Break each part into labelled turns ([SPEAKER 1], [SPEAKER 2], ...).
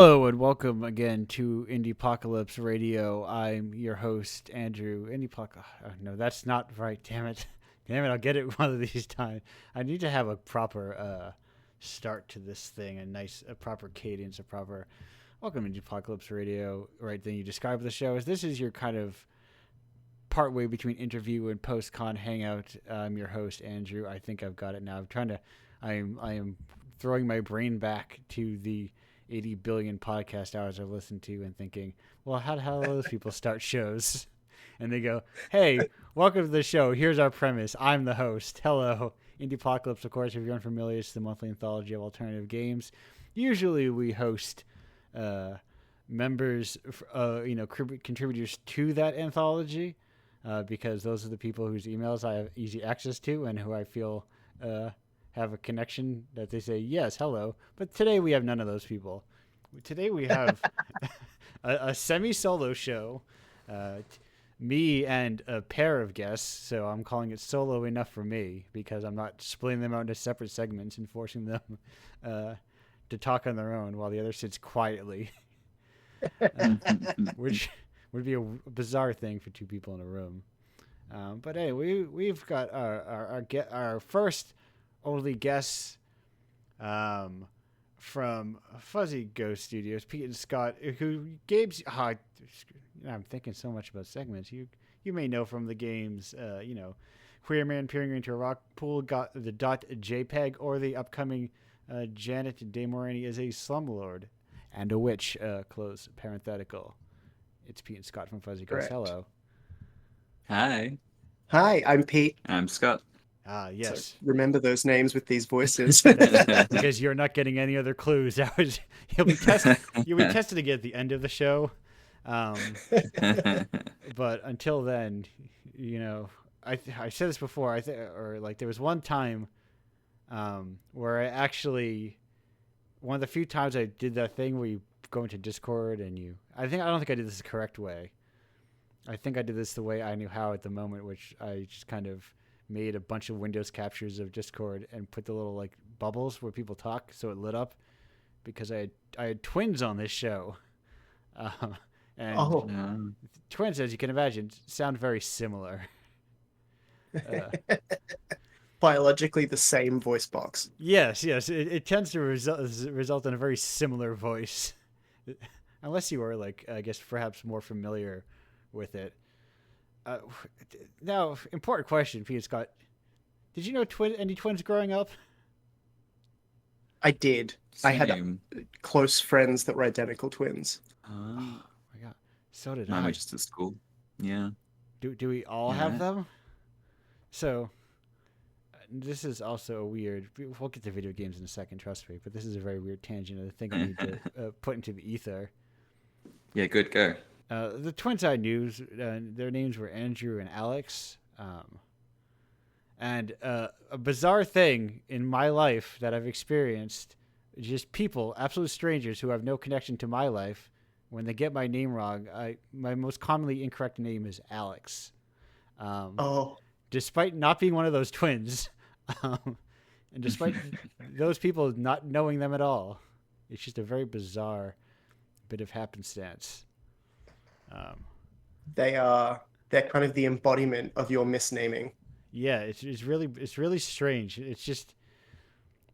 [SPEAKER 1] Hello and welcome again to Indiepocalypse Radio. I'm your host, Andrew. No, that's not right. Damn it. Damn it, I'll get it one of these times. I need to have a proper start to this thing, a proper cadence, a proper welcome to Indiepocalypse Radio. Right, then you describe the show as this is your kind of partway between interview and post-con hangout. I'm your host, Andrew. I think I've got it now. I am throwing my brain back to the 80 billion podcast hours I've listened to and thinking, well, how the hell do those people start shows? And they go, hey, welcome to the show. Here's our premise. I'm the host. Hello. Indiepocalypse, of course, if you're unfamiliar, it's the monthly anthology of alternative games. Usually we host members, contributors to that anthology because those are the people whose emails I have easy access to and who I feel have a connection that they say, yes, hello. But today we have none of those people. Today we have a semi-solo show, me and a pair of guests. So I'm calling it solo enough for me because I'm not splitting them out into separate segments and forcing them to talk on their own while the other sits quietly, which would be a bizarre thing for two people in a room. But hey, we've got our first only guests from Fuzzy Ghost Studios, Pete and Scott, who games. I'm thinking so much about segments. You may know from the games, Queer Man Peering into a Rock Pool, got the .jpeg, or the upcoming Janet De Morani is a slumlord and a witch. Close parenthetical. It's Pete and Scott from Fuzzy Ghost.
[SPEAKER 2] Correct.
[SPEAKER 1] Hello.
[SPEAKER 3] Hi.
[SPEAKER 2] Hi, I'm Pete.
[SPEAKER 3] I'm Scott.
[SPEAKER 1] Yes.
[SPEAKER 2] So remember those names with these voices.
[SPEAKER 1] Because you're not getting any other clues. You'll be tested again at the end of the show. But until then, I said this before. There was one time where I actually, one of the few times I did that thing where you go into Discord and I don't think I did this the correct way. I think I did this the way I knew how at the moment, which I just kind of made a bunch of Windows captures of Discord and put the little bubbles where people talk so it lit up, because I had twins on this show. And twins, as you can imagine, sound very similar.
[SPEAKER 2] Biologically the same voice box.
[SPEAKER 1] Yes. It tends to result in a very similar voice. Unless you are, I guess, perhaps more familiar with it. Now, important question, Peter Scott. Did you know any twins growing up?
[SPEAKER 2] I did.
[SPEAKER 3] Same.
[SPEAKER 2] I had close friends that were identical twins.
[SPEAKER 1] Oh my god. So did
[SPEAKER 3] Mine
[SPEAKER 1] I.
[SPEAKER 3] were just at school. Yeah.
[SPEAKER 1] Do we all have them? So, this is also a weird... We'll get to video games in a second, trust me. But this is a very weird tangent of the thing I need to put into the ether.
[SPEAKER 3] Yeah, good, go.
[SPEAKER 1] The twins I knew, their names were Andrew and Alex. And a bizarre thing in my life that I've experienced, just people, absolute strangers who have no connection to my life, when they get my name wrong, my most commonly incorrect name is Alex. Despite not being one of those twins, and despite those people not knowing them at all, it's just a very bizarre bit of happenstance.
[SPEAKER 2] They're kind of the embodiment of your misnaming.
[SPEAKER 1] Yeah, it's really strange. It's just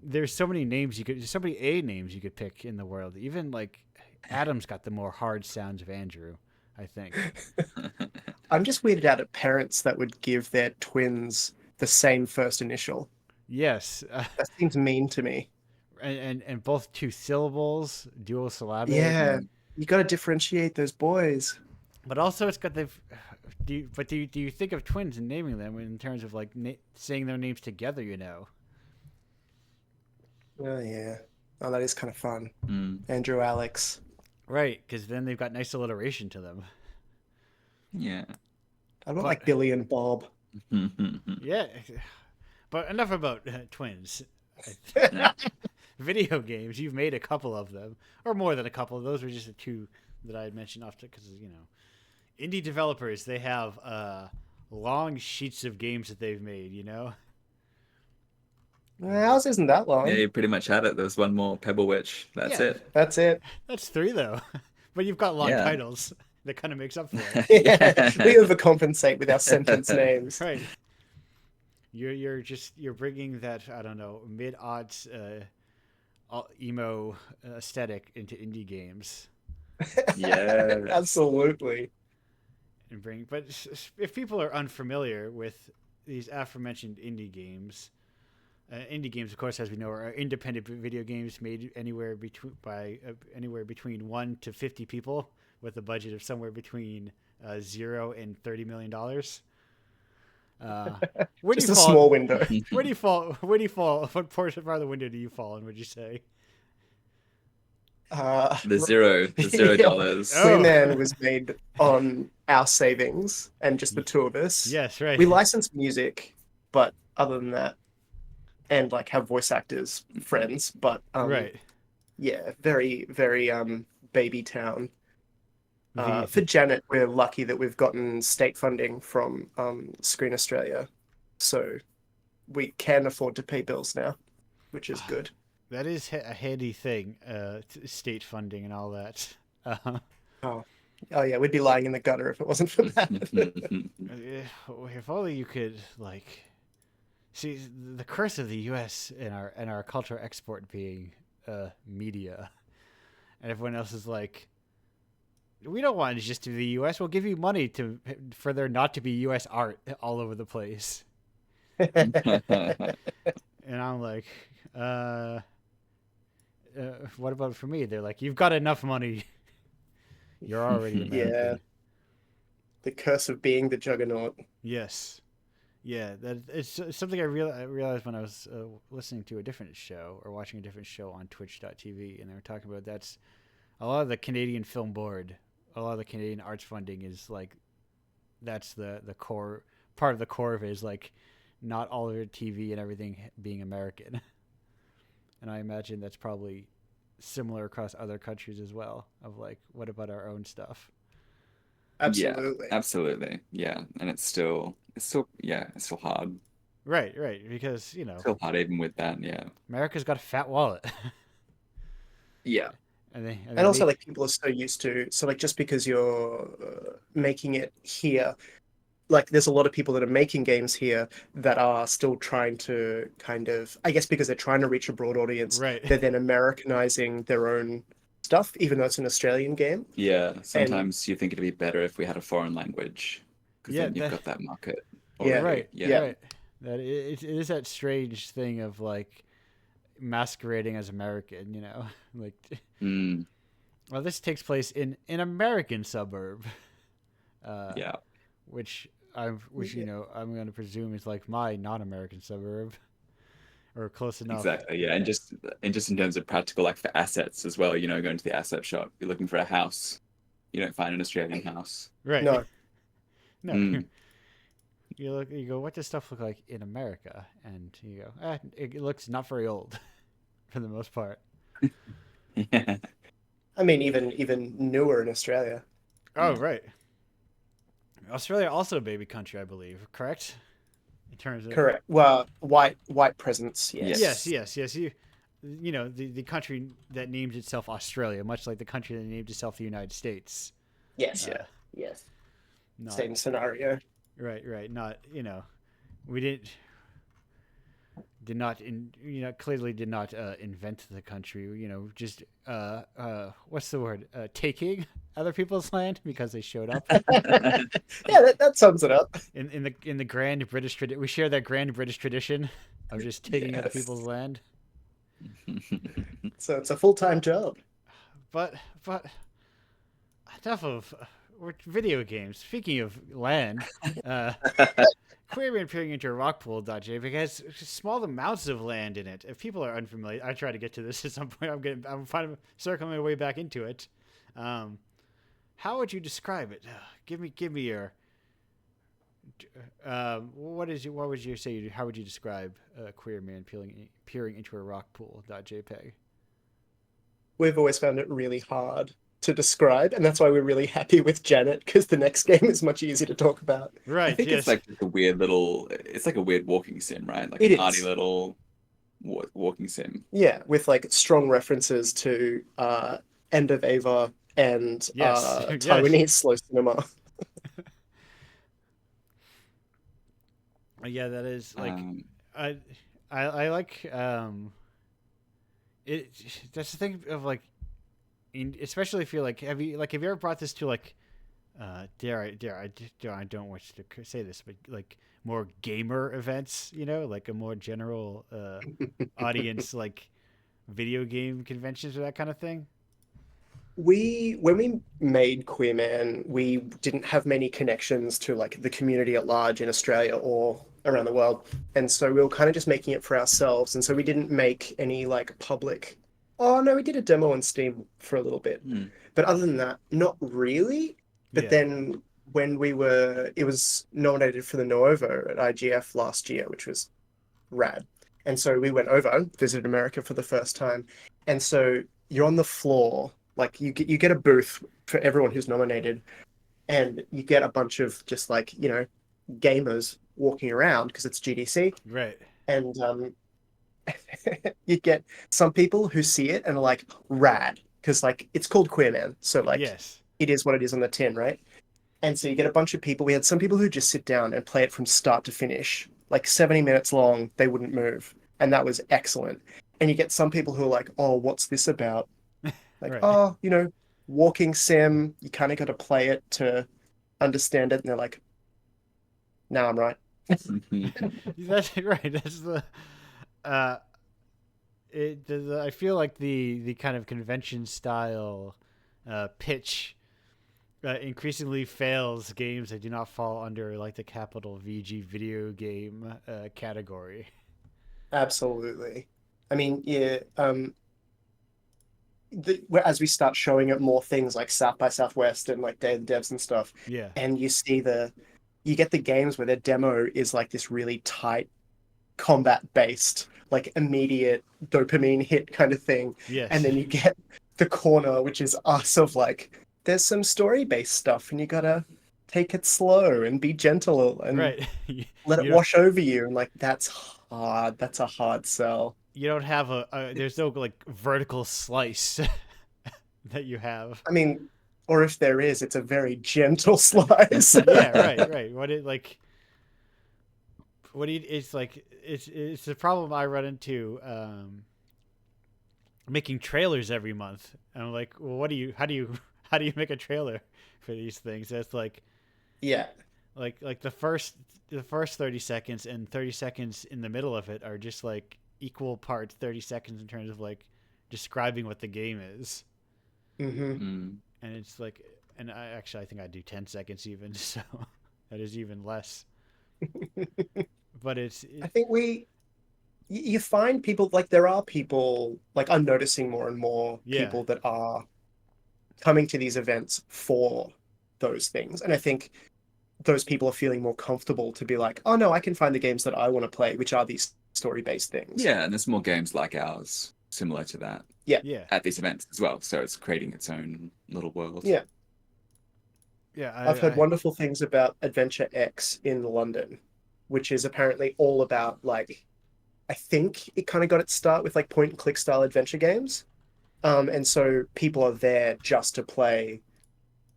[SPEAKER 1] there's so many names so many A names you could pick in the world. Even Adam's got the more hard sounds of Andrew, I think.
[SPEAKER 2] I'm just weirded out at parents that would give their twins the same first initial.
[SPEAKER 1] Yes,
[SPEAKER 2] that seems mean to me.
[SPEAKER 1] And both two syllables, dual syllabic.
[SPEAKER 2] Yeah, you got to differentiate those boys.
[SPEAKER 1] But also, it's got the. Do you think of twins and naming them in terms of saying their names together?
[SPEAKER 2] Oh yeah, that is kind of fun.
[SPEAKER 3] Mm.
[SPEAKER 2] Andrew, Alex.
[SPEAKER 1] Right, because then they've got nice alliteration to them.
[SPEAKER 3] Yeah.
[SPEAKER 2] I don't like Billy and Bob.
[SPEAKER 1] Yeah, but enough about twins. Video games, you've made a couple of them, or more than a couple. Those were just the two that I had mentioned often because indie developers, they have long sheets of games that they've made,
[SPEAKER 2] Ours isn't that long.
[SPEAKER 3] Yeah, you pretty much had it. There was one more Pebble Witch. That's
[SPEAKER 1] Yeah.
[SPEAKER 3] it.
[SPEAKER 2] That's it.
[SPEAKER 1] That's 3 though. But you've got long
[SPEAKER 3] Yeah.
[SPEAKER 1] titles that kind of makes up for it.
[SPEAKER 2] Yeah, we overcompensate with our sentence names.
[SPEAKER 1] Right. You're bringing that, I don't know, mid-aughts emo aesthetic into indie games.
[SPEAKER 3] Yeah.
[SPEAKER 2] Absolutely.
[SPEAKER 1] But if people are unfamiliar with these aforementioned indie games, of course, as we know, are independent video games made anywhere between 1 to 50 people with a budget of somewhere between $0 and $30 million. Where
[SPEAKER 2] Just
[SPEAKER 1] do you
[SPEAKER 2] a
[SPEAKER 1] fall?
[SPEAKER 2] small window.
[SPEAKER 1] Where do you fall? Where do you fall? What portion part of the window do you fall in? Would you say?
[SPEAKER 3] The $0.
[SPEAKER 1] Oh.
[SPEAKER 2] Toyman was made on our savings and just the two of us.
[SPEAKER 1] Yes, right.
[SPEAKER 2] We license music, but other than that, and like have voice actors friends, but
[SPEAKER 1] right.
[SPEAKER 2] yeah, very very baby town.
[SPEAKER 1] The-
[SPEAKER 2] For Janet, we're lucky that we've gotten state funding from Screen Australia, so we can afford to pay bills now, which is good.
[SPEAKER 1] That is a handy thing, state funding and all that.
[SPEAKER 2] Oh yeah, we'd be lying in the gutter if it wasn't for that.
[SPEAKER 1] If only you could, like, see the curse of the U.S. and our cultural export being media, and everyone else is like, we don't want it just to be the U.S. We'll give you money for there not to be U.S. art all over the place. And I'm like, what about for me? They're like, you've got enough money. You're already American.
[SPEAKER 2] Yeah. The curse of being the juggernaut.
[SPEAKER 1] Yes. Yeah, it's something I realized when I was listening to a different show or watching a different show on twitch.tv, and they were talking about that's a lot of the Canadian Film Board, a lot of the Canadian arts funding is like, that's the core part of the core of it is like not all of your TV and everything being American. And I imagine that's probably similar across other countries as well, of like, what about our own stuff?
[SPEAKER 2] Absolutely.
[SPEAKER 3] Yeah, absolutely. Yeah. And it's still hard.
[SPEAKER 1] Right. Because,
[SPEAKER 3] Still hard even with that. Yeah.
[SPEAKER 1] America's got a fat wallet.
[SPEAKER 3] Yeah.
[SPEAKER 2] And also, like, people are so used to, so like, just because you're making it here, like, there's a lot of people that are making games here that are still trying to kind of, I guess, because they're trying to reach a broad audience,
[SPEAKER 1] Right.
[SPEAKER 2] they're then Americanizing their own stuff, even though it's an Australian game.
[SPEAKER 3] Yeah. Sometimes you think it'd be better if we had a foreign language, because then you've got that market.
[SPEAKER 2] Yeah.
[SPEAKER 1] Right.
[SPEAKER 3] Yeah.
[SPEAKER 1] Right. That it is that strange thing of like masquerading as American, like. Well, this takes place in an American suburb.
[SPEAKER 3] Yeah.
[SPEAKER 1] Which I'm going to presume is like my non-American suburb, or close enough.
[SPEAKER 3] Exactly. Yeah. And just in terms of practical, like for assets as well, going to the asset shop, you're looking for a house, you don't find an Australian house.
[SPEAKER 1] Right.
[SPEAKER 2] No.
[SPEAKER 1] No. You go, what does stuff look like in America? And you go, it looks not very old, for the most part.
[SPEAKER 3] Yeah.
[SPEAKER 2] I mean, even newer in Australia.
[SPEAKER 1] Oh, right. Australia also a baby country, I believe. Correct? In terms of
[SPEAKER 2] Correct. Well, white presence. Yes.
[SPEAKER 1] Yes. The country that named itself Australia, much like the country that named itself the United States.
[SPEAKER 2] Yes. Yes.
[SPEAKER 1] Not,
[SPEAKER 2] Same scenario.
[SPEAKER 1] Right. Not, we clearly did not invent the country, just what's the word, taking other people's land because they showed up.
[SPEAKER 2] Yeah, that sums it up.
[SPEAKER 1] In the grand British tradition, we share that grand British tradition of just taking other people's land.
[SPEAKER 2] So it's a full-time job.
[SPEAKER 1] But enough of video games. Speaking of land, Queerman peering into a rock pool.jpg has small amounts of land in it. If people are unfamiliar, I try to get to this at some point. I'm circling my way back into it. How would you describe it? Give me your. What would you say? How would you describe Queerman peering into a rock pool.jpg?
[SPEAKER 2] We've always found it really hard to describe, and that's why we're really happy with Janet, because the next game is much easier to talk about.
[SPEAKER 1] Right.
[SPEAKER 3] I think
[SPEAKER 1] yes.
[SPEAKER 3] it's like a weird walking sim, right? Like
[SPEAKER 2] It
[SPEAKER 3] an
[SPEAKER 2] is.
[SPEAKER 3] arty little walking sim.
[SPEAKER 2] Yeah, with like strong references to End of Ava and
[SPEAKER 1] Yes, yes.
[SPEAKER 2] Taiwanese slow cinema.
[SPEAKER 1] Yeah, that is like
[SPEAKER 3] Um,
[SPEAKER 1] I I like it. That's the thing of like, especially if you're like, have you ever brought this to like, I don't wish to say this, but like more gamer events, like a more general audience, like video game conventions or that kind of thing.
[SPEAKER 2] When we made Queer Man, we didn't have many connections to like the community at large in Australia or around the world. And so we were kind of just making it for ourselves. And so we didn't make any like public. Oh no, we did a demo on Steam for a little bit.
[SPEAKER 3] hmm.
[SPEAKER 2] But other than that, not really. But
[SPEAKER 1] Yeah,
[SPEAKER 2] then when it was nominated for the Nuovo at IGF last year, which was rad. And so we went over, visited America for the first time. And so you're on the floor, like you get a booth for everyone who's nominated, and you get a bunch of just like, gamers walking around because it's GDC.
[SPEAKER 1] right.
[SPEAKER 2] And you get some people who see it and are like rad because like it's called Queer Man. So like
[SPEAKER 1] Yes,
[SPEAKER 2] it is what it is on the tin, right? And so you get a bunch of people. We had some people who just sit down and play it from start to finish, like 70 minutes long, they wouldn't move. And that was excellent. And you get some people who are like, oh, what's this about? Like,
[SPEAKER 1] right.
[SPEAKER 2] oh, walking sim, you kind of got to play it to understand it. And they're like, no, I'm right.
[SPEAKER 1] That's right. That's the uh, I feel like the kind of convention style pitch increasingly fails games that do not fall under like the capital VG video game category.
[SPEAKER 2] Absolutely. I mean, yeah, as we start showing it more things like South by Southwest and like Day of the Devs and stuff,
[SPEAKER 1] Yeah.
[SPEAKER 2] and you get the games where their demo is like this really tight combat based, like immediate dopamine hit kind of thing. And
[SPEAKER 1] Yes.
[SPEAKER 2] then you get the corner, which is us of like, there's some story based stuff and you gotta take it slow and be gentle and
[SPEAKER 1] Right.
[SPEAKER 2] let it
[SPEAKER 1] you don't
[SPEAKER 2] wash over you. And like, that's hard. That's a hard sell.
[SPEAKER 1] you don't have there's no like vertical slice that you have.
[SPEAKER 2] I mean, or if there is, it's a very gentle slice.
[SPEAKER 1] Yeah. Right. Right. What do you? It's like it's the problem I run into. Making trailers every month. And I'm like, well, how do you make a trailer for these things? That's
[SPEAKER 2] Yeah.
[SPEAKER 1] like the first 30 seconds and 30 seconds in the middle of it are just like equal parts 30 seconds in terms of like describing what the game is.
[SPEAKER 2] Hmm.
[SPEAKER 3] Mm.
[SPEAKER 1] And it's like, and I think I do 10 seconds even, so that is even less. But
[SPEAKER 2] I think you find people like there are people like I'm noticing more and more
[SPEAKER 1] yeah,
[SPEAKER 2] people that are coming to these events for those things. And I think those people are feeling more comfortable to be like, oh no, I can find the games that I want to play, which are these story-based things.
[SPEAKER 3] Yeah, and there's more games like ours similar to that
[SPEAKER 2] Yeah.
[SPEAKER 1] yeah,
[SPEAKER 3] at these events as well. So it's creating its own little world.
[SPEAKER 2] Yeah.
[SPEAKER 1] yeah.
[SPEAKER 2] I've heard
[SPEAKER 1] I
[SPEAKER 2] wonderful things about Adventure X in London, which is apparently all about like I think it kind of got its start with like point and click style adventure games. And so people are there just to play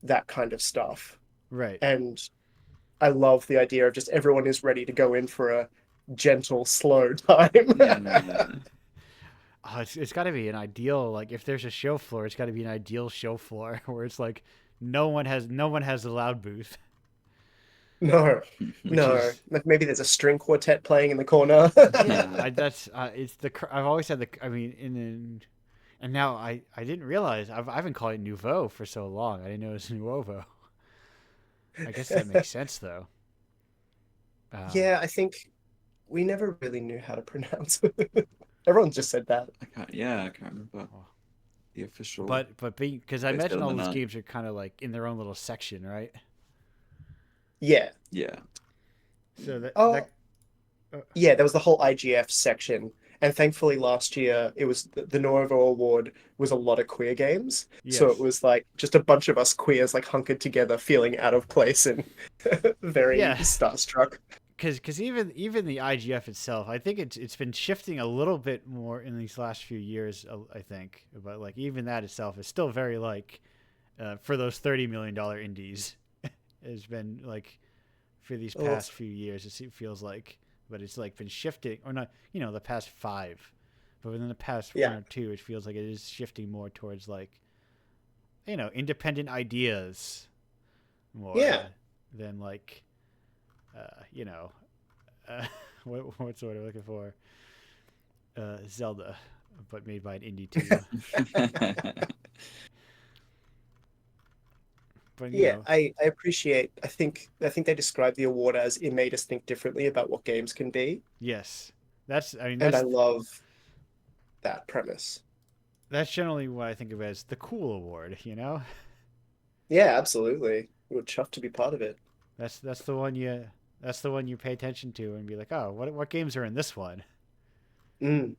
[SPEAKER 2] that kind of stuff.
[SPEAKER 1] right.
[SPEAKER 2] And I love the idea of just everyone is ready to go in for a gentle, slow time.
[SPEAKER 3] Yeah.
[SPEAKER 1] Oh, it's got to be an ideal like if there's a show floor, it's got to be an ideal show floor where it's like no one has a loud booth,
[SPEAKER 2] No,
[SPEAKER 1] which
[SPEAKER 2] no.
[SPEAKER 1] is
[SPEAKER 2] Like maybe there's a string quartet playing in the corner.
[SPEAKER 1] yeah. That's it's I've always had the I mean and now I didn't realize I've been calling it Nouveau for so long. I didn't know it was Nuovo. I guess that makes sense though. Um,
[SPEAKER 2] Yeah, I think we never really knew how to pronounce it. Everyone just said that.
[SPEAKER 3] I can't remember the official.
[SPEAKER 1] but because I
[SPEAKER 3] Way
[SPEAKER 1] imagine
[SPEAKER 3] still
[SPEAKER 1] all
[SPEAKER 3] in the
[SPEAKER 1] these
[SPEAKER 3] night.
[SPEAKER 1] games are kind of like in their own little section, right?
[SPEAKER 2] Yeah.
[SPEAKER 3] Yeah.
[SPEAKER 1] So
[SPEAKER 2] Oh,
[SPEAKER 1] that
[SPEAKER 2] yeah, there was the whole IGF section. And thankfully last year it was the Novo Award was a lot of queer games. So it
[SPEAKER 1] yes,
[SPEAKER 2] was like just a bunch of us queers like hunkered together feeling out of place and very
[SPEAKER 1] yeah.
[SPEAKER 2] starstruck.
[SPEAKER 1] because even the IGF itself, I think it's been shifting a little bit more in these last few years. I think, but like even that itself is still very like for those $30 million indies, has been like for these
[SPEAKER 2] Oh,
[SPEAKER 1] past few years. It feels like, but it's like been shifting, or not, the past 5, but within the past
[SPEAKER 2] yeah,
[SPEAKER 1] 1 or 2, it feels like it is shifting more towards like independent ideas more
[SPEAKER 2] yeah.
[SPEAKER 1] than like you know what's the word I'm looking for? Zelda, but made by an indie too. But
[SPEAKER 2] Yeah, I appreciate. I think they describe the award as it made us think differently about what games can be,
[SPEAKER 1] yes, that's I mean
[SPEAKER 2] and I love that premise.
[SPEAKER 1] that's generally what I think of as the cool award.
[SPEAKER 2] Yeah, absolutely. We would chuff to be part of it.
[SPEAKER 1] That's the one you pay attention to and be like, oh, what games are in this one?
[SPEAKER 2] Mm.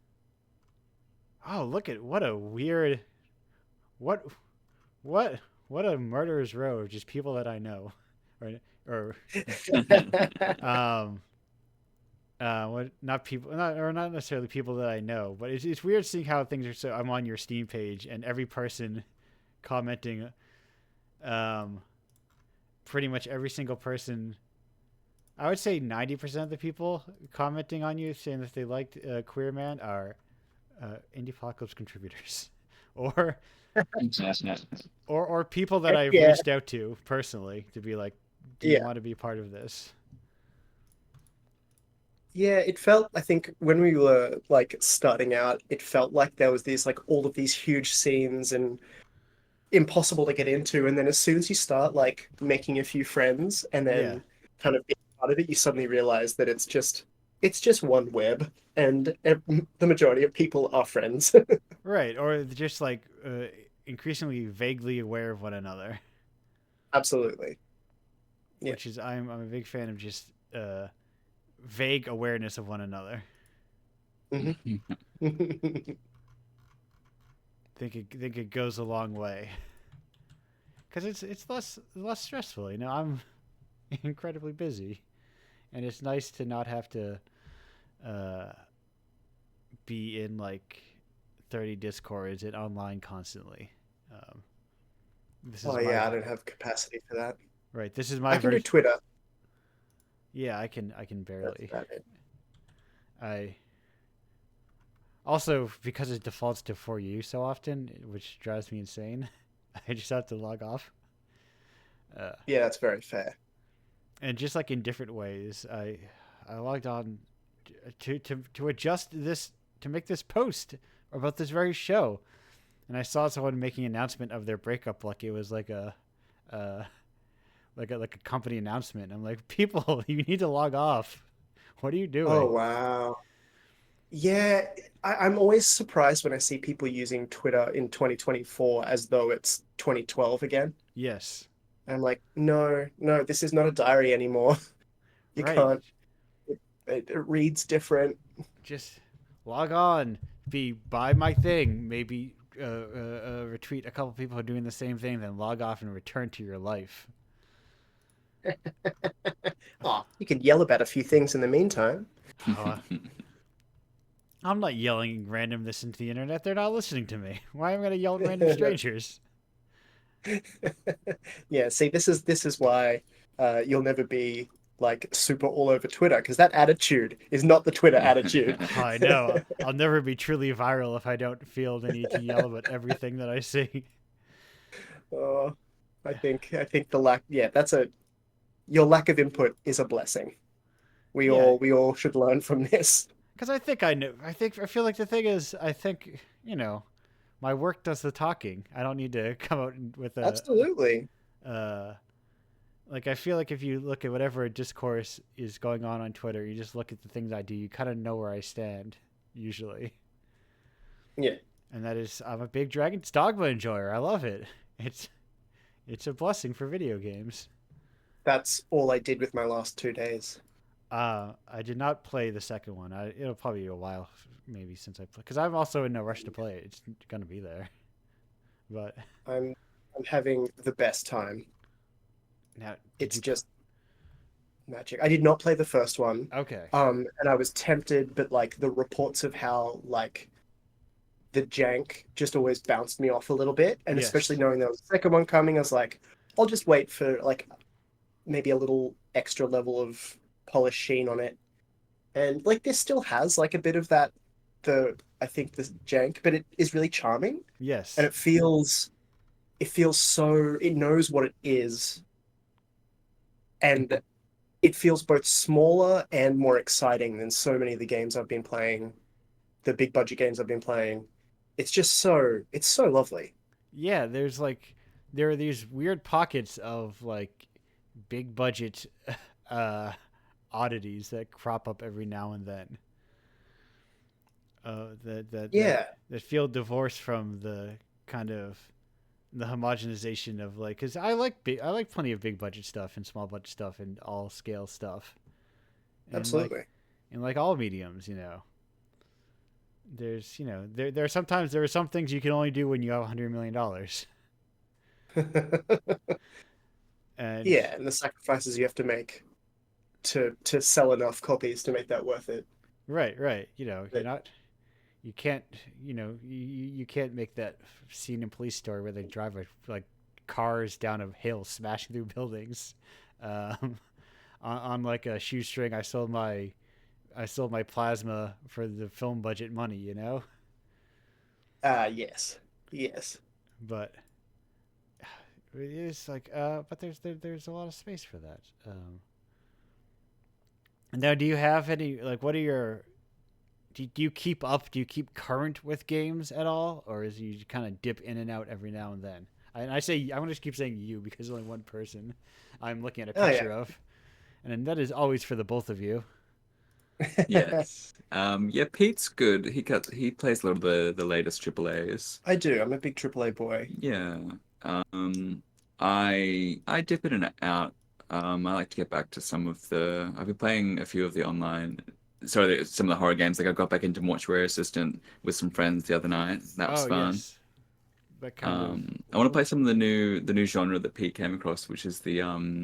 [SPEAKER 1] Oh, look at what a weird what what what a murderer's row of just people that I know, or um what not people not or not necessarily people that I know, but it's weird seeing how things are. So I'm on your Steam page and every person commenting, um pretty much every single person, I would say 90% of the people commenting on you saying that they liked Queer Man are Indiepocalypse contributors, or or people that
[SPEAKER 2] Heck
[SPEAKER 1] I've
[SPEAKER 2] yeah,
[SPEAKER 1] reached out to personally to be like, do you
[SPEAKER 2] yeah,
[SPEAKER 1] want to be part of this?
[SPEAKER 2] yeah. It felt, I think, when we were like starting out, it felt like there was these like all of these huge scenes and impossible to get into. And then as soon as you start like making a few friends and
[SPEAKER 1] Yeah,
[SPEAKER 2] then kind of being part of it, you suddenly realize that it's just one web, and the majority of people are friends.
[SPEAKER 1] right. Or just like increasingly vaguely aware of one another,
[SPEAKER 2] Absolutely. Yeah.
[SPEAKER 1] which is I'm a big fan of just vague awareness of one another.
[SPEAKER 2] Hmm.
[SPEAKER 1] Think it goes a long way because it's less stressful. I'm incredibly busy, and it's nice to not have to uh, be in like 30 discords and online constantly. Um, this
[SPEAKER 2] Oh
[SPEAKER 1] is my
[SPEAKER 2] yeah, I don't have capacity for that.
[SPEAKER 1] right. This is
[SPEAKER 2] I
[SPEAKER 1] my
[SPEAKER 2] can do
[SPEAKER 1] version.
[SPEAKER 2] Twitter.
[SPEAKER 1] Yeah, I can
[SPEAKER 2] That's
[SPEAKER 1] barely.
[SPEAKER 2] about it.
[SPEAKER 1] I also, because it defaults to for you so often, which drives me insane. I just have to log off. Uh,
[SPEAKER 2] Yeah, that's very fair.
[SPEAKER 1] and just like in different ways, I logged on to adjust this to make this post about this very show, and I saw someone making an announcement of their breakup like it was like uh, like a company announcement. I'm like, people, you need to log off. What are you
[SPEAKER 2] Oh
[SPEAKER 1] doing?
[SPEAKER 2] wow. Yeah, I'm always surprised when I see people using Twitter in 2024 as though it's 2012 again.
[SPEAKER 1] Yes,
[SPEAKER 2] I'm like, no, no, this is not a diary anymore. You
[SPEAKER 1] right.
[SPEAKER 2] can't. It reads different.
[SPEAKER 1] Just log on. Buy my thing. Maybe retweet a couple people who are doing the same thing, then log off and return to your life.
[SPEAKER 2] Oh, you can yell about a few things in the meantime.
[SPEAKER 1] Uh, I'm not yelling randomness into the internet. They're not listening to me. Why am I going to yell at random strangers?
[SPEAKER 2] Yeah, see, this is why you'll never be like super all over Twitter, because that attitude is not the Twitter attitude.
[SPEAKER 1] Oh, I know. I'll never be truly viral if I don't feel the need to yell about everything that I see.
[SPEAKER 2] Oh, I think the lack, yeah, that's a your lack of input is a blessing. We
[SPEAKER 1] Yeah,
[SPEAKER 2] all we all should learn from this.
[SPEAKER 1] because I think I know. I feel like the thing is, I think my work does the talking. I don't need to come out with
[SPEAKER 2] Absolutely.
[SPEAKER 1] uh, like I feel like if you look at whatever discourse is going on Twitter, you just look at the things I do, you kind of know where I stand usually,
[SPEAKER 2] Yeah,
[SPEAKER 1] and that is I'm a big Dragon's Dogma enjoyer. I love it. It's it's a blessing for video games.
[SPEAKER 2] that's all I did with my last 2 days.
[SPEAKER 1] I did not play the second one. It'll probably be a while, maybe since I play, because I'm also in no rush to play it. It's gonna be there, but
[SPEAKER 2] I'm I'm having the best time.
[SPEAKER 1] now did
[SPEAKER 2] It's
[SPEAKER 1] you?
[SPEAKER 2] just Magic. I did not play the first one.
[SPEAKER 1] Okay.
[SPEAKER 2] And I was tempted, but like the reports of how like the jank just always bounced me off a little bit, and especially
[SPEAKER 1] Yes.
[SPEAKER 2] knowing there was a second one coming, I was like, I'll just wait for like maybe a little extra level of polish sheen on it. And like this still has like a bit of that the I think the jank, but it is really charming and
[SPEAKER 1] Yes.
[SPEAKER 2] it feels so it knows what it is and it feels both smaller and more exciting than so many of the games I've been playing, the big budget games I've been playing. It's so lovely.
[SPEAKER 1] Yeah, there are these weird pockets of like big budget uh oddities that crop up every now and then. That
[SPEAKER 2] Yeah,
[SPEAKER 1] that feel divorced from the kind of the homogenization of like, because I like plenty of big budget stuff and small budget stuff and all scale stuff, and
[SPEAKER 2] absolutely.
[SPEAKER 1] like all mediums, there's there are sometimes there are some things you can only do when you have $100 million, and
[SPEAKER 2] Yeah, and the sacrifices you have to make to sell enough copies to make that worth it.
[SPEAKER 1] right, you're
[SPEAKER 2] But
[SPEAKER 1] not you can't you can't make that scene in Police Story where they drive like cars down a hill smashing through buildings, um, on like a shoestring. I sold my plasma for the film budget money.
[SPEAKER 2] yes. Yes.
[SPEAKER 1] But it's like but there's a lot of space for that. Now, do you have any like what are your do you keep up? Do you keep current with games at all, or is you kind of dip in and out every now and then? I say I want to keep saying you because there's only one person I'm looking at a
[SPEAKER 2] Oh yeah.
[SPEAKER 1] picture of, and that is always for the both of you.
[SPEAKER 3] Yes. Yeah, Pete's good. He plays a lot of the latest Triple A's.
[SPEAKER 2] I do. I'm a big AAA boy.
[SPEAKER 3] Yeah. I dip in and out. I like to get back to some of the. I've been playing a few of the online. Sorry, some of the horror games. Like I got back into Mortuary Assistant with some friends the other night. That was
[SPEAKER 1] Oh
[SPEAKER 3] fun.
[SPEAKER 1] yes, that kind of
[SPEAKER 3] I want to play some of the new genre that Pete came across, which is the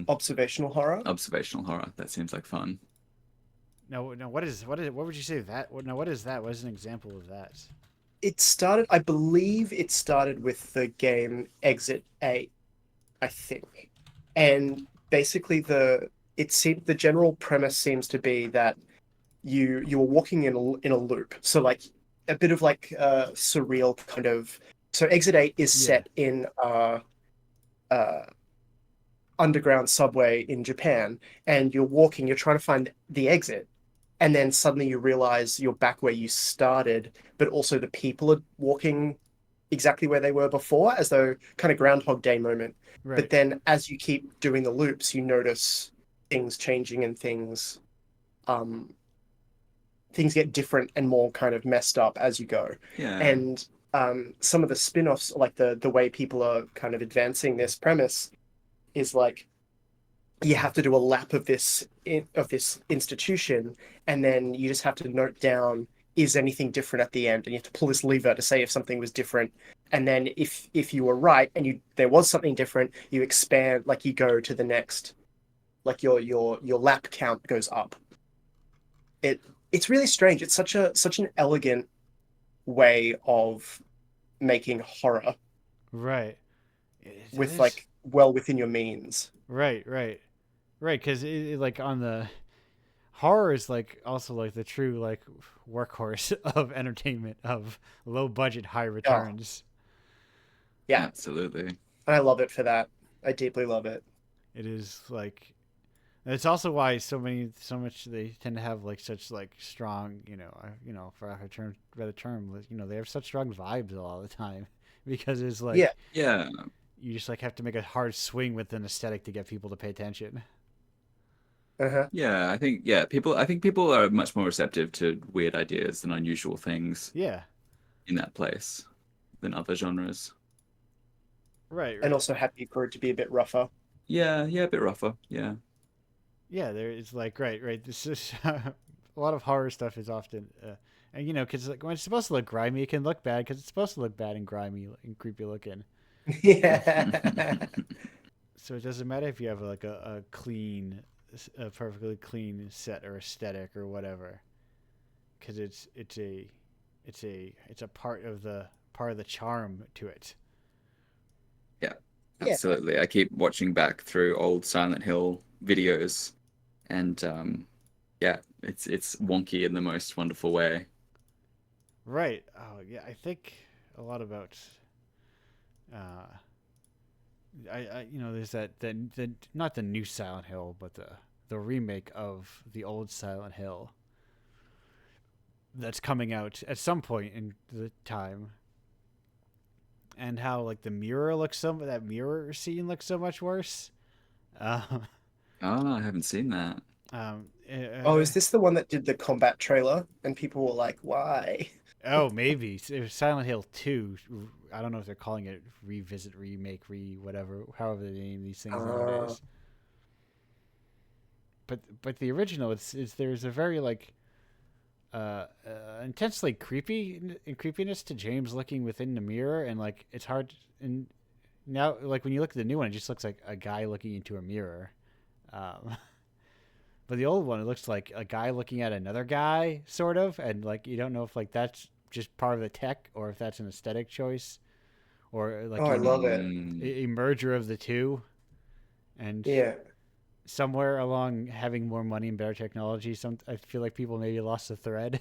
[SPEAKER 2] Observational horror.
[SPEAKER 3] observational horror. That seems like fun.
[SPEAKER 1] no. What would you say that? What is that? What is an example of that?
[SPEAKER 2] I believe it started with the game Exit 8, I think. And basically the general premise seems to be that you were walking in a loop. So like a bit of like surreal kind of. So Exit 8 is
[SPEAKER 1] Yeah,
[SPEAKER 2] set in uh underground subway in Japan, and you're trying to find the exit, and then suddenly you realize you're back where you started, but also the people are walking exactly where they were before, as though kind of Groundhog Day moment. But
[SPEAKER 1] right,
[SPEAKER 2] then as you keep doing the loops, you notice things changing and um things get different and more kind of messed up as you go.
[SPEAKER 3] Yeah.
[SPEAKER 2] And some of the spin-offs, like the way people are kind of advancing this premise, is like you have to do a lap of this institution, and then you just have to note down is anything different at the end, and you have to pull this lever to say if something was different, and then if you were right and you there was something different, you expand, like you go to the next, like your lap count goes up. It's really strange. It's such an elegant way of making horror
[SPEAKER 1] right. It
[SPEAKER 2] with
[SPEAKER 1] is
[SPEAKER 2] like well within your means.
[SPEAKER 1] right. Because like on the horror is like also like the true like workhorse of entertainment of low budget high
[SPEAKER 2] Oh,
[SPEAKER 1] returns.
[SPEAKER 2] yeah,
[SPEAKER 3] Absolutely.
[SPEAKER 2] and I love it for that. I deeply love it.
[SPEAKER 1] It is like it's also why so much they tend to have like such like strong for a term better term they have such strong vibes a lot of the time because it's
[SPEAKER 2] Yeah.
[SPEAKER 1] like
[SPEAKER 3] Yeah.
[SPEAKER 1] you just like have to make a hard swing with an aesthetic to get people to pay attention.
[SPEAKER 2] Uh-huh.
[SPEAKER 3] Yeah, I think people are much more receptive to weird ideas and unusual things
[SPEAKER 1] Yeah,
[SPEAKER 3] in that place than other genres.
[SPEAKER 2] And
[SPEAKER 1] right.
[SPEAKER 2] also happy for it to be a bit rougher.
[SPEAKER 3] Yeah, yeah, a bit rougher. Yeah.
[SPEAKER 1] Yeah, there is like right. This is a lot of horror stuff is often, and because like when it's supposed to look grimy, it can look bad because it's supposed to look bad and grimy and creepy looking.
[SPEAKER 2] Yeah.
[SPEAKER 1] So it doesn't matter if you have like a clean a perfectly clean set or aesthetic or whatever, because it's a part of the charm to it.
[SPEAKER 3] Yeah,
[SPEAKER 2] Yeah.
[SPEAKER 3] absolutely. I keep watching back through old Silent Hill videos, and yeah, it's wonky in the most wonderful way.
[SPEAKER 1] Right. Oh yeah, I think a lot about uh, there's the not the new Silent Hill, but the remake of the old Silent Hill that's coming out at some point in the time, and how like the mirror looks that mirror scene looks so much worse. Um,
[SPEAKER 3] Oh, I haven't seen that.
[SPEAKER 1] um,
[SPEAKER 2] Oh, is this the one that did the combat trailer? And people were like, why?
[SPEAKER 1] oh, maybe it was Silent Hill 2. I don't know if they're calling it revisit, remake, whatever, however they name these things
[SPEAKER 2] Uh,
[SPEAKER 1] nowadays. But the original, it's there's a very like intensely creepiness to James looking within the mirror, and like it's hard. And now, like when you look at the new one, it just looks like a guy looking into a mirror. Um, but the old one, it looks like a guy looking at another guy, sort of, and like you don't know if like that's just part of the tech or if that's an aesthetic choice or
[SPEAKER 2] oh,
[SPEAKER 1] like
[SPEAKER 2] I
[SPEAKER 1] even
[SPEAKER 2] love it.
[SPEAKER 3] Mm,
[SPEAKER 1] a merger of the two. And
[SPEAKER 2] Yeah.
[SPEAKER 1] somewhere along having more money and better technology, I feel like people maybe lost the thread.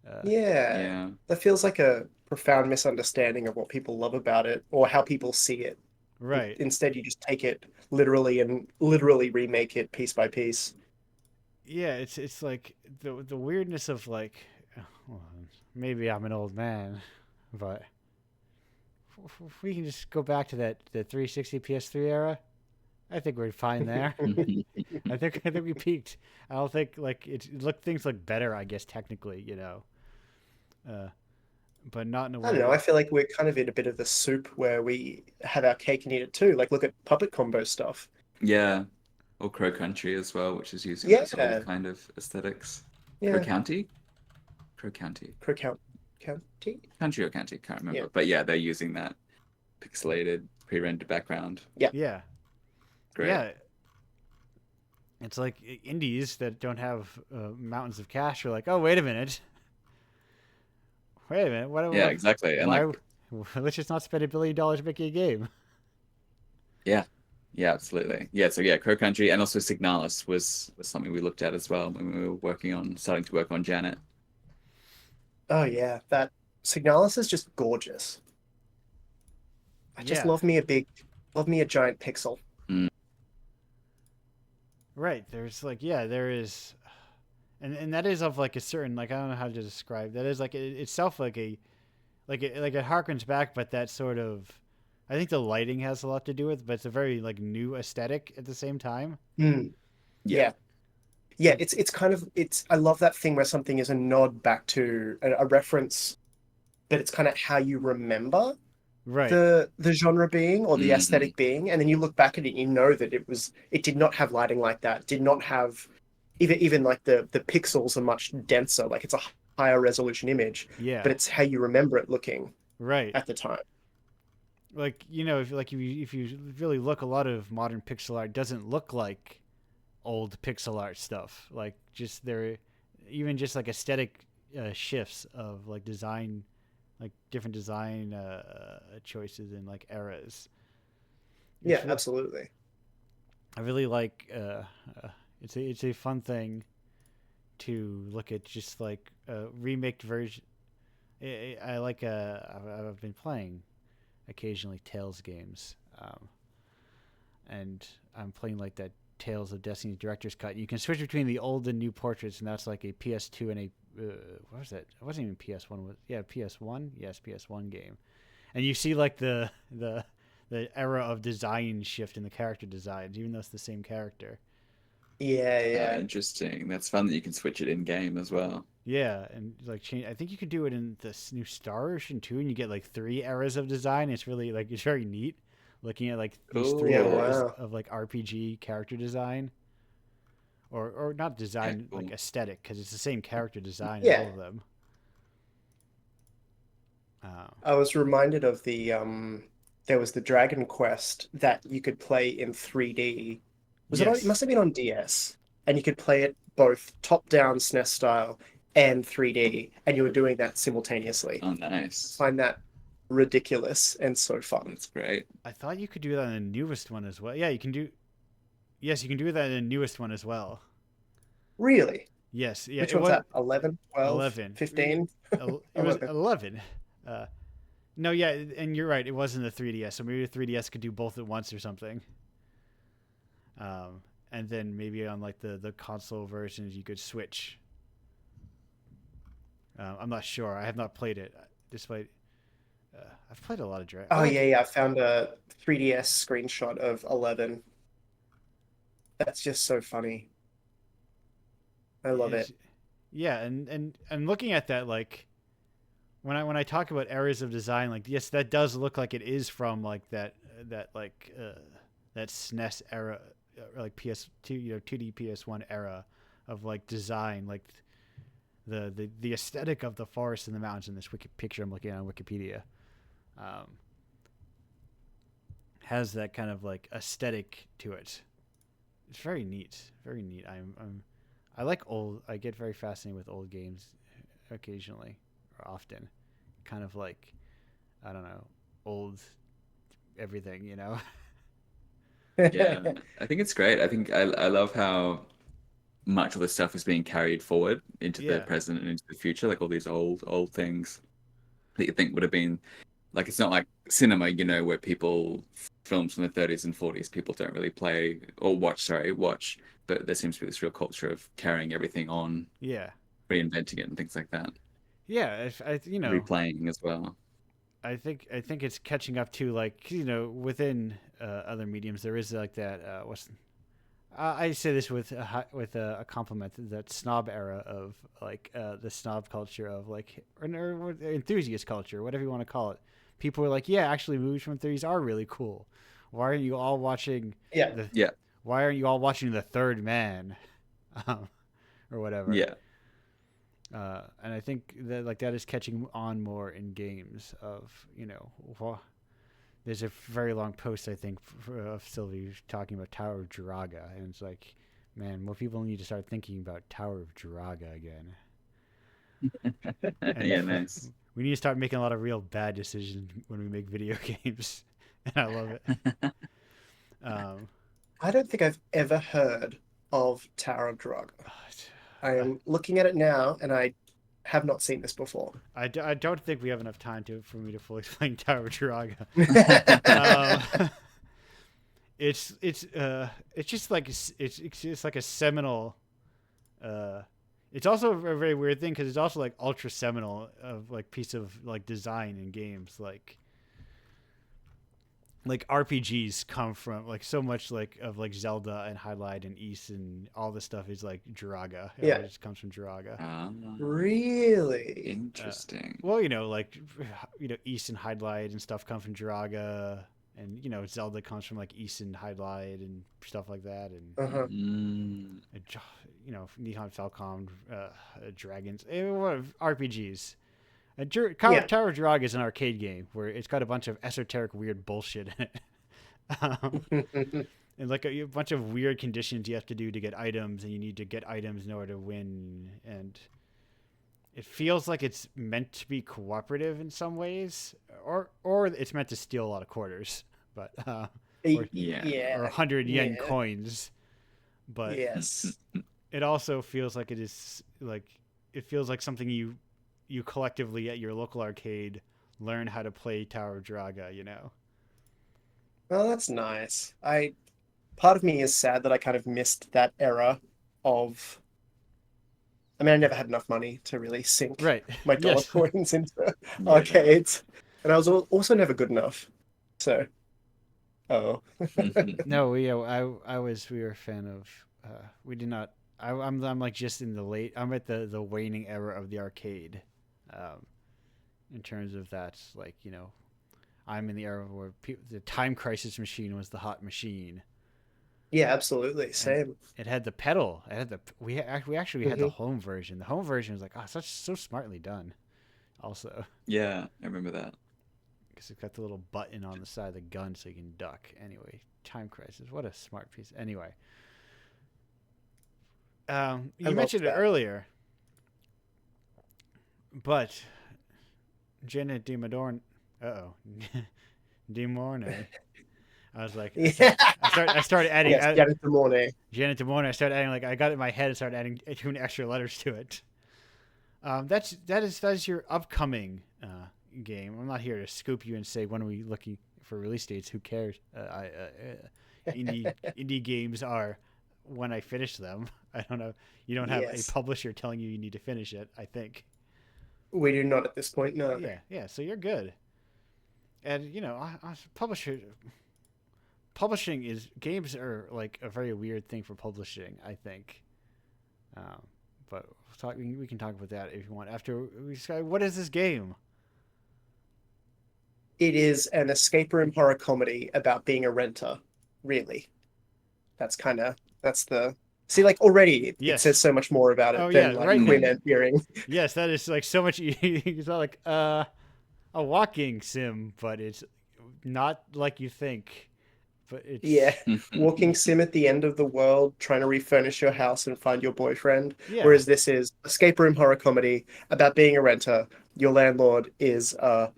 [SPEAKER 1] Uh,
[SPEAKER 2] Yeah.
[SPEAKER 3] yeah.
[SPEAKER 2] That feels like a profound misunderstanding of what people love about it or how people see it.
[SPEAKER 1] right.
[SPEAKER 2] Instead, you just take it literally and literally remake it piece by piece.
[SPEAKER 1] Yeah, it's like the weirdness of like, well, maybe I'm an old man, but if we can just go back to the 360 PS3 era, I think we're fine there. I think we peaked. I don't think like things look better. I guess technically, uh, but not in a
[SPEAKER 2] I don't know. I
[SPEAKER 1] way.
[SPEAKER 2] feel like we're kind of in a bit of the soup where we have our cake and eat it too. Like, look at puppet combo stuff.
[SPEAKER 3] Yeah. Or Crow Country as well, which is using those old
[SPEAKER 2] Yeah.
[SPEAKER 3] kind of aesthetics. Crow
[SPEAKER 2] Yeah.
[SPEAKER 3] County? Crow County.
[SPEAKER 2] Crow County?
[SPEAKER 3] Country or County, can't
[SPEAKER 2] Yeah.
[SPEAKER 3] remember. But yeah, they're using that pixelated, pre-rendered background.
[SPEAKER 2] Yeah.
[SPEAKER 1] Yeah,
[SPEAKER 3] Great.
[SPEAKER 1] yeah. It's like indies that don't have mountains of cash are like, oh wait a minute, wait a minute,
[SPEAKER 3] Yeah, exactly. And
[SPEAKER 1] why?
[SPEAKER 3] like,
[SPEAKER 1] Let's just not spend $1 billion making a game.
[SPEAKER 3] yeah, yeah, absolutely. Yeah, so yeah, Crow Country and also Signalis was something we looked at as well when we were starting to work on Janet.
[SPEAKER 2] Oh, yeah. That Signalis is just gorgeous. I just
[SPEAKER 1] Yeah,
[SPEAKER 2] love me a giant pixel.
[SPEAKER 3] Mm.
[SPEAKER 1] right. There's like, yeah, there is, and that is of like a certain like I don't know how to describe that is like itself like like it harkens back, but that sort of. I think the lighting has a lot to do with, but it's a very like new aesthetic at the same time.
[SPEAKER 2] Mm,
[SPEAKER 3] Yeah.
[SPEAKER 2] yeah. Yeah, it's kind of it's I love that thing where something is a nod back to a reference, but it's kind of how you remember
[SPEAKER 1] Right.
[SPEAKER 2] the genre being or the
[SPEAKER 3] Hmm.
[SPEAKER 2] aesthetic being, and then you look back at it and you know that it did not have lighting like that, did not have even like the pixels are much denser, like it's a higher resolution image, but
[SPEAKER 1] Yeah.
[SPEAKER 2] it's how you remember it looking
[SPEAKER 1] Right.
[SPEAKER 2] at the time.
[SPEAKER 1] Like if you really look, a lot of modern pixel art doesn't look like old pixel art stuff. Like just there, even just like aesthetic shifts of like design, like different design choices and like eras.
[SPEAKER 2] Yeah,
[SPEAKER 1] It's re-
[SPEAKER 2] absolutely.
[SPEAKER 1] I really like. It's a fun thing to look at, just like a remake version. I like. I've been playing occasionally Tales games, and I'm playing like that Tales of Destiny Director's Cut. You can switch between the old and new portraits, and that's like a PS2 and a what was that? It wasn't even PS1. Yeah, PS1. Yes, PS1 game. And you see like the era of design shift in the character designs, even though it's the same character.
[SPEAKER 2] Yeah, yeah.
[SPEAKER 3] Interesting. That's fun that you can switch it in game as well.
[SPEAKER 1] Yeah, and like change. I think you could do it in this new Star Ocean too, and you get like 3 eras of design. It's really like it's very neat, looking at like these three
[SPEAKER 2] Yeah,
[SPEAKER 3] Cool.
[SPEAKER 1] eras
[SPEAKER 2] wow.
[SPEAKER 1] of like RPG character design, or not
[SPEAKER 3] Yeah,
[SPEAKER 1] design, like
[SPEAKER 3] cool.
[SPEAKER 1] aesthetic, because it's the same character design in all
[SPEAKER 2] Yeah.
[SPEAKER 1] of them. Uh,
[SPEAKER 2] I was reminded of there was the Dragon Quest that you could play in 3D Was it on? It
[SPEAKER 1] Yes.
[SPEAKER 2] must have been on DS, and you could play it both top-down SNES style and 3D, and you were doing that simultaneously.
[SPEAKER 3] Oh,
[SPEAKER 2] I
[SPEAKER 3] nice.
[SPEAKER 2] find that ridiculous and so fun.
[SPEAKER 3] That's great.
[SPEAKER 1] I thought you could do that in the newest one as well. Yeah, you can do. Yes, you can do that in the newest one as well.
[SPEAKER 2] Really?
[SPEAKER 1] Yes, yeah,
[SPEAKER 2] Which
[SPEAKER 1] it
[SPEAKER 2] one's
[SPEAKER 1] was
[SPEAKER 2] that? 11, 12,
[SPEAKER 1] 11.
[SPEAKER 2] 15?
[SPEAKER 1] It was 11. Uh, no, yeah, and you're right. It was in the 3DS, so maybe the 3DS could do both at once or something. And then maybe on like the console versions, you could switch. I'm not sure. I have not played it. Despite I've played a lot of Dragon.
[SPEAKER 2] Oh,
[SPEAKER 1] Like
[SPEAKER 2] yeah, yeah. I found a 3DS screenshot of 11. That's just so funny. I love
[SPEAKER 1] it's
[SPEAKER 2] it.
[SPEAKER 1] yeah, and looking at that, like when I talk about areas of design, like yes, that does look like it is from like that like that SNES era, like PS2, 2D PS1 era of like design, like the aesthetic of the forest and the mountains in this picture I'm looking at on Wikipedia, um, has that kind of like aesthetic to it. It's very neat, very neat. I like old. I get very fascinated with old games occasionally or often. Kind of like I don't know, old everything, you know.
[SPEAKER 3] Yeah, I think it's great. I think I love how much of the stuff is being carried forward into the
[SPEAKER 1] Yeah,
[SPEAKER 3] present and into the future, like all these old things that you think would have been like it's not like cinema, where people films from the 30s and 40s people don't really play or watch, but there seems to be this real culture of carrying everything on,
[SPEAKER 1] yeah,
[SPEAKER 3] reinventing it and things like that,
[SPEAKER 1] yeah. If I
[SPEAKER 3] replaying as well.
[SPEAKER 1] I think it's catching up to like within other mediums there is like that what's I say this with a compliment, that snob era of like the snob culture of like or enthusiast culture, whatever you want to call it. People are like, yeah, actually, movies from the 30s are really cool. Why aren't you all watching
[SPEAKER 2] Yeah.
[SPEAKER 1] the
[SPEAKER 3] Yeah,
[SPEAKER 1] Why aren't you all watching The Third Man, um, or whatever?
[SPEAKER 3] yeah.
[SPEAKER 1] And I think that like that is catching on more in games of there's a very long post I think of Sylvie talking about Tower of Jiraga, and it's like, man, more people need to start thinking about Tower of Jiraga again, and
[SPEAKER 3] Yeah, nice.
[SPEAKER 1] we need to start making a lot of real bad decisions when we make video games, and I love it. Um,
[SPEAKER 2] I don't think I've ever heard of Tower of Draga. I am looking at it now, and I have not seen this before.
[SPEAKER 1] I don't think we have enough time for me to fully explain Tower of Jiraga. It's just like it's just like a seminal. Uh, it's also a very weird thing because it's also like ultra seminal of like piece of like design in games like RPGs come from like so much like of like Zelda and Highlight and East and all this stuff is like Jiraga. It all
[SPEAKER 2] Yeah,
[SPEAKER 1] just comes from Jiraga.
[SPEAKER 3] Ah,
[SPEAKER 2] really?
[SPEAKER 3] interesting.
[SPEAKER 1] Well, like East and Highlight and stuff come from Jiraga, and Zelda comes from like East and Highlight and stuff like that, and
[SPEAKER 2] Uh-huh.
[SPEAKER 3] Mm,
[SPEAKER 1] Nihon Falcom, Dragons, RPGs. And
[SPEAKER 2] Yeah.
[SPEAKER 1] Tower of Jiraga is an arcade game where it's got a bunch of esoteric weird bullshit in it. And like a bunch of weird conditions you have to do to get items, and you need to get items in order to win, and it feels like it's meant to be cooperative in some ways, or it's meant to steal a lot of quarters, but or
[SPEAKER 3] yeah.
[SPEAKER 1] or
[SPEAKER 2] Yeah.
[SPEAKER 1] 100 yen
[SPEAKER 2] Yeah.
[SPEAKER 1] coins. But
[SPEAKER 2] Yes.
[SPEAKER 1] it also feels like it feels like something you collectively at your local arcade learn how to play Tower of Draga.
[SPEAKER 2] Well, that's nice. Part of me is sad that I kind of missed that era of. I mean, I never had enough money to really sink
[SPEAKER 1] Right?
[SPEAKER 2] my dollar
[SPEAKER 1] Yes.
[SPEAKER 2] coins into
[SPEAKER 3] Yeah.
[SPEAKER 2] arcades, and I was also never good enough. So, oh,
[SPEAKER 1] No, we were a fan of. We did not. I'm like just in the late. I'm at the waning era of the arcade, um, in terms of that. Like I'm in the era where the Time Crisis machine was the hot machine,
[SPEAKER 2] yeah, absolutely,
[SPEAKER 1] and
[SPEAKER 2] same.
[SPEAKER 1] it had the pedal. It had we actually had the
[SPEAKER 2] Hmm.
[SPEAKER 1] home version. The home version was like so smartly done. Also,
[SPEAKER 3] Yeah, I remember that.
[SPEAKER 1] because it's got the little button on the side of the gun so you can duck. Anyway, Time Crisis. What a smart piece. Anyway,
[SPEAKER 2] I
[SPEAKER 1] you
[SPEAKER 2] love
[SPEAKER 1] mentioned it
[SPEAKER 2] that.
[SPEAKER 1] earlier, but Janet DiMorne. DiMorne. I was like,
[SPEAKER 2] Yeah.
[SPEAKER 1] I started adding
[SPEAKER 2] Yes, Janet Demorne.
[SPEAKER 1] Janet DiMorne. I started adding, like, I got it in my head and started adding too many extra letters to it. That is your upcoming game. I'm not here to scoop you and say when are we looking for release dates. Who cares? Indie games are when I finish them. I don't know. You don't have a
[SPEAKER 2] Yes.
[SPEAKER 1] publisher telling you need to finish it. I think.
[SPEAKER 2] We do not at this point, no.
[SPEAKER 1] Yeah. So you're good. And publishing is games are like a very weird thing for publishing. I think. But we can talk about that if you want after we describe what is this game.
[SPEAKER 2] It is an escape room horror comedy about being a renter, really. That's the see, like already it
[SPEAKER 1] Yes.
[SPEAKER 2] says so much more about it
[SPEAKER 1] Oh,
[SPEAKER 2] than
[SPEAKER 1] yeah,
[SPEAKER 2] like
[SPEAKER 1] right
[SPEAKER 2] Quinn
[SPEAKER 1] there.
[SPEAKER 2] entering.
[SPEAKER 1] Yes, that is like so much. It's not like a walking sim, but it's not like you think. But it's
[SPEAKER 2] Yeah. Walking sim at the end of the world, trying to refurnish your house and find your boyfriend.
[SPEAKER 1] Yeah.
[SPEAKER 2] Whereas this is escape room horror comedy about being a renter. Your landlord is a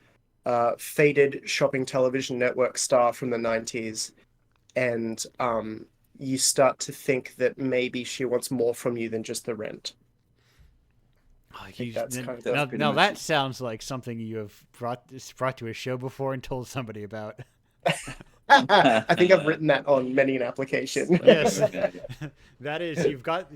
[SPEAKER 2] faded shopping television network star from the 90s. And you start to think that maybe she wants more from you than just the rent. I think that's kind
[SPEAKER 1] now,
[SPEAKER 2] of
[SPEAKER 1] now that sounds like something you have brought to a show before and told somebody about.
[SPEAKER 2] I think I've written that on many an application.
[SPEAKER 1] Yes, that is you've got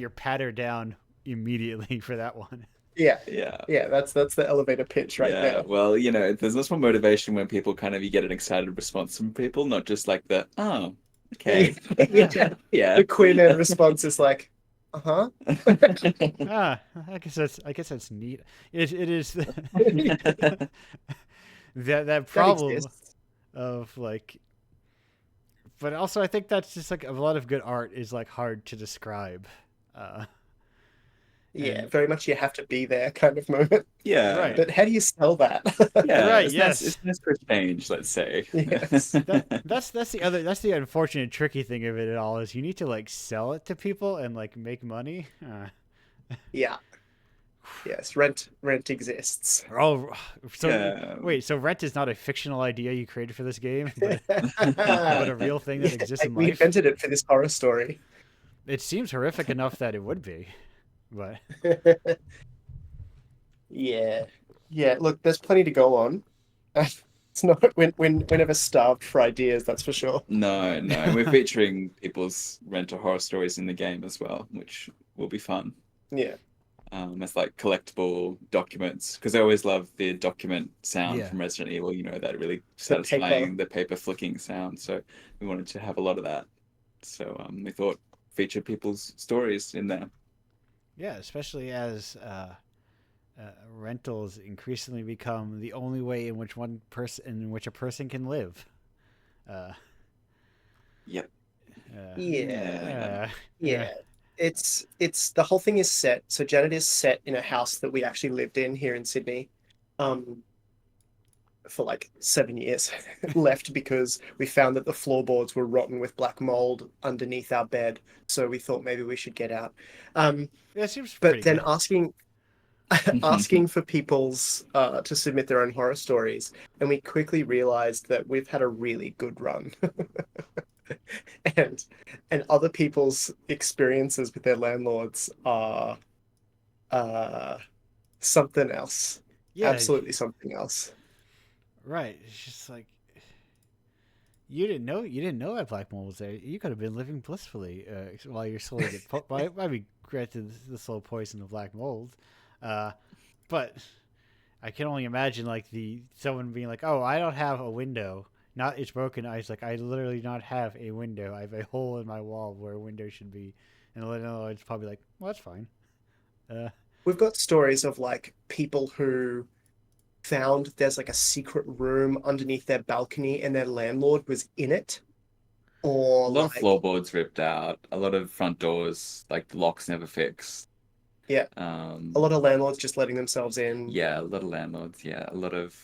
[SPEAKER 1] your patter down immediately for that one.
[SPEAKER 2] Yeah,
[SPEAKER 3] Yeah.
[SPEAKER 2] That's the elevator pitch right
[SPEAKER 3] Yeah,
[SPEAKER 2] there.
[SPEAKER 3] well, there's lots more motivation when people you get an excited response from people, not just like oh, okay.
[SPEAKER 2] Yeah.
[SPEAKER 3] Yeah.
[SPEAKER 2] The Quinn end response is like, uh-huh.
[SPEAKER 1] I guess that's neat. It is that problem
[SPEAKER 2] exists.
[SPEAKER 1] of like, but also I think that's just like a lot of good art is like hard to describe.
[SPEAKER 2] Yeah, very much you have to be there kind of moment.
[SPEAKER 3] Yeah.
[SPEAKER 1] Right.
[SPEAKER 2] But how do you sell that?
[SPEAKER 3] Yeah.
[SPEAKER 1] Right,
[SPEAKER 3] It's
[SPEAKER 1] yes.
[SPEAKER 3] Nice, it's nice for a change, let's say.
[SPEAKER 2] Yes.
[SPEAKER 1] That's the unfortunate tricky thing of it all is you need to like sell it to people and like make money.
[SPEAKER 2] Yeah. Yes, rent exists.
[SPEAKER 1] Oh, so
[SPEAKER 3] Yeah.
[SPEAKER 1] wait, so rent is not a fictional idea you created for this game, but a real thing that exists in
[SPEAKER 2] We
[SPEAKER 1] life?
[SPEAKER 2] invented it for this horror story.
[SPEAKER 1] It seems horrific enough that it would be, but
[SPEAKER 2] Yeah. Yeah, look, there's plenty to go on. It's not we're never starved for ideas, that's for sure.
[SPEAKER 3] No. And we're featuring people's rental horror stories in the game as well, which will be fun.
[SPEAKER 2] Yeah.
[SPEAKER 3] As like collectible documents, because I always love the document sound
[SPEAKER 1] Yeah.
[SPEAKER 3] from Resident Evil, that really satisfying, the paper flicking sound. So we wanted to have a lot of that. So we thought feature people's stories in there.
[SPEAKER 1] yeah, especially as rentals increasingly become the only way in which a person can live.
[SPEAKER 3] Yep.
[SPEAKER 2] Yeah. It's the whole thing is set. So Janet is set in a house that we actually lived in here in Sydney, for like 7 years. Left because we found that the floorboards were rotten with black mold underneath our bed. So we thought maybe we should get out.
[SPEAKER 1] It seems
[SPEAKER 2] But
[SPEAKER 1] pretty
[SPEAKER 2] then
[SPEAKER 1] good.
[SPEAKER 2] asking for people's to submit their own horror stories, and we quickly realized that we've had a really good run. and other people's experiences with their landlords are something else.
[SPEAKER 1] Yeah,
[SPEAKER 2] Absolutely something else.
[SPEAKER 1] right. It's just like you didn't know that black mold was there. You could have been living blissfully while you're slowly I mean, granted, the slow poison of black mold, but I can only imagine like someone being like, "Oh, I don't have a window. Not it's broken." I was like, "I literally not have a window. I have a hole in my wall where a window should be," and the landlord's probably like, "Well, that's fine."
[SPEAKER 2] We've got stories of like people who found there's like a secret room underneath their balcony and their landlord was in it. Or
[SPEAKER 3] A lot of
[SPEAKER 2] like,
[SPEAKER 3] floorboards ripped out, a lot of front doors, like the locks never fixed.
[SPEAKER 2] Yeah.
[SPEAKER 3] A
[SPEAKER 2] lot of landlords just letting themselves in.
[SPEAKER 3] Yeah, a lot of landlords. Yeah, a lot of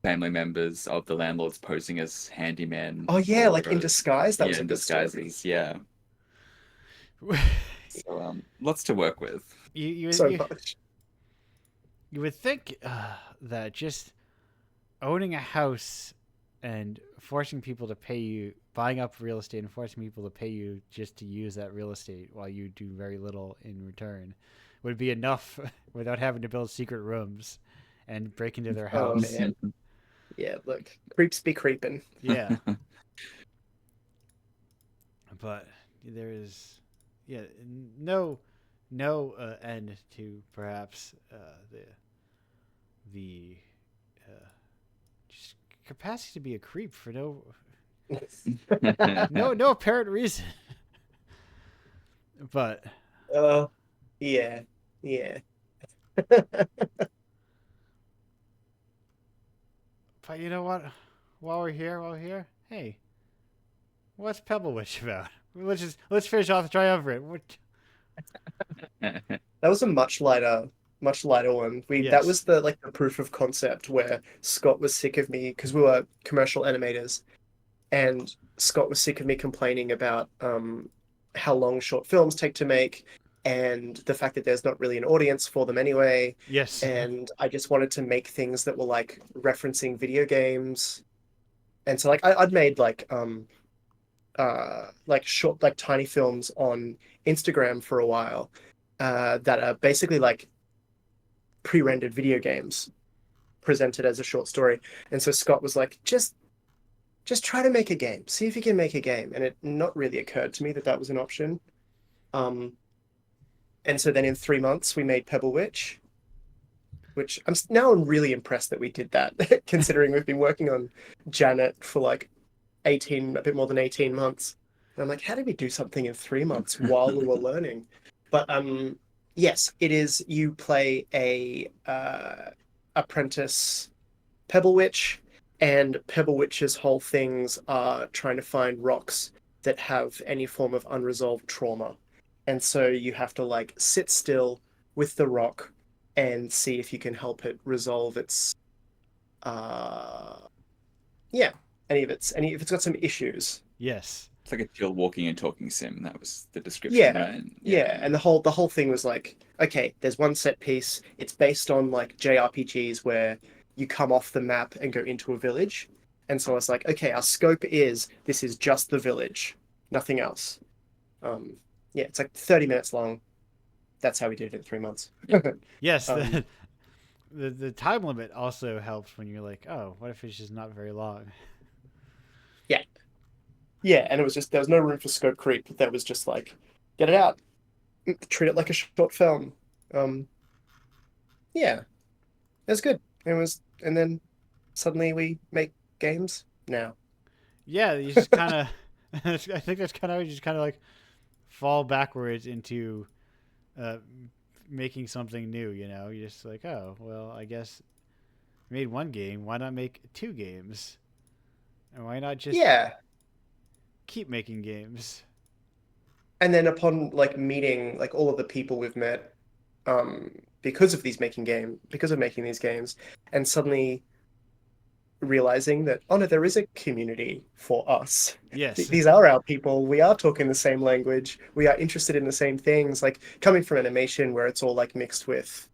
[SPEAKER 3] family members of the landlords posing as handyman.
[SPEAKER 2] Oh yeah, like
[SPEAKER 3] or,
[SPEAKER 2] in disguise. That
[SPEAKER 3] yeah,
[SPEAKER 2] was a
[SPEAKER 3] in
[SPEAKER 2] good story.
[SPEAKER 3] disguises. Yeah. So lots to work with.
[SPEAKER 1] you, you,
[SPEAKER 2] So
[SPEAKER 1] you,
[SPEAKER 2] much.
[SPEAKER 1] you would think that just owning a house and forcing people to pay you, buying up real estate and forcing people to pay you just to use that real estate while you do very little in return would be enough without having to build secret rooms and break into their
[SPEAKER 2] Oh
[SPEAKER 1] house.
[SPEAKER 2] man. Yeah, look, creeps be creeping.
[SPEAKER 1] Yeah, but there is, yeah, no end to perhaps the just capacity to be a creep for no apparent reason. But
[SPEAKER 2] Oh, yeah, yeah.
[SPEAKER 1] but you know what? While we're here, hey, what's Pebble Witch about? Let's finish off the triumvirate. What?
[SPEAKER 2] That was a much lighter one. That
[SPEAKER 1] Yes.
[SPEAKER 2] was the like the proof of concept where Scott was sick of me because we were commercial animators, and Scott was sick of me complaining about how long short films take to make and the fact that there's not really an audience for them anyway.
[SPEAKER 1] Yes.
[SPEAKER 2] And I just wanted to make things that were like referencing video games. And so I'd made like short like tiny films on Instagram for a while that are basically like pre-rendered video games presented as a short story. And so Scott was like, just try to make a game. See if you can make a game. And it not really occurred to me that that was an option. Um, and so then in 3 months we made Pebble Witch, which I'm really impressed that we did that, considering we've been working on Janet for like a bit more than 18 months. And I'm like, how did we do something in 3 months while we were learning? But yes, it is. You play a apprentice Pebble Witch, and Pebble Witch's whole things are trying to find rocks that have any form of unresolved trauma. And so you have to like sit still with the rock and see if you can help it resolve its uh yeah, any if it's got some issues.
[SPEAKER 1] Yes.
[SPEAKER 3] It's like a chill walking and talking sim. That was the description,
[SPEAKER 2] Yeah.
[SPEAKER 3] right?
[SPEAKER 2] Yeah, and the whole thing was like, okay, there's one set piece. It's based on like JRPGs where you come off the map and go into a village. And so I was like, okay, our scope is this is just the village, nothing else. Um, yeah, it's like 30 minutes long. That's how we did it in 3 months.
[SPEAKER 1] Yes.
[SPEAKER 2] um,
[SPEAKER 1] The time limit also helps when you're like, oh, what if it's just not very long?
[SPEAKER 2] yeah, yeah, and it was just there was no room for scope creep. There was just like, get it out, treat it like a short film. Um, yeah, it was good. It was, and then suddenly we make games now.
[SPEAKER 1] Yeah, you just kind of. I think that's kind of you just kind of like fall backwards into uh, making something new. You know, you're just like, oh, well, I guess I made one game. Why not make two games? And why not just
[SPEAKER 2] Yeah,
[SPEAKER 1] keep making games?
[SPEAKER 2] and then upon like meeting like all of the people we've met, um, because of making these games, and suddenly realizing that oh no, there is a community for us.
[SPEAKER 1] Yes.
[SPEAKER 2] These are our people. We are talking the same language. We are interested in the same things. Like coming from animation, where it's all like mixed with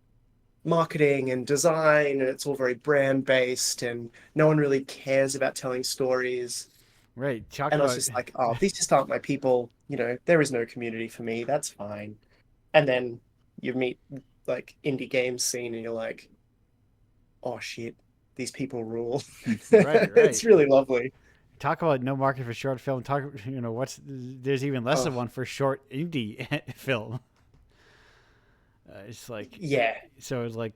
[SPEAKER 2] marketing and design, and it's all very brand based, and no one really cares about telling stories.
[SPEAKER 1] Right. Talk
[SPEAKER 2] And I was
[SPEAKER 1] about.
[SPEAKER 2] just like, oh, these just aren't my people. There is no community for me. That's fine. And then you meet like indie games scene, and you're like, oh shit, these people rule.
[SPEAKER 1] Right. Right.
[SPEAKER 2] It's really lovely.
[SPEAKER 1] Talk about no market for short film. Talk. What's there's even less of
[SPEAKER 2] Oh,
[SPEAKER 1] one for short indie film. It's like
[SPEAKER 2] yeah,
[SPEAKER 1] so it's like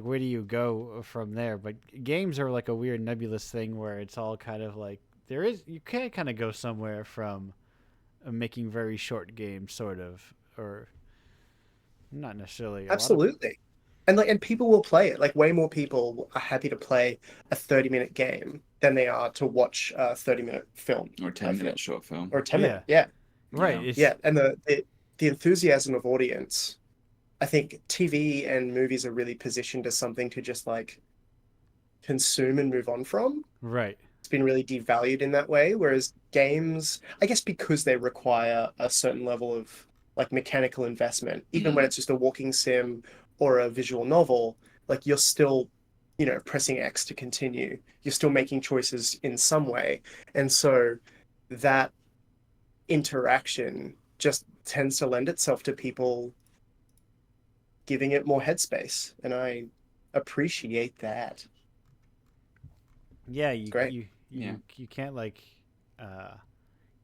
[SPEAKER 1] where do you go from there? But games are like a weird nebulous thing where it's all kind of like there is you can kind of go somewhere from making very short games sort of or not necessarily a lot of
[SPEAKER 2] absolutely. And people will play it. Like way more people are happy to play a 30-minute game than they are to watch a 30-minute film.
[SPEAKER 3] Or
[SPEAKER 2] I
[SPEAKER 3] 10
[SPEAKER 2] feel.
[SPEAKER 3] minute short film.
[SPEAKER 2] Or a 10
[SPEAKER 1] yeah
[SPEAKER 2] minute. Yeah.
[SPEAKER 1] right
[SPEAKER 3] Yeah.
[SPEAKER 1] it's
[SPEAKER 2] Yeah. And the enthusiasm of audience, I think TV and movies are really positioned as something to just like consume and move on from.
[SPEAKER 1] Right.
[SPEAKER 2] It's been really devalued in that way. Whereas games, I guess because they require a certain level of like mechanical investment, even when it's just a walking sim or a visual novel, like you're still, pressing X to continue. You're still making choices in some way. And so that interaction just tends to lend itself to people giving it more headspace. And I appreciate that.
[SPEAKER 1] Yeah,
[SPEAKER 2] It's great.
[SPEAKER 1] you can't like uh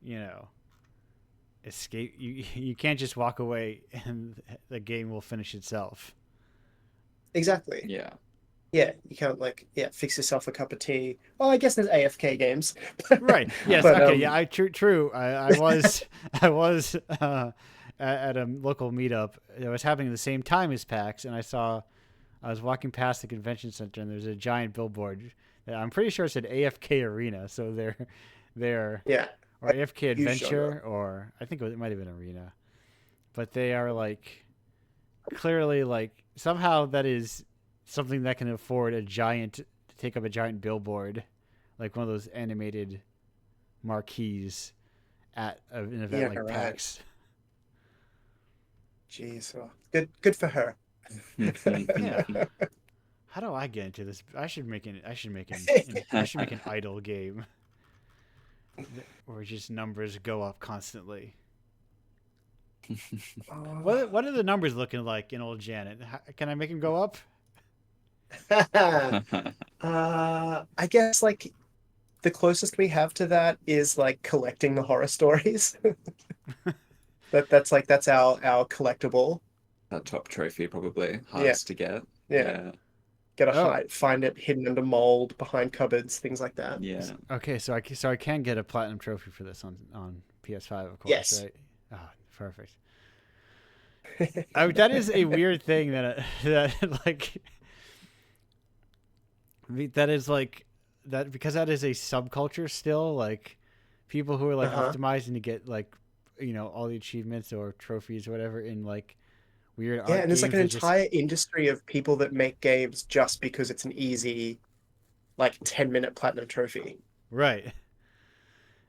[SPEAKER 1] you know escape. You can't just walk away and the game will finish itself.
[SPEAKER 2] Exactly.
[SPEAKER 3] Yeah.
[SPEAKER 2] Yeah, you can't like fix yourself a cup of tea. Well, I guess there's AFK games,
[SPEAKER 1] Right. Yes.
[SPEAKER 2] but
[SPEAKER 1] Okay. Yeah. True. I was I was at a local meetup. It was happening at the same time as PAX, and I was walking past the convention center, and there's a giant billboard. I'm pretty sure it said AFK Arena. So they're
[SPEAKER 2] yeah,
[SPEAKER 1] or AFK
[SPEAKER 2] huge genre.
[SPEAKER 1] Adventure, or I think it might have been Arena, but they are like clearly like somehow that is something that can afford a giant to take up a giant billboard, like one of those animated marquees at an event
[SPEAKER 2] Yeah,
[SPEAKER 1] like
[SPEAKER 2] right.
[SPEAKER 1] PAX.
[SPEAKER 2] Jeez, well, good for her.
[SPEAKER 1] Yeah. How do I get into this? I should make an idle game where just numbers go up constantly. What are the numbers looking like in old Janet? Can I make him go up?
[SPEAKER 2] I guess like the closest we have to that is like collecting the horror stories. That's our collectible.
[SPEAKER 3] That top trophy probably
[SPEAKER 2] Yeah,
[SPEAKER 3] hardest to get.
[SPEAKER 2] yeah.
[SPEAKER 3] Yeah.
[SPEAKER 2] Gotta
[SPEAKER 1] Oh,
[SPEAKER 2] hide, find it hidden under mold, behind cupboards, things like that.
[SPEAKER 3] Yeah.
[SPEAKER 1] okay. So I can get a platinum trophy for this on PS5, of course,
[SPEAKER 2] Yes.
[SPEAKER 1] right? Oh, perfect. That is a weird thing that like that is like that because that is a subculture still. Like people who are like
[SPEAKER 2] Uh-huh.
[SPEAKER 1] optimizing to get like all the achievements or trophies or whatever in like weird
[SPEAKER 2] Yeah,
[SPEAKER 1] art
[SPEAKER 2] and there's like
[SPEAKER 1] games
[SPEAKER 2] an
[SPEAKER 1] that just
[SPEAKER 2] entire industry of people that make games just because it's an easy, like 10-minute platinum trophy.
[SPEAKER 1] right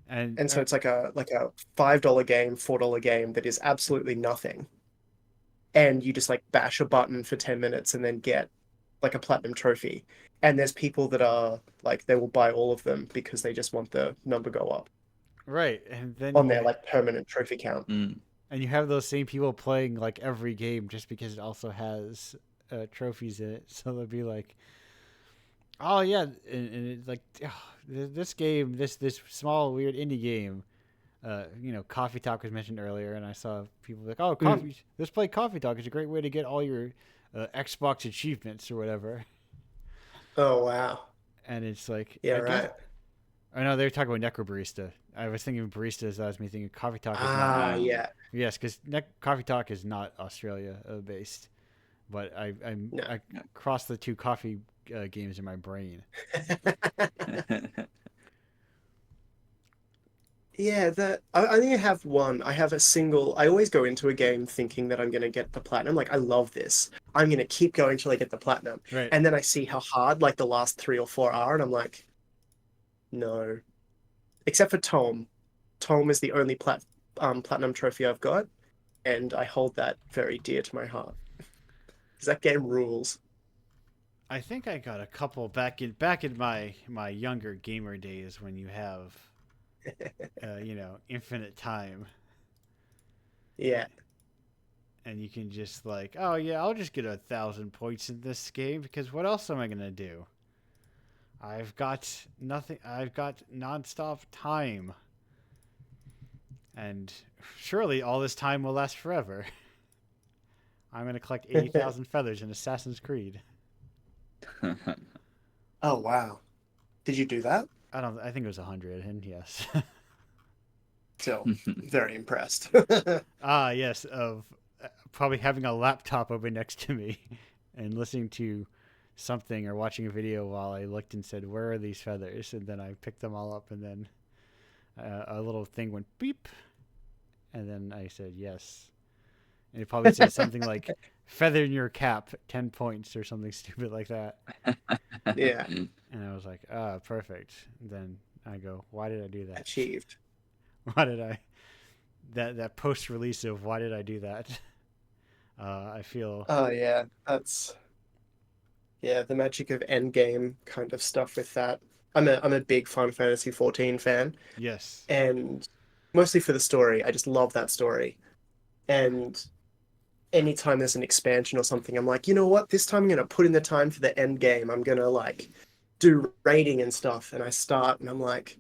[SPEAKER 1] and
[SPEAKER 2] And so it's like a $5 game, $4 game that is absolutely nothing. And you just like bash a button for 10 minutes and then get like a platinum trophy. And there's people that are like they will buy all of them because they just want the number go up
[SPEAKER 1] right and then
[SPEAKER 2] on their like permanent trophy count.
[SPEAKER 3] Mm.
[SPEAKER 1] and you have those same people playing like every game just because it also has trophies in it. So they'll be like, oh yeah, and it's like this game, this small weird indie game. Coffee Talk was mentioned earlier, and I saw people like, "Oh,
[SPEAKER 2] Mm.
[SPEAKER 1] coffee. Let's play Coffee Talk. It's a great way to get all your Xbox achievements or whatever."
[SPEAKER 2] Oh wow.
[SPEAKER 1] And it's like,
[SPEAKER 2] Yeah,
[SPEAKER 1] I guess
[SPEAKER 2] right.
[SPEAKER 1] I know they were talking about Necrobarista. I was thinking of baristas. That was me thinking Coffee Talk is not.
[SPEAKER 2] Ah,
[SPEAKER 3] Um,
[SPEAKER 2] yeah.
[SPEAKER 1] Yes, because Coffee Talk is not Australia based, but
[SPEAKER 2] No.
[SPEAKER 1] I crossed the two coffee games in my brain.
[SPEAKER 2] Yeah, I think I have one. I have a single. I always go into a game thinking that I'm going to get the platinum. Like, I love this. I'm going to keep going till I get the platinum.
[SPEAKER 1] Right.
[SPEAKER 2] And then I see how hard like the last 3 or 4 are, and I'm like, no. Except for Tome. Tome is the only platinum trophy I've got, and I hold that very dear to my heart because that game rules.
[SPEAKER 1] I think I got a couple back in my younger gamer days when you have infinite time
[SPEAKER 2] Yeah.
[SPEAKER 1] and you can just like, oh yeah, I'll just get 1,000 points in this game because what else am I gonna do? I've got nothing. I've got nonstop time, and surely all this time will last forever. I'm gonna collect 80,000 feathers in Assassin's Creed.
[SPEAKER 2] Oh wow. Did you do that?
[SPEAKER 1] I don't. I think it was 100, and yes.
[SPEAKER 2] Still very impressed.
[SPEAKER 1] Yes, of probably having a laptop open next to me and listening to something or watching a video while I looked and said, "Where are these feathers?" And then I picked them all up, and then a little thing went beep, and then I said yes, and it probably said something like feather in your cap, 10 points or something stupid like that.
[SPEAKER 2] Yeah,
[SPEAKER 1] And I was like, ah, perfect. Then I go, why did I do that?
[SPEAKER 2] achieved.
[SPEAKER 1] Why did I that post release of why did I do that? I feel
[SPEAKER 2] Oh yeah, that's yeah, the magic of endgame kind of stuff with that. I'm a big Final Fantasy 14 fan,
[SPEAKER 1] yes,
[SPEAKER 2] and mostly for the story. I just love that story. And anytime there's an expansion or something, I'm like, you know what? This time I'm gonna put in the time for the end game. I'm gonna like do raiding and stuff. And I start and I'm like,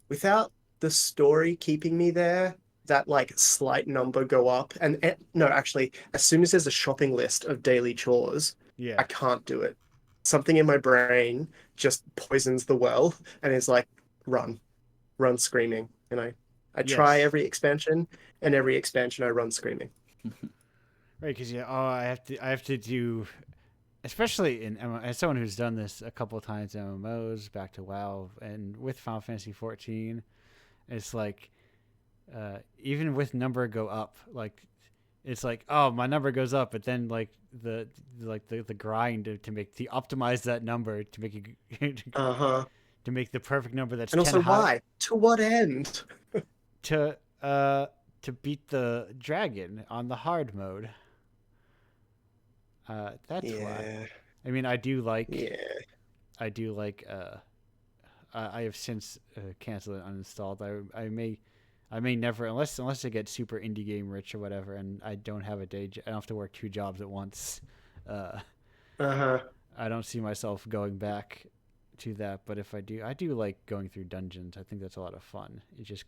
[SPEAKER 2] without the story keeping me there, that like slight number go up. And no, actually, as soon as there's a shopping list of daily chores,
[SPEAKER 1] yeah,
[SPEAKER 2] I can't do it. Something in my brain just poisons the well and is like, run, run screaming. And I try
[SPEAKER 1] yes,
[SPEAKER 2] every expansion, and every expansion I run screaming.
[SPEAKER 1] right. Because yeah, oh, I have to do, especially in as someone who's done this a couple of times in MMOs, back to WoW, and with Final Fantasy 14, it's like even with number go up, like it's like, oh, my number goes up, but then the grind to make to optimize that number to make it
[SPEAKER 2] Uh-huh.
[SPEAKER 1] to make the perfect number that's
[SPEAKER 2] And
[SPEAKER 1] 10
[SPEAKER 2] also,
[SPEAKER 1] high
[SPEAKER 2] why? To what end?
[SPEAKER 1] to uh to beat the dragon on the hard mode. That's why.
[SPEAKER 2] Yeah,
[SPEAKER 1] I mean,
[SPEAKER 2] yeah.
[SPEAKER 1] I do like I have since canceled and uninstalled. I may never, unless I get super indie game rich or whatever, and I don't have a I don't have to work two jobs at once. Uh,
[SPEAKER 2] Uh-huh.
[SPEAKER 1] I don't see myself going back to that. But if I do, I do like going through dungeons. I think that's a lot of fun. It just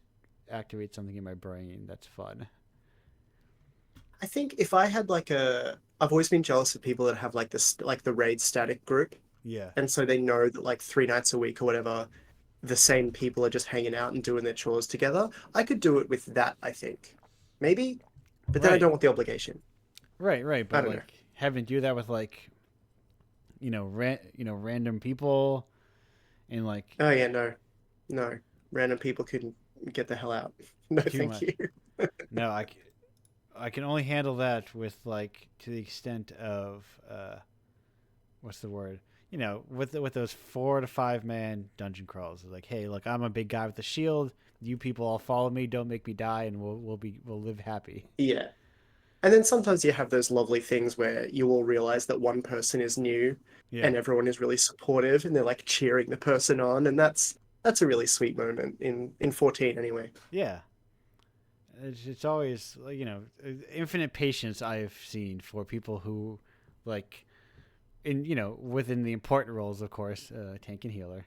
[SPEAKER 1] activates something in my brain that's fun.
[SPEAKER 2] I think if I had like I've always been jealous of people that have like this, like the raid static group.
[SPEAKER 1] Yeah.
[SPEAKER 2] And so they know that like 3 nights a week or whatever, the same people are just hanging out and doing their chores together. I could do it with that, I think. Maybe. But then I
[SPEAKER 1] Right.
[SPEAKER 2] don't want the obligation.
[SPEAKER 1] Right.
[SPEAKER 2] I
[SPEAKER 1] But
[SPEAKER 2] don't know.
[SPEAKER 1] like having to do that with like random people and like
[SPEAKER 2] Oh yeah, no. No. Random people can get the hell out. No,
[SPEAKER 1] too
[SPEAKER 2] thank
[SPEAKER 1] much.
[SPEAKER 2] you.
[SPEAKER 1] No, I can only handle that with like to the extent of what's the word? With those 4 to 5 man dungeon crawls. It's like, hey, look, I'm a big guy with a shield. You people all follow me. Don't make me die, and we'll live happy.
[SPEAKER 2] Yeah. And then sometimes you have those lovely things where you all realize that one person is new
[SPEAKER 1] Yeah,
[SPEAKER 2] and everyone is really supportive and they're like cheering the person on, and that's a really sweet moment in 14 anyway.
[SPEAKER 1] yeah. It's always like infinite patience I've seen for people who like in within the important roles, of course, tank and healer.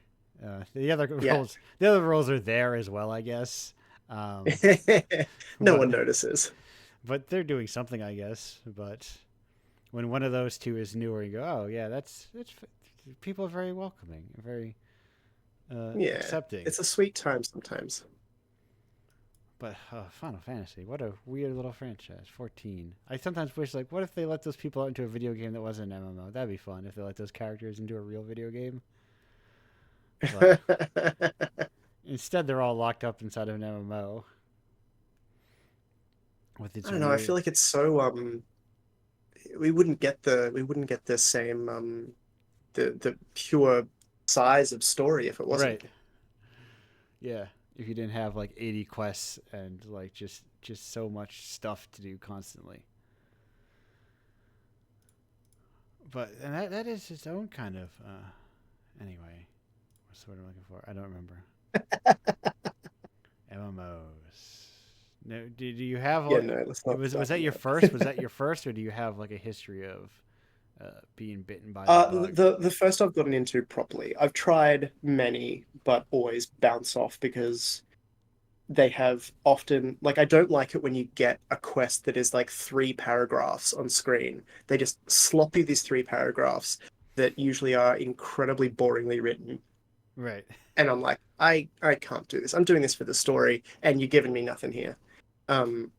[SPEAKER 1] The other
[SPEAKER 2] Yeah.
[SPEAKER 1] roles are there as well, I guess. Um,
[SPEAKER 2] No
[SPEAKER 1] but
[SPEAKER 2] one notices.
[SPEAKER 1] but they're doing something, I guess. But when one of those two is newer, you go, oh yeah, that's people are very welcoming, very
[SPEAKER 2] Yeah.
[SPEAKER 1] accepting.
[SPEAKER 2] It's a sweet time sometimes.
[SPEAKER 1] But Final Fantasy, what a weird little franchise. 14. I sometimes wish, like, what if they let those people out into a video game that wasn't an MMO? That'd be fun if they let those characters into a real video game. But instead, they're all locked up inside of an MMO with its
[SPEAKER 2] I don't know, I
[SPEAKER 1] weird.
[SPEAKER 2] feel like it's so we wouldn't get the same the pure size of story if it wasn't.
[SPEAKER 1] Right. Yeah. If you didn't have like 80 quests and like just so much stuff to do constantly. But and that is its own kind of anyway. What's the word I'm looking for? I don't remember. MMOs. No, do you have
[SPEAKER 2] Yeah, no, let's not
[SPEAKER 1] was
[SPEAKER 2] start
[SPEAKER 1] that
[SPEAKER 2] on
[SPEAKER 1] your
[SPEAKER 2] that.
[SPEAKER 1] first? Was that your first, or do you have like a history of being bitten by the
[SPEAKER 2] Uh,
[SPEAKER 1] bug?
[SPEAKER 2] the first I've gotten into properly. I've tried many, but always bounce off because they have often like I don't like it when you get a quest that is like 3 paragraphs on screen. They just slop you these 3 paragraphs that usually are incredibly boringly written.
[SPEAKER 1] Right.
[SPEAKER 2] And I'm like, I can't do this. I'm doing this for the story, and you're giving me nothing here. Um,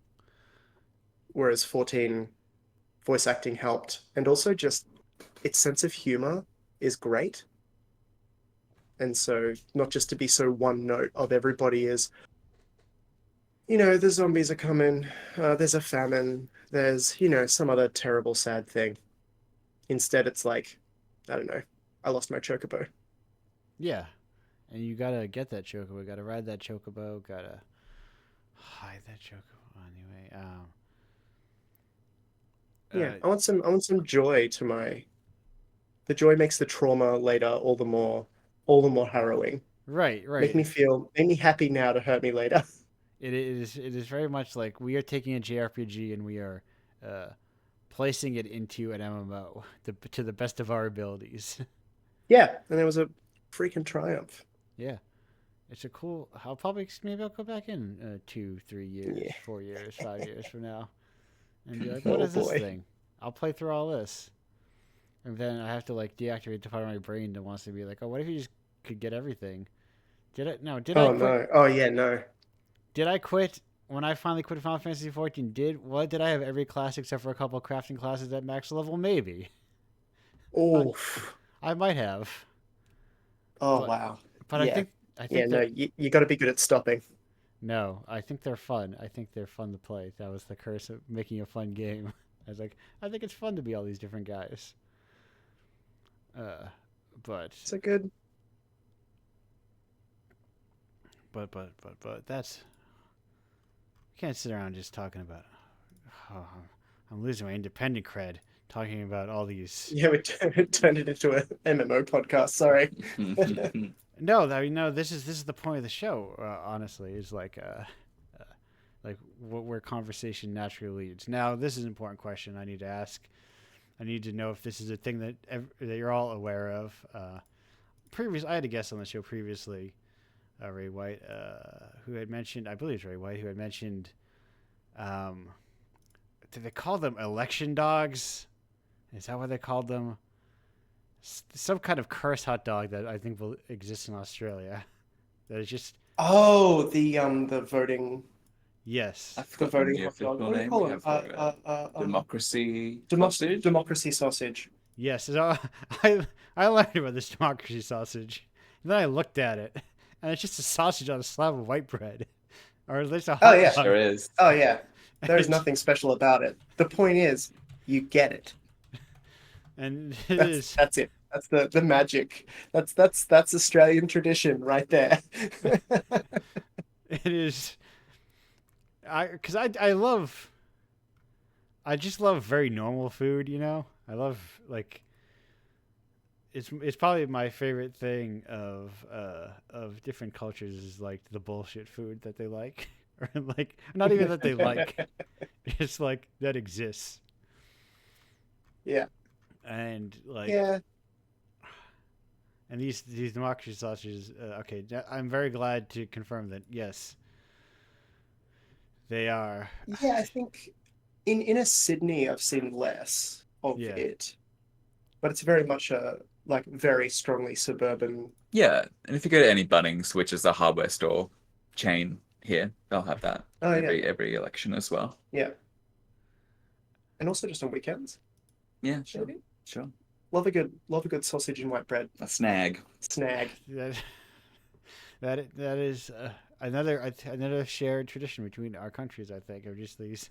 [SPEAKER 2] whereas 14 voice acting helped, and also just its sense of humor is great. And so not just to be so one note of everybody is the zombies are coming. There's a famine. There's, some other terrible, sad thing. Instead, it's like, I don't know. I lost my chocobo.
[SPEAKER 1] Yeah, and you gotta get that chocobo. Gotta ride that chocobo. Gotta hide that chocobo. Anyway,
[SPEAKER 2] Yeah, I want some joy to my. The joy makes the trauma later all the more harrowing.
[SPEAKER 1] right, right.
[SPEAKER 2] Make me happy now to hurt me later.
[SPEAKER 1] It is very much like we are taking a JRPG and we are uh, placing it into an MMO to the best of our abilities.
[SPEAKER 2] Yeah, and it was a freaking triumph.
[SPEAKER 1] Yeah, it's a cool. I'll probably maybe I'll go back in 2, 3 years,
[SPEAKER 2] Yeah.
[SPEAKER 1] 4 years, 5 years from now, and be like, what
[SPEAKER 2] Oh
[SPEAKER 1] is this
[SPEAKER 2] boy.
[SPEAKER 1] thing? I'll play through all this, and then I have to like deactivate the part of my brain that wants to be like, oh, what if you just could get everything? Did I no? Did I
[SPEAKER 2] Oh
[SPEAKER 1] quit?
[SPEAKER 2] no. Oh yeah, no.
[SPEAKER 1] Did I quit when I finally quit Final Fantasy 14? Did I have every class except for a couple of crafting classes at max level? Maybe. I,
[SPEAKER 2] Oh.
[SPEAKER 1] I might have,
[SPEAKER 2] Oh
[SPEAKER 1] but
[SPEAKER 2] wow.
[SPEAKER 1] but
[SPEAKER 2] Yeah.
[SPEAKER 1] I
[SPEAKER 2] Yeah,
[SPEAKER 1] think
[SPEAKER 2] no,
[SPEAKER 1] they're
[SPEAKER 2] you got to be good at stopping.
[SPEAKER 1] no. I think they're fun. I think they're fun to play. That was the curse of making a fun game. I was like, I think it's fun to be all these different guys. Uh, but
[SPEAKER 2] It's a good.
[SPEAKER 1] but that's can't sit around just talking about. Oh, I'm losing my independent cred talking about all these.
[SPEAKER 2] Yeah, we turned it into a MMO podcast. Sorry.
[SPEAKER 1] No, I mean, no. This is the point of the show. Honestly, is like where conversation naturally leads. Now, this is an important question I need to ask. I need to know if this is a thing that you're all aware of. I had a guest on the show previously, Ray White, who had mentioned, I believe it's Ray White, who had mentioned, did they call them election dogs? Is that what they called them? Some kind of curse hot dog that I think will exist in Australia. That is just
[SPEAKER 2] Oh, the voting
[SPEAKER 1] yes,
[SPEAKER 3] I've
[SPEAKER 2] the
[SPEAKER 3] forgotten
[SPEAKER 2] voting
[SPEAKER 3] the
[SPEAKER 2] hot dog.
[SPEAKER 3] official
[SPEAKER 2] What do you
[SPEAKER 3] name
[SPEAKER 2] call
[SPEAKER 3] we
[SPEAKER 2] them?
[SPEAKER 3] have for democracy sausage.
[SPEAKER 2] Democracy sausage.
[SPEAKER 1] yes. So I learned about this democracy sausage, and then I looked at it, and it's just a sausage on a slab of white bread, or at least a
[SPEAKER 2] Oh
[SPEAKER 1] hot
[SPEAKER 2] yeah.
[SPEAKER 3] Sure
[SPEAKER 1] dog.
[SPEAKER 3] is.
[SPEAKER 2] Oh yeah. There's
[SPEAKER 1] It's-
[SPEAKER 2] nothing special about it. The point is, you get it.
[SPEAKER 1] and it
[SPEAKER 2] That's
[SPEAKER 1] is
[SPEAKER 2] that's it. That's the magic. That's Australian tradition right there.
[SPEAKER 1] it is because I just love very normal food, you know. I love like it's probably my favorite thing of different cultures is like the bullshit food that they like or like not even that they like, it's like that exists.
[SPEAKER 2] Yeah.
[SPEAKER 1] And like
[SPEAKER 2] Yeah.
[SPEAKER 1] and these democracy sausages, okay, I'm very glad to confirm that yes, they are.
[SPEAKER 2] Yeah, I think in inner Sydney I've seen less of
[SPEAKER 1] Yeah.
[SPEAKER 2] it, but it's very much a like very strongly suburban.
[SPEAKER 3] Yeah, and if you go to any Bunnings, which is a hardware store chain here, they'll have that
[SPEAKER 2] Oh yeah,
[SPEAKER 3] every election as well.
[SPEAKER 2] yeah, and also just on weekends,
[SPEAKER 3] Yeah, sure,
[SPEAKER 2] maybe.
[SPEAKER 3] sure.
[SPEAKER 2] Love a good sausage and white bread
[SPEAKER 3] A snag.
[SPEAKER 2] snag.
[SPEAKER 1] that that is another shared tradition between our countries. I think of just these.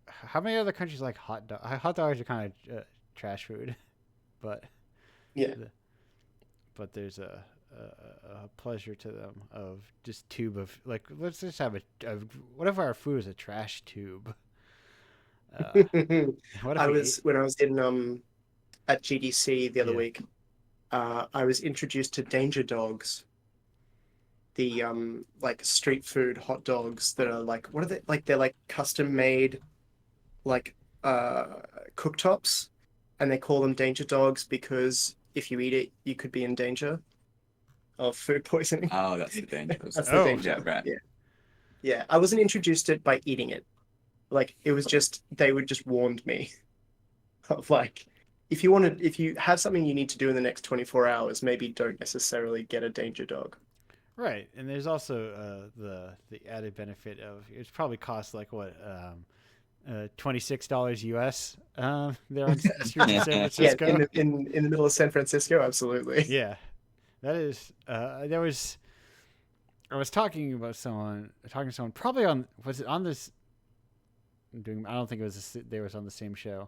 [SPEAKER 1] How many other countries like hot dog? Hot dogs are kind of trash food, but
[SPEAKER 2] Yeah,
[SPEAKER 1] but there's a pleasure to them of just tube of like let's just have what if our food is a trash tube? Uh, what if
[SPEAKER 2] I
[SPEAKER 1] we
[SPEAKER 2] was
[SPEAKER 1] ate?
[SPEAKER 2] when I was in at GDC the other
[SPEAKER 1] Yeah.
[SPEAKER 2] week. I was introduced to Danger Dogs, the like street food hot dogs that are like what are they like? They're like custom made like cooktops, and they call them Danger Dogs because if you eat it, you could be in danger of food poisoning.
[SPEAKER 3] Oh, that's the dangerous.
[SPEAKER 2] That's the
[SPEAKER 1] Oh,
[SPEAKER 2] danger.
[SPEAKER 3] Yeah, right.
[SPEAKER 2] Yeah, yeah. I wasn't introduced to it by eating it. Like it was just they would just warned me of like if you have something you need to do in the next 24 hours, maybe don't necessarily get a danger dog.
[SPEAKER 1] right. And there's also the added benefit of it's probably cost like what $26 US there on the streets of San
[SPEAKER 2] Yeah,
[SPEAKER 1] Francisco.
[SPEAKER 2] in the middle of San Francisco, absolutely.
[SPEAKER 1] Yeah, that is there was I was talking to someone probably on, was it on this? I don't think it was. They was on the same show.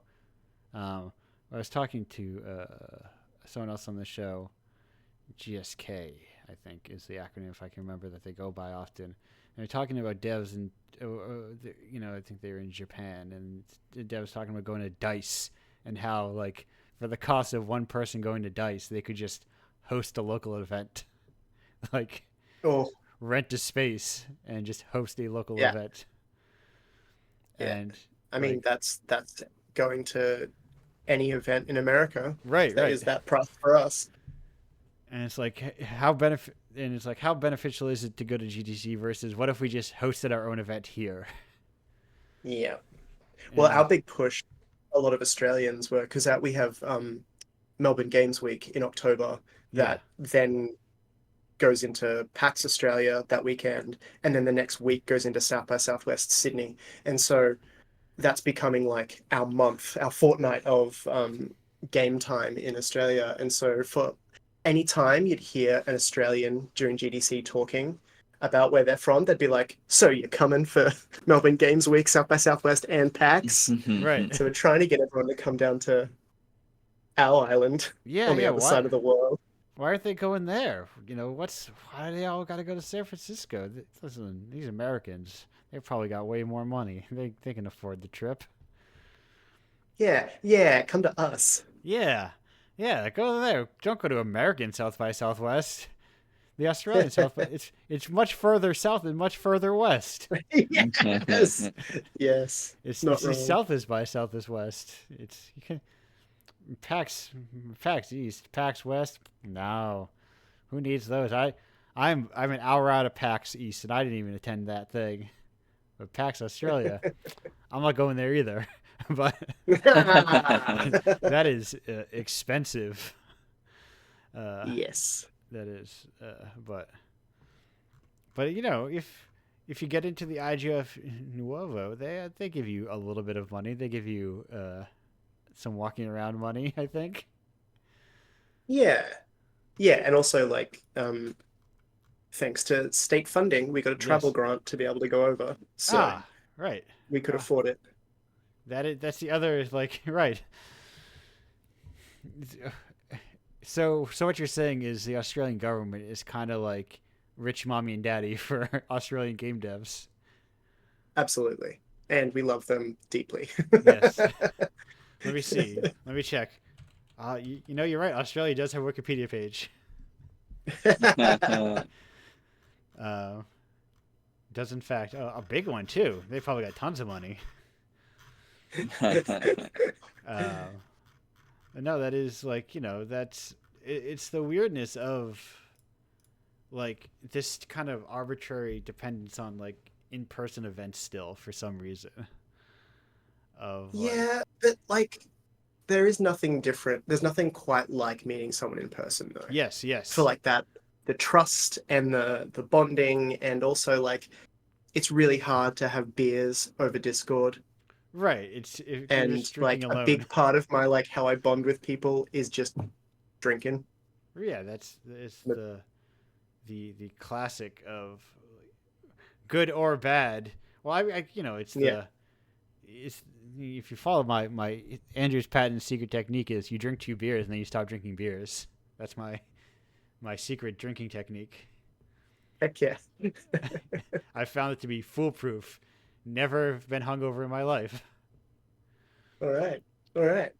[SPEAKER 1] I was talking to someone else on the show. GSK, I think, is the acronym, if I can remember, that they go by often. And they're talking about devs, and I think they were in Japan, and the devs talking about going to DICE, and how, like, for the cost of one person going to DICE, they could just host a local event, like,
[SPEAKER 2] Oh,
[SPEAKER 1] rent a space and just host a local
[SPEAKER 2] Yeah.
[SPEAKER 1] event.
[SPEAKER 2] yeah.
[SPEAKER 1] And
[SPEAKER 2] I mean, that's going to any event in America.
[SPEAKER 1] right.
[SPEAKER 2] Is that price for us?
[SPEAKER 1] And it's like how beneficial is it to go to GDC versus what if we just hosted our own event here?
[SPEAKER 2] Yeah. Well,
[SPEAKER 1] And,
[SPEAKER 2] our big push, a lot of Australians were, because we have Melbourne Games Week in October that then goes into PAX Australia that weekend, and then the next week goes into South by Southwest Sydney. And so that's becoming like our month, our fortnight of game time in Australia. And so for any time you'd hear an Australian during GDC talking about where they're from, they'd be like, "So you're coming for Melbourne Games Week, South by Southwest, and PAX?"
[SPEAKER 1] right.
[SPEAKER 2] So we're trying to get everyone to come down to our island on the other
[SPEAKER 1] Why
[SPEAKER 2] side of the world.
[SPEAKER 1] aren't they going there? Why do they all got to go to San Francisco? Listen, these Americans, they probably got way more money. They can afford the trip.
[SPEAKER 2] Yeah, come to us.
[SPEAKER 1] Yeah. Go there. Don't go to American South by Southwest. The Australian South by it's much further south and much further west.
[SPEAKER 2] Yes. Yes.
[SPEAKER 1] It's
[SPEAKER 2] Not
[SPEAKER 1] it's the
[SPEAKER 2] wrong.
[SPEAKER 1] south is by south is west. It's you can PAX East, PAX West. No, who needs those? I'm an hour out of PAX East, and I didn't even attend that thing. But PAX Australia, I'm not going there either. But that is expensive.
[SPEAKER 2] Yes.
[SPEAKER 1] That is, but if you get into the IGF Nuovo, they give you a little bit of money. They give you some walking around money, I think.
[SPEAKER 2] Yeah. Yeah, and also like thanks to state funding, we got a travel
[SPEAKER 1] Yes.
[SPEAKER 2] grant to be able to go over. So
[SPEAKER 1] Right.
[SPEAKER 2] we could afford it.
[SPEAKER 1] That's the other, like, right. So what you're saying is the Australian government is kind of like rich mommy and daddy for Australian game devs.
[SPEAKER 2] Absolutely. And we love them deeply.
[SPEAKER 1] Yes. Let me see. Let me check. You're right. Australia does have a Wikipedia page. Does in fact a big one too. They probably got tons of money. No, that is like it's the weirdness of like this kind of arbitrary dependence on like in-person events still for some reason.
[SPEAKER 2] Yeah, but like there is nothing different. There's nothing quite like meeting someone in person though.
[SPEAKER 1] Yes.
[SPEAKER 2] For like that, the trust and the bonding, and also like it's really hard to have beers over Discord.
[SPEAKER 1] Right. It's if you're
[SPEAKER 2] And
[SPEAKER 1] just drinking
[SPEAKER 2] like a
[SPEAKER 1] alone.
[SPEAKER 2] big part of my like how I bond with people is just drinking.
[SPEAKER 1] Yeah, it's the classic of good or bad. Well, it's it's if you follow my Andrew's patent secret technique is you drink 2 beers and then you stop drinking beers. That's my secret drinking technique.
[SPEAKER 2] Heck yeah.
[SPEAKER 1] I found it to be foolproof. Never been hungover in my life.
[SPEAKER 2] All right. All right.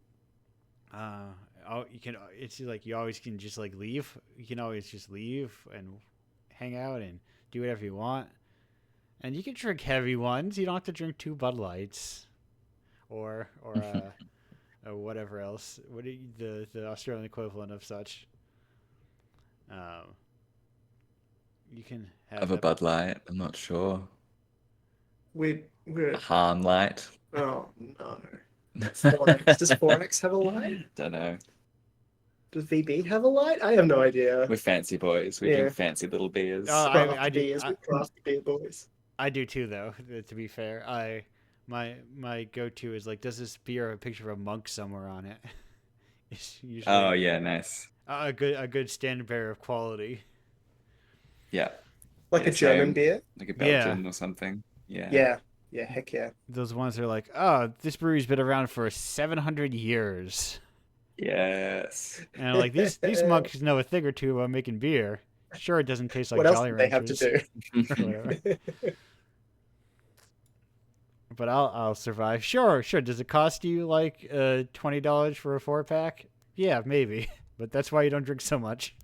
[SPEAKER 1] You can. It's like you always can just like leave. You can always just leave and hang out and do whatever you want. And you can drink heavy ones. You don't have to drink 2 Bud Lights, or whatever else. What the Australian equivalent of such? You can have
[SPEAKER 3] a Bud Light. I'm not sure.
[SPEAKER 2] We're
[SPEAKER 3] A Han Light.
[SPEAKER 2] oh no. 4X. Does 4X have a light?
[SPEAKER 3] Don't know.
[SPEAKER 2] Does VB have a light? I have no idea.
[SPEAKER 3] We're fancy boys. We drink fancy little beers.
[SPEAKER 1] I do.
[SPEAKER 2] Beers, we crafty beer boys.
[SPEAKER 1] I do too, though. To be fair, my go-to is like, does this beer have a picture of a monk somewhere on it? It's usually
[SPEAKER 3] Oh yeah, nice.
[SPEAKER 1] a good standard bearer of quality.
[SPEAKER 3] Yeah.
[SPEAKER 2] Like
[SPEAKER 3] Yeah,
[SPEAKER 2] a German
[SPEAKER 3] same.
[SPEAKER 2] beer.
[SPEAKER 3] Like a
[SPEAKER 1] Yeah.
[SPEAKER 3] Belgian or something. Yeah.
[SPEAKER 2] Yeah, yeah, heck yeah.
[SPEAKER 1] Those ones are like, oh, this brewery's been around for 700 years.
[SPEAKER 3] Yes.
[SPEAKER 1] And I'm like, these monks know a thing or two about making beer. Sure, it doesn't taste like
[SPEAKER 2] What else
[SPEAKER 1] Jolly
[SPEAKER 2] do they have to
[SPEAKER 1] Ranchers
[SPEAKER 2] do?
[SPEAKER 1] or whatever, but I'll survive. Sure. Does it cost you like $20 for a 4-pack? Yeah, maybe. But that's why you don't drink so much.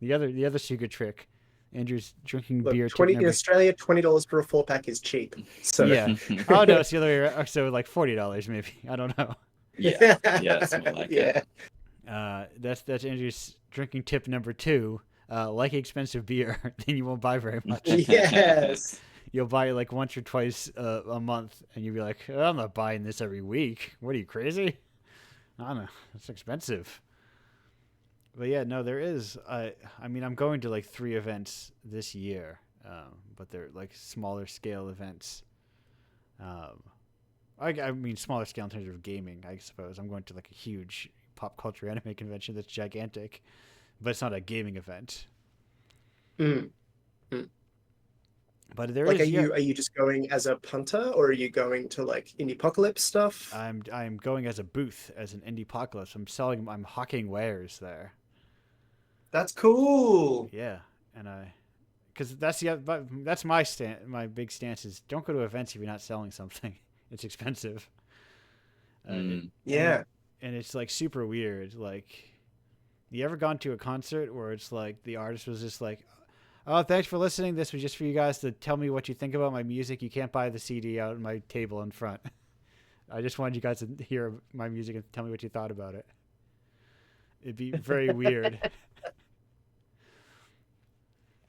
[SPEAKER 1] The other secret trick. Andrew's drinking
[SPEAKER 2] Look,
[SPEAKER 1] beer tip
[SPEAKER 2] 20 in
[SPEAKER 1] number.
[SPEAKER 2] Australia, $20 for a 4-pack is cheap. So
[SPEAKER 1] Yeah. Oh no, it's the other way around. So like $40 maybe. I don't know.
[SPEAKER 3] Yeah. Yeah, something like
[SPEAKER 2] yeah.
[SPEAKER 3] it.
[SPEAKER 1] That's Andrew's drinking tip number 2. Like expensive beer, then you won't buy very much.
[SPEAKER 2] Yes.
[SPEAKER 1] You'll buy it like once or twice a month, and you'll be like, oh, I'm not buying this every week. What are you, crazy? I don't know. It's expensive. But yeah, no, there is. I mean, I'm going to like 3 events this year, but they're like smaller scale events. I mean, smaller scale in terms of gaming, I suppose. I'm going to like a huge pop culture anime convention that's gigantic, but it's not a gaming event.
[SPEAKER 2] Mm.
[SPEAKER 1] But there
[SPEAKER 2] Like,
[SPEAKER 1] is, yeah.
[SPEAKER 2] are you just going as a punter, or are you going to like Indiepocalypse stuff?
[SPEAKER 1] I'm going as a booth as an Indiepocalypse. I'm hawking wares there.
[SPEAKER 2] That's cool.
[SPEAKER 1] Yeah, and because that's my big stance is don't go to events if you're not selling something. It's expensive.
[SPEAKER 2] Yeah.
[SPEAKER 1] And it's like super weird. Like, you ever gone to a concert where it's like the artist was just like, oh, thanks for listening. This was just for you guys to tell me what you think about my music. You can't buy the CD out on my table in front. I just wanted you guys to hear my music and tell me what you thought about it. It'd be very weird.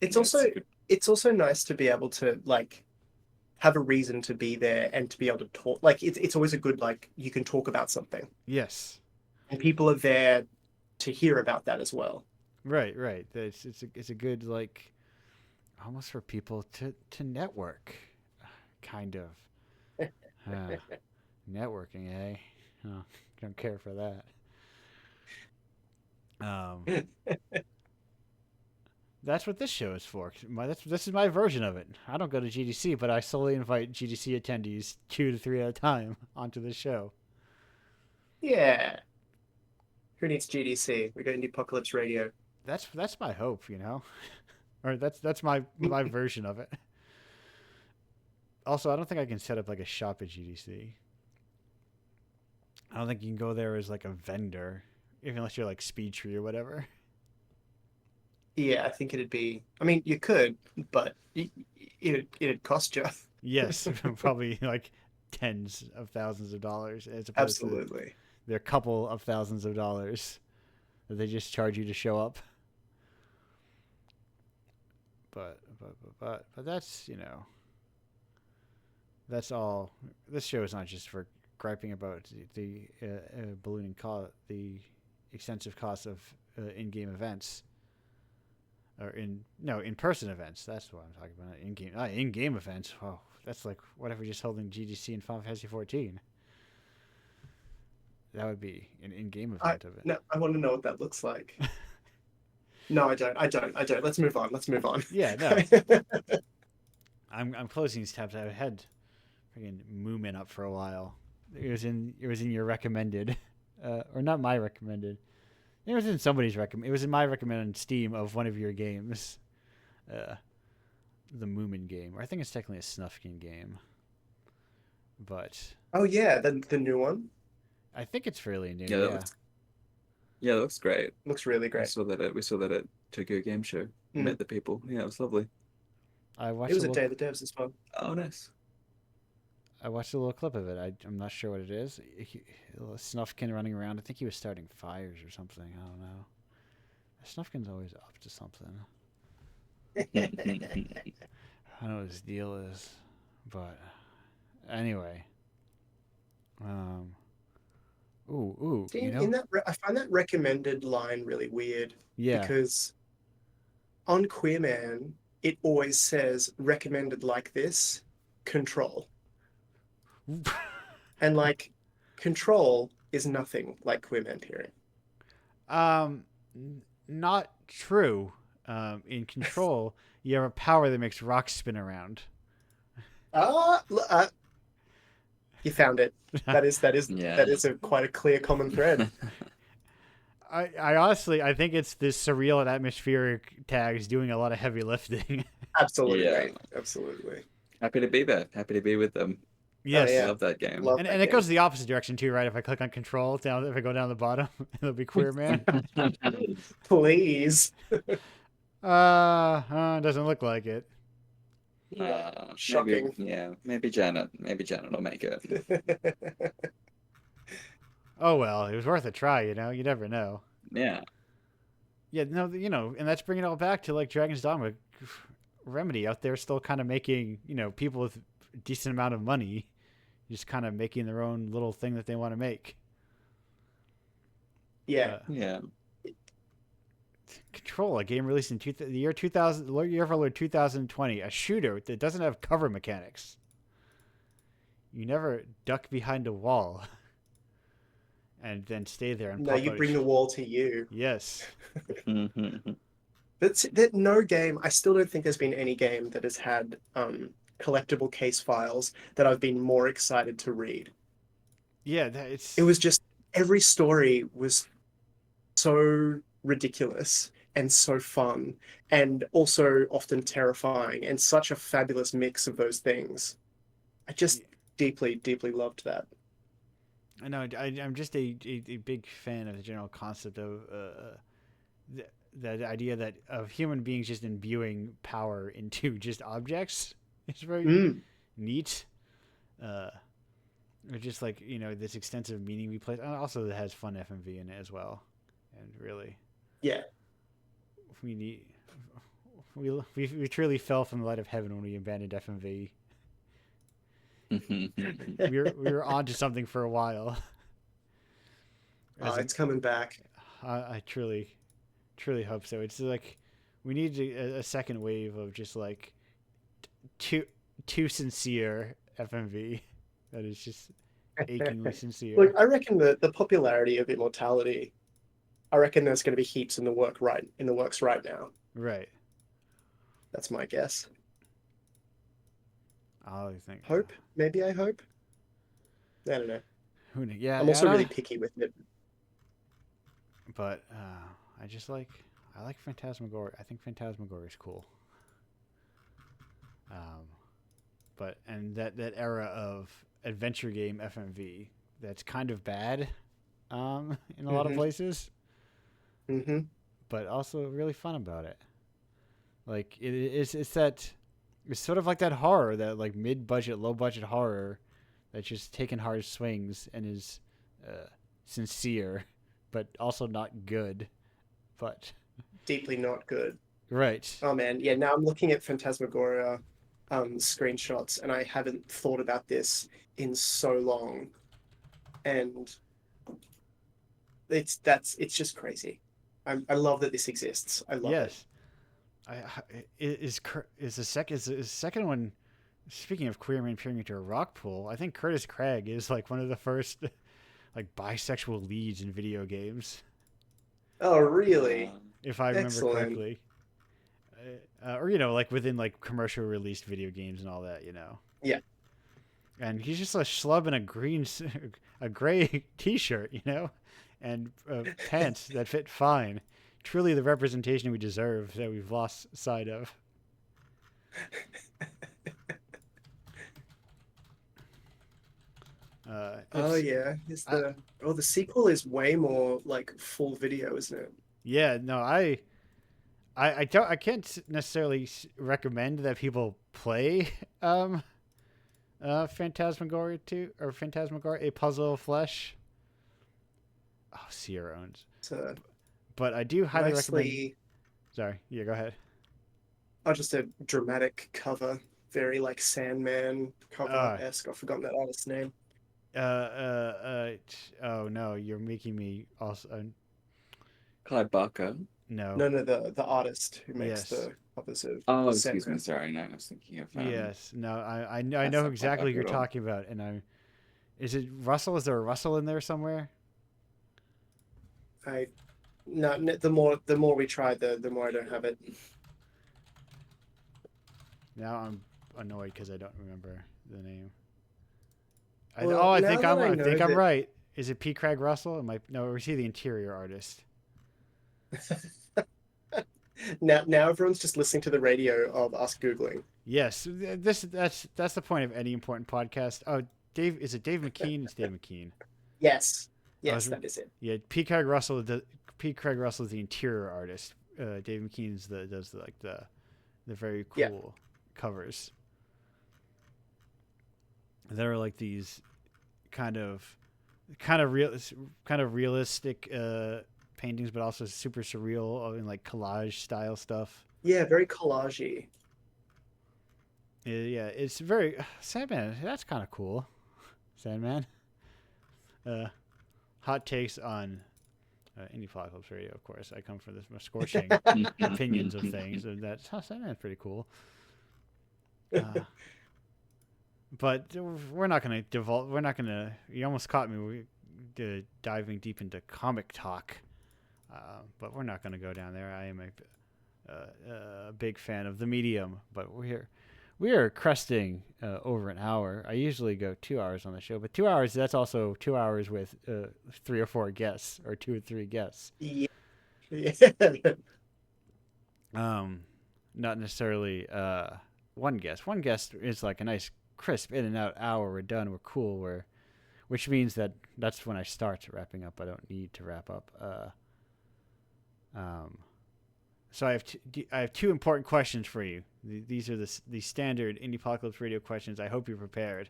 [SPEAKER 2] It's also nice to be able to like have a reason to be there and to be able to talk. Like it's always a good, like, you can talk about something.
[SPEAKER 1] Yes.
[SPEAKER 2] And people are there to hear about that as well.
[SPEAKER 1] Right. It's a good, like, almost for people to network, kind of. Networking, eh? Oh, don't care for that. That's what this show is for. This is my version of it. I don't go to GDC, but I solely invite GDC attendees 2 to 3 at a time onto the show.
[SPEAKER 2] Yeah. Who needs GDC? We got Indiepocalypse Radio.
[SPEAKER 1] That's my hope, or that's my version of it. Also, I don't think I can set up like a shop at GDC. I don't think you can go there as like a vendor, unless you're like Speedtree or whatever.
[SPEAKER 2] Yeah, I think it'd be. I mean, you could, but it'd cost you.
[SPEAKER 1] Yes, probably like tens of thousands of dollars, as opposed
[SPEAKER 2] Absolutely.
[SPEAKER 1] to they're a couple of thousands of dollars that they just charge you to show up. But that's that's all. This show is not just for griping about the ballooning the extensive cost of in-game events. Or in-person events. That's what I'm talking about. In-game events. Oh, that's like whatever just holding GDC and Final Fantasy 14. That would be an in-game event of it.
[SPEAKER 2] No, I want to know what that looks like. No, I don't. Let's move on.
[SPEAKER 1] Yeah, no. I'm closing these tabs. I had freaking Moomin up for a while. It was in your recommended, or not my recommended. It was in somebody's recommend. It was in my recommended on Steam of one of your games, the Moomin game, or I think it's technically a Snufkin game. But
[SPEAKER 2] oh yeah, the new one.
[SPEAKER 1] I think it's fairly new.
[SPEAKER 3] Yeah, that looks great.
[SPEAKER 2] Looks really great.
[SPEAKER 3] We saw that at Tokyo Game Show. Met the people. Yeah, it was lovely.
[SPEAKER 1] I watched.
[SPEAKER 2] It was a Day of the Devs as well.
[SPEAKER 3] Oh, nice.
[SPEAKER 1] I watched a little clip of it. I'm not sure what it is. Snufkin running around. I think he was starting fires or something. I don't know. Snufkin's always up to something. I don't know what his deal is, but anyway.
[SPEAKER 2] See, in that I find that recommended line really weird.
[SPEAKER 1] Yeah.
[SPEAKER 2] Because on Queerman, it always says recommended like this, Control. And like Control is nothing like Queerman Period.
[SPEAKER 1] Not true. in Control, you have a power that makes rocks spin around.
[SPEAKER 2] You found it. That is a quite a clear common thread.
[SPEAKER 1] I honestly, I think it's this surreal and atmospheric tags doing a lot of heavy lifting.
[SPEAKER 2] Absolutely,
[SPEAKER 3] Yeah.
[SPEAKER 2] absolutely.
[SPEAKER 3] Happy to be there. Happy to be with them.
[SPEAKER 2] Oh
[SPEAKER 1] Yes.
[SPEAKER 2] yeah,
[SPEAKER 3] Love that game.
[SPEAKER 2] love
[SPEAKER 1] And
[SPEAKER 2] that
[SPEAKER 1] it
[SPEAKER 2] game.
[SPEAKER 1] goes the opposite direction too, right? If I click on Control down, if I go down the bottom, it'll be Queer Man.
[SPEAKER 2] Please.
[SPEAKER 1] Doesn't look like it.
[SPEAKER 2] Shocking.
[SPEAKER 3] Maybe Janet. Maybe Janet will make it.
[SPEAKER 1] Oh well, it was worth a try. You know, you never know.
[SPEAKER 3] Yeah.
[SPEAKER 1] Yeah, no, and that's bringing it all back to like Dragon's Dogma. Remedy out there still kind of making, people with a decent amount of money, just kind of making their own little thing that they want to make.
[SPEAKER 2] Yeah.
[SPEAKER 3] Yeah.
[SPEAKER 1] Control, a game released in the year 2000, year of our Lord 2020, a shooter that doesn't have cover mechanics. You never duck behind a wall and then stay there and
[SPEAKER 2] No, you bring the wall to you.
[SPEAKER 1] Yes.
[SPEAKER 2] That no game. I still don't think there's been any game that has had collectible case files that I've been more excited to read.
[SPEAKER 1] Yeah,
[SPEAKER 2] it was just every story was so ridiculous and so fun and also often terrifying and such a fabulous mix of those things. I just deeply, deeply loved that.
[SPEAKER 1] I know. I'm just a big fan of the general concept of the idea that of human beings just imbuing power into just objects. It's very neat. Just like this extensive meaning we place. And also, it has fun FMV in it as well, and really,
[SPEAKER 2] yeah,
[SPEAKER 1] we truly fell from the light of heaven when we abandoned FMV. we were onto something for a while.
[SPEAKER 2] It's coming back.
[SPEAKER 1] I truly hope so. It's like we need a second wave of just like too sincere FMV that is just achingly sincere.
[SPEAKER 2] Look, I reckon the popularity of Immortality, I reckon there's going to be heaps in the works right now.
[SPEAKER 1] Right.
[SPEAKER 2] That's my guess.
[SPEAKER 1] I think.
[SPEAKER 2] Hope? Maybe I hope. I don't know.
[SPEAKER 1] Yeah.
[SPEAKER 2] I'm also really picky with it.
[SPEAKER 1] But I like Phantasmagoria. I think Phantasmagoria is cool. But that era of adventure game FMV that's kind of bad, in a lot of places.
[SPEAKER 2] Mm-hmm.
[SPEAKER 1] But also really fun about it. Like it's sort of like that horror, that like mid-budget, low-budget horror that's just taking hard swings and is sincere, but also not good. But
[SPEAKER 2] deeply not good.
[SPEAKER 1] Right.
[SPEAKER 2] Oh man, yeah. Now I'm looking at Phantasmagoria screenshots, and I haven't thought about this in so long, and it's just crazy. I love that this exists. I love it.
[SPEAKER 1] Is the second one. Speaking of queer man appearing into a rock pool, I think Curtis Craig is like one of the first like bisexual leads in video games.
[SPEAKER 2] Oh, really?
[SPEAKER 1] If I remember correctly. Or like within like commercial released video games and all that,
[SPEAKER 2] Yeah.
[SPEAKER 1] And he's just a schlub in a gray t-shirt, and pants that fit fine. Truly the representation we deserve that we've lost sight of.
[SPEAKER 2] Oh yeah, the sequel is way more like full video, isn't it?
[SPEAKER 1] Yeah, no, I can't necessarily recommend that people play Phantasmagoria 2 or Phantasmagoria: A Puzzle of Flesh. Oh, Sierra owns. But I do highly recommend. Sorry, yeah, go ahead.
[SPEAKER 2] Oh, just a dramatic cover, very like Sandman cover-esque. I've forgotten that artist's name.
[SPEAKER 1] Oh no, you're making me also.
[SPEAKER 3] Clive Barker.
[SPEAKER 1] No,
[SPEAKER 2] the artist who makes the covers of.
[SPEAKER 3] Oh, excuse me, sorry. No, I was thinking of.
[SPEAKER 1] Yes, no, I know exactly what you're talking about, and Is it Russell? Is there a Russell in there somewhere?
[SPEAKER 2] No, the more we try, the more I don't have it.
[SPEAKER 1] Now I'm annoyed because I don't remember the name.
[SPEAKER 2] Well,
[SPEAKER 1] I
[SPEAKER 2] now
[SPEAKER 1] think
[SPEAKER 2] that I
[SPEAKER 1] I
[SPEAKER 2] know
[SPEAKER 1] think I'm
[SPEAKER 2] that,
[SPEAKER 1] right. Is it P. Craig Russell? No, or is he the interior artist?
[SPEAKER 2] now everyone's just listening to the radio of us googling.
[SPEAKER 1] Yes, that's the point of any important podcast. Oh, Dave, is it Dave McKean? It's Dave McKean.
[SPEAKER 2] Yes,
[SPEAKER 1] I
[SPEAKER 2] yes,
[SPEAKER 1] was
[SPEAKER 2] that is it.
[SPEAKER 1] Yeah, P. Craig Russell. P. Craig Russell is the interior artist. Dave McKean's does the very
[SPEAKER 2] Yeah,
[SPEAKER 1] cool covers. There are like these kind of kind of real kind of realistic paintings, but also super surreal and like collage style stuff.
[SPEAKER 2] yeah, very collagey.
[SPEAKER 1] Yeah, it's very Sandman. That's kind of cool. Sandman. Uh, Hot takes on Indiepocalypse Radio, of course. I come from this scorching opinions of things, and that's Sandman's pretty cool. Uh, but we're not going to devolve. We're not going to. You almost caught me diving deep into comic talk, but we're not going to go down there. I am a big fan of the medium, but we are cresting over an hour. I usually go 2 hours on the show, but 2 hours, that's also 2 hours with 3 or 4 guests, or 2 or 3 guests.
[SPEAKER 2] Yeah.
[SPEAKER 1] Not necessarily one guest. One guest is like a nice crisp in and out hour. We're done. We're cool. Which means that's when I start wrapping up. I don't need to wrap up. So I have 2 important questions for you. These are the standard Indiepocalypse Radio questions. I hope you're prepared.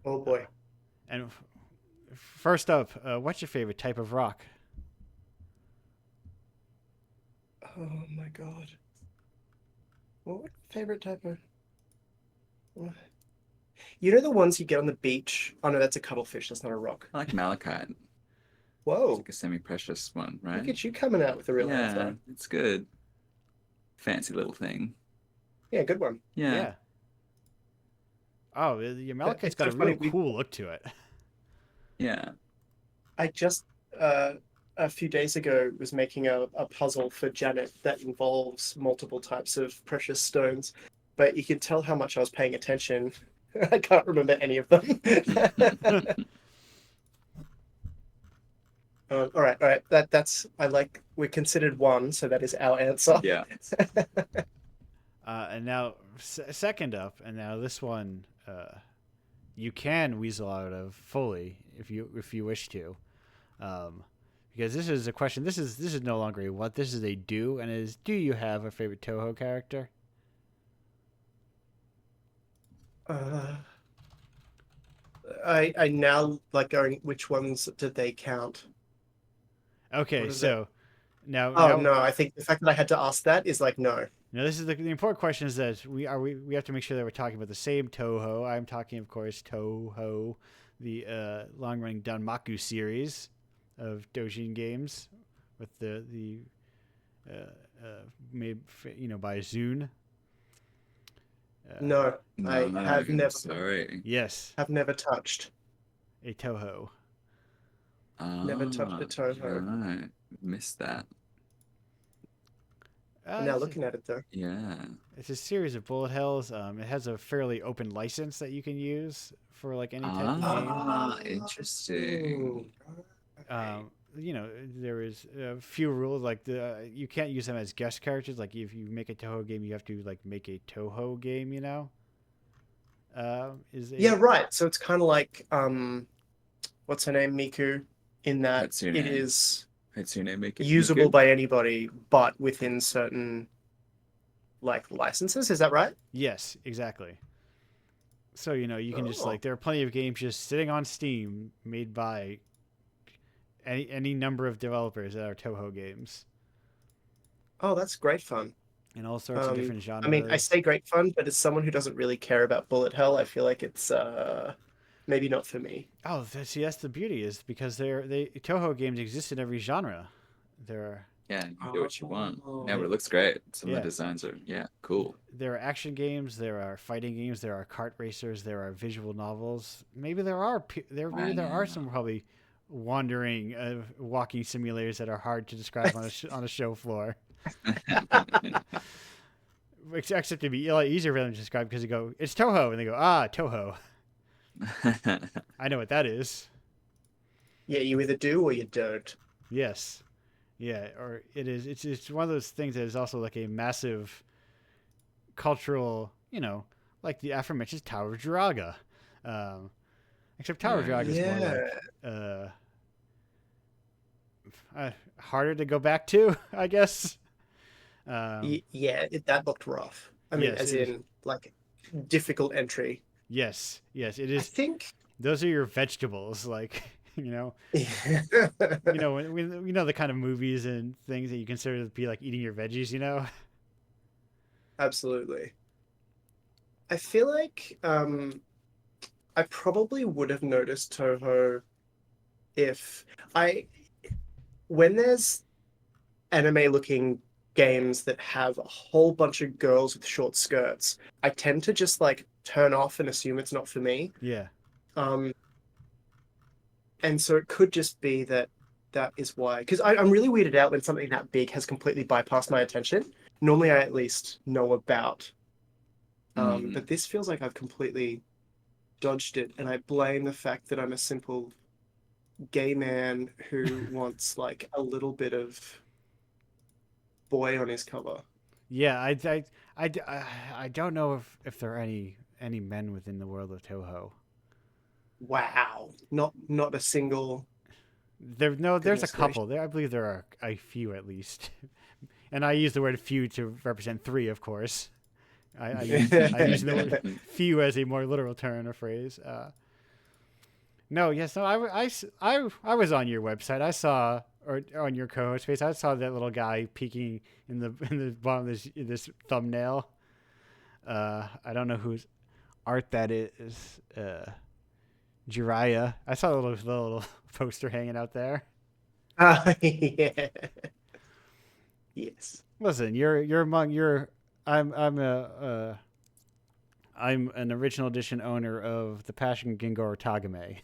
[SPEAKER 2] Oh boy.
[SPEAKER 1] And first up, what's your favorite type of rock?
[SPEAKER 2] Oh my god. What favorite type of? What? You know the ones you get on the beach? Oh no, that's a cuttlefish. That's not a rock.
[SPEAKER 3] I like malachite. It's
[SPEAKER 2] Whoa!
[SPEAKER 3] like a semi-precious one, right?
[SPEAKER 2] Look at you coming out with a real
[SPEAKER 3] Yeah,
[SPEAKER 2] answer.
[SPEAKER 3] it's good. Fancy little thing.
[SPEAKER 2] Yeah, good one.
[SPEAKER 3] Yeah.
[SPEAKER 1] Oh, your malachite's
[SPEAKER 2] It's
[SPEAKER 1] got
[SPEAKER 2] so
[SPEAKER 1] a real
[SPEAKER 2] funny,
[SPEAKER 1] cool look to it.
[SPEAKER 3] Yeah.
[SPEAKER 2] I just a few days ago was making a puzzle for Janet that involves multiple types of precious stones, but you can tell how much I was paying attention. I can't remember any of them. All right. That's I like. We're considered one, so that is our answer.
[SPEAKER 3] Yeah.
[SPEAKER 1] And now, second up, and now this one, you can weasel out of fully if you wish to, because this is a question. This is no longer a what. This is a do, and it is: do you have a favorite Toho character?
[SPEAKER 2] I now like going. Which ones did they count?
[SPEAKER 1] Okay, so now,
[SPEAKER 2] Oh no, I think the fact that I had to ask that is like no.
[SPEAKER 1] Now, this is the important question: is that we have to make sure that we're talking about the same Toho. I'm talking, of course, Toho, the long-running Danmaku series of Dojin games, with the made by Zune.
[SPEAKER 2] No, I have never.
[SPEAKER 3] Sorry.
[SPEAKER 1] Yes,
[SPEAKER 2] have never touched.
[SPEAKER 1] a Toho.
[SPEAKER 2] Never touched a Toho.
[SPEAKER 3] Right. Missed that.
[SPEAKER 2] Now looking at it though.
[SPEAKER 3] Yeah.
[SPEAKER 1] It's a series of bullet hells. It has a fairly open license that you can use for like any type of game.
[SPEAKER 3] Ah, interesting.
[SPEAKER 1] There is a few rules like you can't use them as guest characters. Like if you make a Toho game, you have to like make a Toho game.
[SPEAKER 2] Yeah, right. So it's kind of like what's her name, Miku, in that
[SPEAKER 3] Hatsune.
[SPEAKER 2] it is
[SPEAKER 3] Hatsune Miku.
[SPEAKER 2] usable by anybody, but within certain like licenses. Is that right?
[SPEAKER 1] Yes, exactly. So you can just there are plenty of games just sitting on Steam made by any number of developers that are Toho games.
[SPEAKER 2] Oh, that's great fun.
[SPEAKER 1] In all sorts of different genres.
[SPEAKER 2] I mean, I say great fun, but as someone who doesn't really care about bullet hell, I feel like it's maybe not for me.
[SPEAKER 1] Oh, that's the beauty, is because Toho games exist in every genre.
[SPEAKER 3] Yeah, you can do what you want. Yeah, but it looks great. Some of the designs are cool.
[SPEAKER 1] There are action games, there are fighting games, there are kart racers, there are visual novels. Maybe there are some probably wandering walking simulators that are hard to describe on on a show floor. Except to be a lot easier for them to describe because you go, it's Toho, and they go, Toho. I know what that is.
[SPEAKER 2] Yeah, you either do or you don't.
[SPEAKER 1] Yes. Yeah, or it is. It's one of those things that is also like a massive cultural, like the aforementioned Tower of Jiraga. Except Tower of Jiraga is more like harder to go back to, I guess.
[SPEAKER 2] That looked rough. I mean,
[SPEAKER 1] Yes,
[SPEAKER 2] as in like difficult entry.
[SPEAKER 1] Yes, it
[SPEAKER 2] I
[SPEAKER 1] is.
[SPEAKER 2] think
[SPEAKER 1] Those are your vegetables, like
[SPEAKER 2] Yeah.
[SPEAKER 1] when the kind of movies and things that you consider to be like eating your veggies.
[SPEAKER 2] Absolutely. I feel like I probably would have noticed Toho if when there's anime looking games that have a whole bunch of girls with short skirts, I tend to just like turn off and assume it's not for me.
[SPEAKER 1] Yeah.
[SPEAKER 2] And so it could just be that is why. Because I'm really weirded out when something that big has completely bypassed my attention. Normally, I at least know about. But this feels like I've completely dodged it, and I blame the fact that I'm a simple gay man who wants like a little bit of boy on his cover.
[SPEAKER 1] Yeah, I don't know if there are any men within the world of Toho.
[SPEAKER 2] Wow, not a single.
[SPEAKER 1] There's a couple. I believe there are a few at least, and I use the word "few" to represent 3, of course. I use the word "few" as a more literal term or phrase. No, yes, no. I was on your website. I saw, or on your co-host page, I saw that little guy peeking in the bottom of this thumbnail. I don't know whose art that is. Jiraiya. I saw the little poster hanging out there.
[SPEAKER 2] Yeah. Yes.
[SPEAKER 1] Listen, I'm an original edition owner of the Passion Gengor Tagame.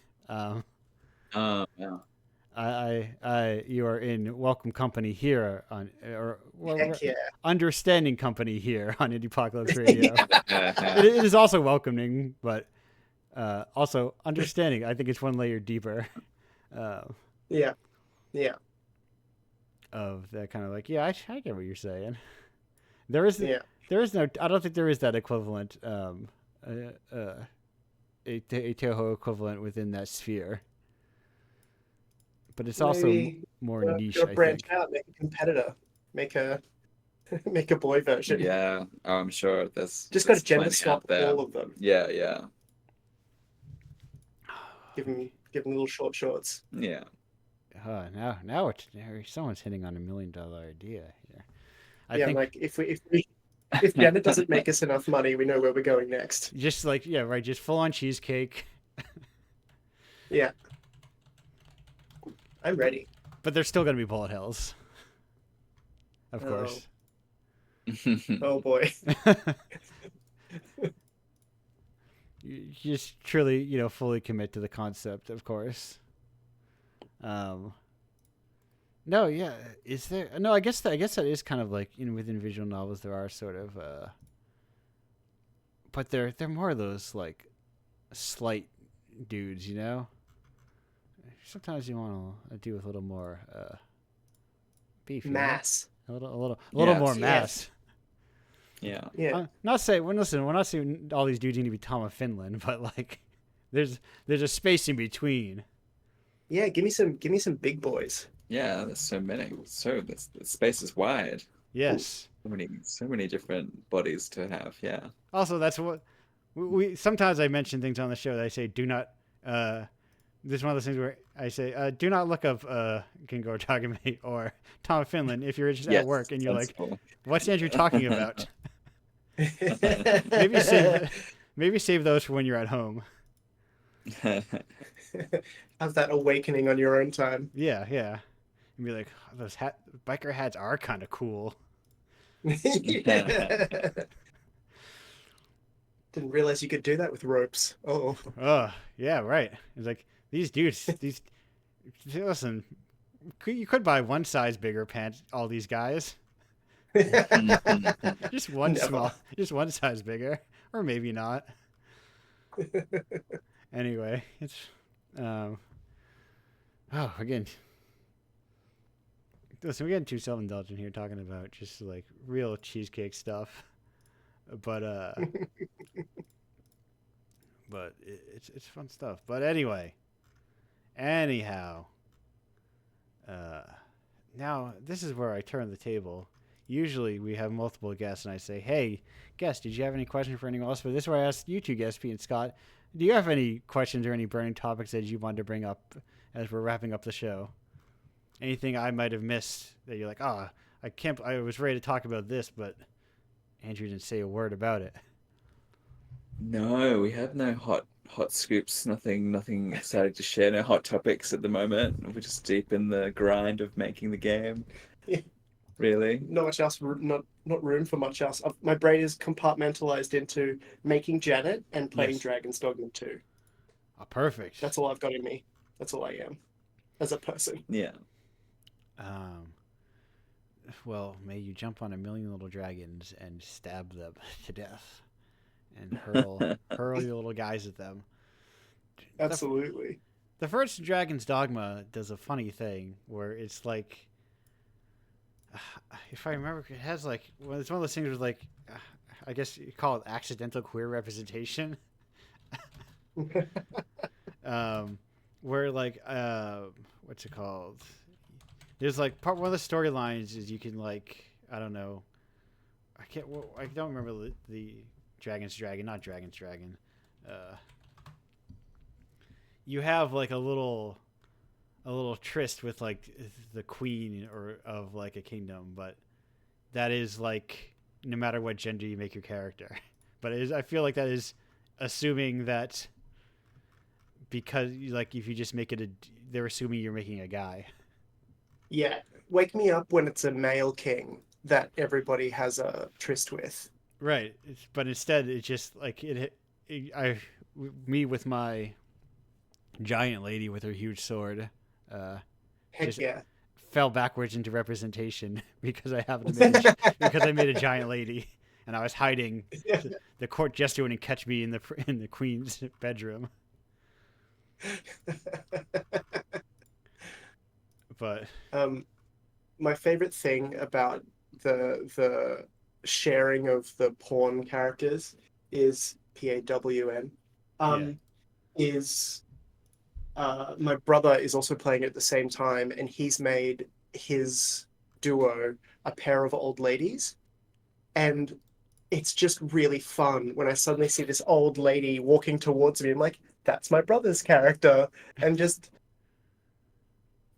[SPEAKER 3] Yeah.
[SPEAKER 1] You are in welcome company here
[SPEAKER 2] Heck yeah.
[SPEAKER 1] understanding company here on Indiepocalypse Radio. It is also welcoming, but also understanding. I think it's one layer deeper.
[SPEAKER 2] Yeah.
[SPEAKER 1] Of that kind of like, I get what you're saying. There is no. I don't think there is that equivalent. A Toho equivalent within that sphere. But it's also more niche. I
[SPEAKER 2] branch
[SPEAKER 1] think.
[SPEAKER 2] out, make a competitor, make a boy version.
[SPEAKER 3] Yeah, I'm sure there's
[SPEAKER 2] just got to gender
[SPEAKER 3] plenty
[SPEAKER 2] swap
[SPEAKER 3] out there.
[SPEAKER 2] all of them.
[SPEAKER 3] Yeah.
[SPEAKER 2] Give them little short shorts.
[SPEAKER 3] Yeah.
[SPEAKER 1] Now someone's hitting on $1 million idea here.
[SPEAKER 2] I think like if gender doesn't make us enough money, we know where we're going next.
[SPEAKER 1] Just like right, just full on cheesecake.
[SPEAKER 2] Yeah. I'm ready.
[SPEAKER 1] But there's still going to be bullet hells. Of course.
[SPEAKER 2] Oh boy.
[SPEAKER 1] You just truly, fully commit to the concept, of course. No, yeah. Is there? No, I guess that is kind of like within visual novels there are sort of, but they're more of those like slight dudes, Sometimes you want to deal with a little more beef,
[SPEAKER 2] mass,
[SPEAKER 1] a little more mass.
[SPEAKER 3] Yeah.
[SPEAKER 2] Yeah.
[SPEAKER 1] We're not saying all these dudes need to be Tom of Finland, but like, there's a space in between.
[SPEAKER 2] Yeah, give me some big boys.
[SPEAKER 3] Yeah, there's so many. The space is wide.
[SPEAKER 1] Yes.
[SPEAKER 3] So many different bodies to have. Yeah.
[SPEAKER 1] Also, that's what we sometimes I mention things on the show that I say do not. This is one of those things where I say do not look up Gengor Tagame or Tom of Finland if you're interested at work and you're like, what's Andrew talking about? maybe save those for when you're at home.
[SPEAKER 2] Have that awakening on your own time.
[SPEAKER 1] Yeah. And be like, those biker hats are kind of cool.
[SPEAKER 2] Didn't realize you could do that with ropes. Oh.
[SPEAKER 1] Yeah, right. It's like these dudes, Listen, you could buy one size bigger pants. All these guys, just one
[SPEAKER 2] Never.
[SPEAKER 1] small, just one size bigger, or maybe not. Anyway, it's um. Oh, again, listen, we're getting too self-indulgent here, talking about just like real cheesecake stuff, but it's fun stuff. But anyhow, uh, now this is where I turn the table. Usually we have multiple guests, and I say, "Hey, guest, did you have any questions for anyone else?" But this is where I ask you two guests, Pete and Scott, do you have any questions or any burning topics that you wanted to bring up as we're wrapping up the show? Anything I might have missed that you're like, "Ah, I can't. I was ready to talk about this, but Andrew didn't say a word about it."
[SPEAKER 3] No, we have no hot scoops, nothing exciting to share, no hot topics at the moment. We're just deep in the grind of making the game,
[SPEAKER 2] Yeah,
[SPEAKER 3] really.
[SPEAKER 2] not much else. Not room for much else. My brain is compartmentalized into making Janet and playing
[SPEAKER 1] Yes.
[SPEAKER 2] Dragon's Dogma 2.
[SPEAKER 1] Oh, perfect.
[SPEAKER 2] That's all I've got in me. That's all I am as a person.
[SPEAKER 3] Yeah.
[SPEAKER 1] Um, well, may you jump on a million little dragons and stab them to death, and hurl your little guys at them. The,
[SPEAKER 2] Absolutely.
[SPEAKER 1] the first Dragon's Dogma does a funny thing where it's like, if I remember, it has like, well, it's one of those things where like, I guess you call it accidental queer representation. um, where like, what's it called? There's like one of the storylines is you can like, I don't know, I don't remember the Dragon's Dragon, not Dragon's Dragon. You have like a little tryst with like the queen or of like a kingdom, but that is like no matter what gender you make your character. But I feel like that is assuming that because like if you just make it they're assuming you're making a guy.
[SPEAKER 2] Yeah. Wake me up when it's a male king that everybody has a tryst with.
[SPEAKER 1] Right. But instead it's just like me with my giant lady with her huge sword
[SPEAKER 2] Heck
[SPEAKER 1] just
[SPEAKER 2] yeah.
[SPEAKER 1] fell backwards into representation because because I made a giant lady and I was hiding. The court jester wouldn't catch me in the queen's bedroom. But
[SPEAKER 2] My favorite thing about the sharing of the pawn characters is PAWN.
[SPEAKER 1] yeah,
[SPEAKER 2] Is my brother is also playing at the same time, and he's made his duo a pair of old ladies, and it's just really fun when I suddenly see this old lady walking towards me. I'm like, that's my brother's character, and just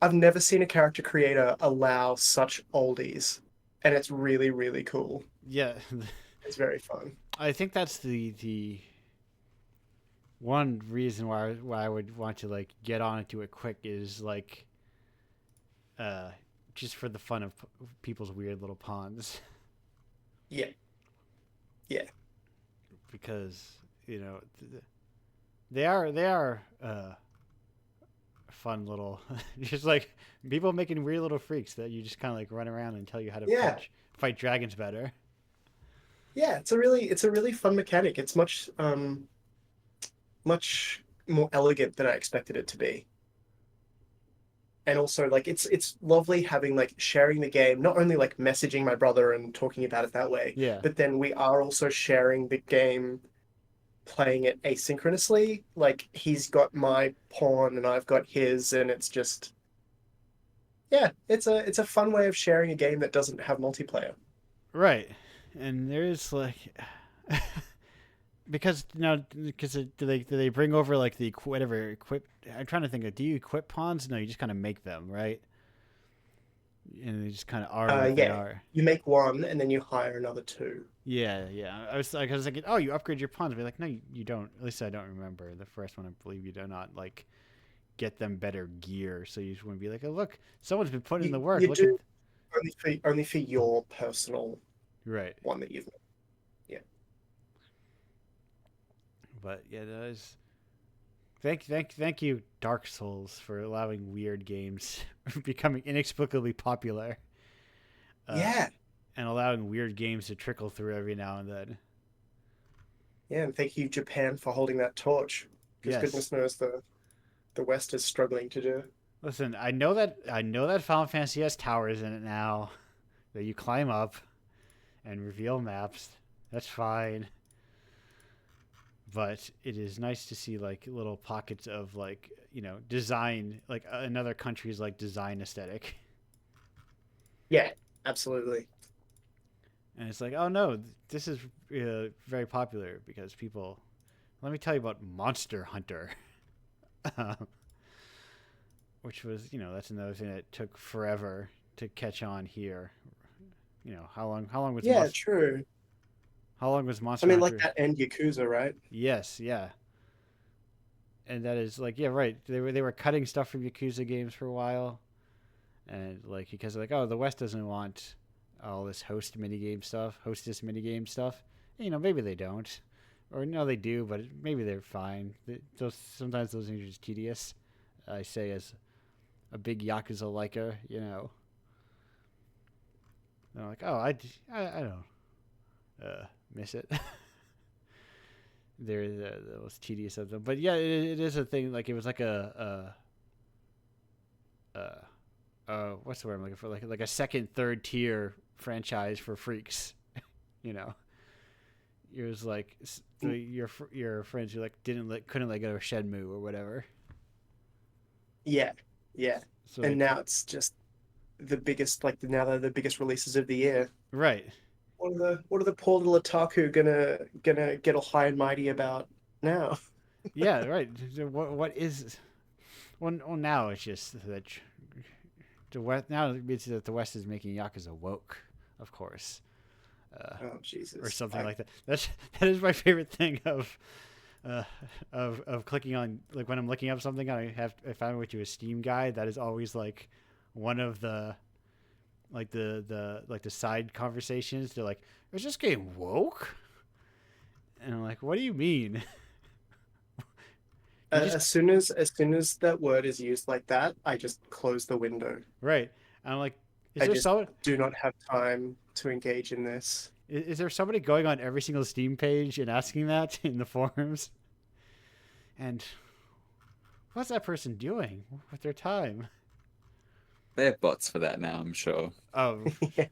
[SPEAKER 2] I've never seen a character creator allow such oldies, and it's really, really cool.
[SPEAKER 1] yeah.
[SPEAKER 2] It's very fun.
[SPEAKER 1] I think that's the one reason why I would want to like get on into it quick is like uh just for the fun of people's weird little pawns.
[SPEAKER 2] Yeah, yeah,
[SPEAKER 1] Because you know they are fun little just like people making weird little freaks that you just kind of like run around and tell you how to
[SPEAKER 2] yeah,
[SPEAKER 1] fight dragons better.
[SPEAKER 2] yeah. It's a really fun mechanic. It's much more elegant than I expected it to be. And also like it's lovely having like sharing the game, not only like messaging my brother and talking about it that way,
[SPEAKER 1] Yeah.
[SPEAKER 2] but then we are also sharing the game, playing it asynchronously. Like he's got my pawn and I've got his, and it's just yeah, it's a fun way of sharing a game that doesn't have multiplayer.
[SPEAKER 1] Right. And there's like because now because do they bring over like the whatever equip I'm trying to think of do you equip pawns? No, you just kind of make them, right? And they just kind of are what they
[SPEAKER 2] Yeah,
[SPEAKER 1] are.
[SPEAKER 2] you make one and then you hire another two.
[SPEAKER 1] Yeah, yeah. I was thinking, oh, you upgrade your pawns. Be like, no, you don't. At least I don't remember the first one. I believe you do not like get them better gear. So you just want to be like, oh, look, someone's been putting in the work.
[SPEAKER 2] You
[SPEAKER 1] Look at
[SPEAKER 2] do only for your personal
[SPEAKER 1] right.
[SPEAKER 2] one that you've yeah.
[SPEAKER 1] But yeah, that is Thank you, Dark Souls, for allowing weird games becoming inexplicably popular.
[SPEAKER 2] Yeah.
[SPEAKER 1] And allowing weird games to trickle through every now and then.
[SPEAKER 2] Yeah, and thank you, Japan, for holding that torch. Because
[SPEAKER 1] Yes.
[SPEAKER 2] goodness knows the West is struggling to do.
[SPEAKER 1] Listen, I know that Final Fantasy has towers in it now that you climb up and reveal maps. That's fine. But it is nice to see like little pockets of like, design, like another country's like design aesthetic.
[SPEAKER 2] Yeah, absolutely.
[SPEAKER 1] And it's like, oh no, this is very popular because people. Let me tell you about Monster Hunter, which was, that's another thing that took forever to catch on here. How long was
[SPEAKER 2] Yeah, true.
[SPEAKER 1] How long was
[SPEAKER 2] I
[SPEAKER 1] Monster
[SPEAKER 2] mean,
[SPEAKER 1] Hunter?
[SPEAKER 2] like that and Yakuza, right?
[SPEAKER 1] Yes, yeah. And that is like, yeah, right. They were cutting stuff from Yakuza games for a while, and like because like, oh, the West doesn't want all this hostess minigame stuff. Maybe they don't, or no, they do, but maybe they're fine. Sometimes those things are just tedious. I say as a big Yakuza liker, They're like, oh, I don't miss it. They're the most tedious of them, but yeah, it is a thing. Like it was like what's the word I'm looking for? Like a second, third tier franchise for freaks. you know, it was like your friends who like couldn't let go of Shenmue or whatever.
[SPEAKER 2] Yeah, yeah.
[SPEAKER 1] So
[SPEAKER 2] And
[SPEAKER 1] like,
[SPEAKER 2] now it's just the biggest, like now they're the biggest releases of the year.
[SPEAKER 1] right.
[SPEAKER 2] What are the poor little otaku gonna get all high and mighty about now?
[SPEAKER 1] Yeah, right. So what is well now it's just that the West now it's that the West is making Yakuza woke, of course.
[SPEAKER 2] Oh Jesus!
[SPEAKER 1] Or something like that. That is my favorite thing of clicking on, like when I'm looking up something, I found with you a Steam guide. That is always like one of the the side conversations. They're like, "Is this game woke?" And I'm like, "What do you mean?"
[SPEAKER 2] As soon as that word is used like that, I just close the window.
[SPEAKER 1] Right. And I'm like,
[SPEAKER 2] I just do not have time to engage in this.
[SPEAKER 1] Is there somebody going on every single Steam page and asking that in the forums? And what's that person doing with their time?
[SPEAKER 3] They have bots for that now, I'm sure.
[SPEAKER 1] Oh,
[SPEAKER 2] Yeah.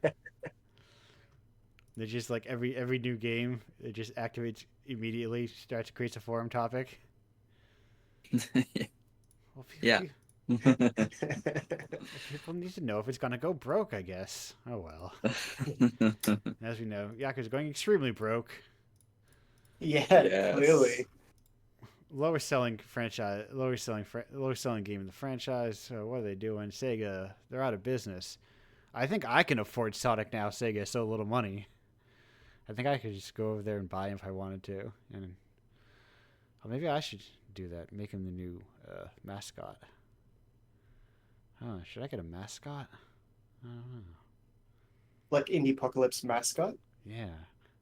[SPEAKER 1] they're just like every new game, it just activates immediately, starts creates a forum topic. Well,
[SPEAKER 3] Yeah.
[SPEAKER 1] People need to know if it's gonna go broke, I guess. Oh well. As we know, Yakuza's going extremely broke.
[SPEAKER 2] Yeah,
[SPEAKER 3] Yes.
[SPEAKER 2] clearly.
[SPEAKER 1] Lowest selling game in the franchise. So what are they doing? Sega, they're out of business. I think I can afford Sonic now. Sega has so little money. I think I could just go over there and buy him if I wanted to, and maybe I should do that. Make him the new mascot. Should I get a mascot? I don't know.
[SPEAKER 2] Like Indiepocalypse mascot.
[SPEAKER 1] Yeah.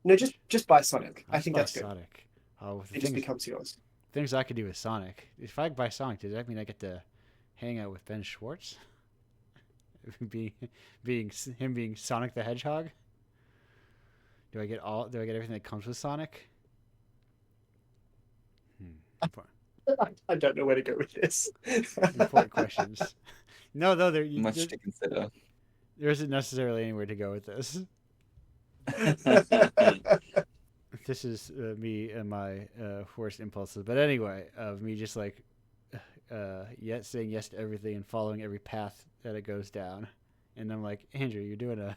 [SPEAKER 2] No, just buy Sonic. I think
[SPEAKER 1] buy
[SPEAKER 2] that's good.
[SPEAKER 1] Sonic. Oh,
[SPEAKER 2] it just becomes yours.
[SPEAKER 1] Things I could do with Sonic. If I buy Sonic, does that mean I get to hang out with Ben Schwartz? being Sonic the Hedgehog? Do I get everything that comes with Sonic?
[SPEAKER 2] I don't know where to go with this.
[SPEAKER 1] Important questions. No,
[SPEAKER 3] Much to consider.
[SPEAKER 1] There isn't necessarily anywhere to go with this. This is me and my worst impulses. But anyway, of me just like saying yes to everything and following every path that it goes down. And I'm like, Andrew, you're doing a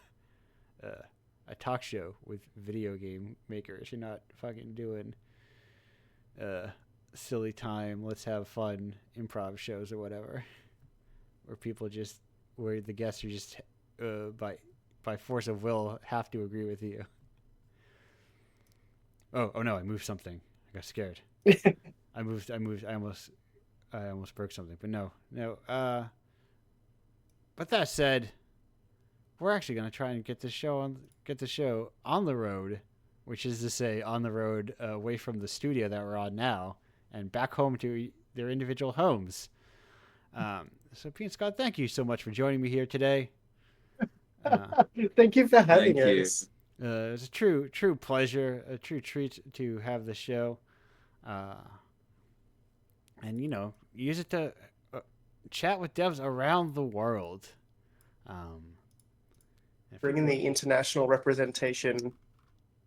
[SPEAKER 1] talk show with video game makers. You're not fucking doing silly time, let's have fun improv shows or whatever, where the guests are just by force of will have to agree with you. Oh no, I moved something. I got scared. I almost broke something, but no. But that said, we're actually going to try and get the show on the road, which is to say on the road away from the studio that we're on now and back home to their individual homes. So P and Scott, thank you so much for joining me here today.
[SPEAKER 2] Thank you for having
[SPEAKER 3] Thank you.
[SPEAKER 2] us.
[SPEAKER 1] It's a true pleasure, a true treat to have the show, and use it to chat with devs around the world.
[SPEAKER 2] Bringing the international representation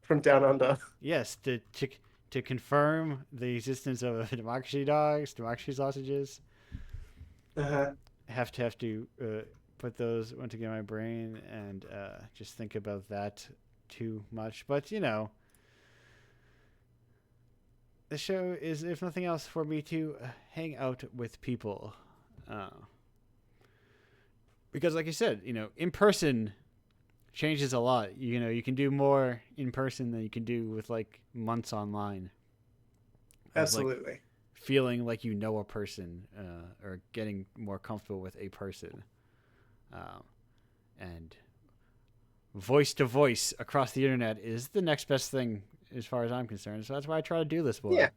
[SPEAKER 2] from down under.
[SPEAKER 1] Yes, to confirm the existence of democracy dogs, democracy sausages.
[SPEAKER 2] Uh-huh.
[SPEAKER 1] Have to put those one together in my brain and just think about that too much. But the show is, if nothing else, for me to hang out with people, because, like you said, in person changes a lot. You can do more in person than you can do with like months online.
[SPEAKER 2] Absolutely.
[SPEAKER 1] Like, feeling like a person, or getting more comfortable with a person, and voice to voice across the internet is the next best thing as far as I'm concerned. So that's why I try to do this, boy.
[SPEAKER 2] Yeah.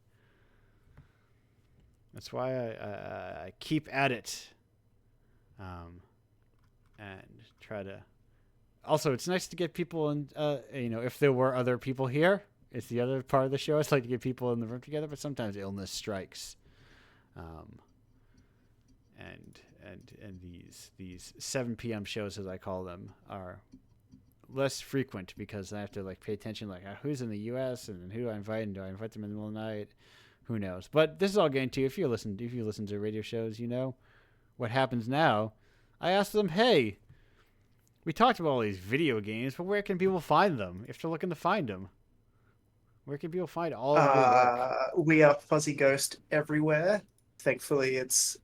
[SPEAKER 1] That's why I keep at it, and try to. Also, it's nice to get people in. If there were other people here, it's the other part of the show. It's like to get people in the room together, but sometimes illness strikes, and these 7 p.m. shows, as I call them, are less frequent because I have to like pay attention, like who's in the U.S. and who do I invite, and do I invite them in the middle of the night? Who knows? But this is all getting to, if you listen to radio shows, what happens now. I asked them, hey, we talked about all these video games, but where can people find them if they're looking to find them? Where can people find all of your work?
[SPEAKER 2] We are Fuzzy Ghost everywhere. Thankfully,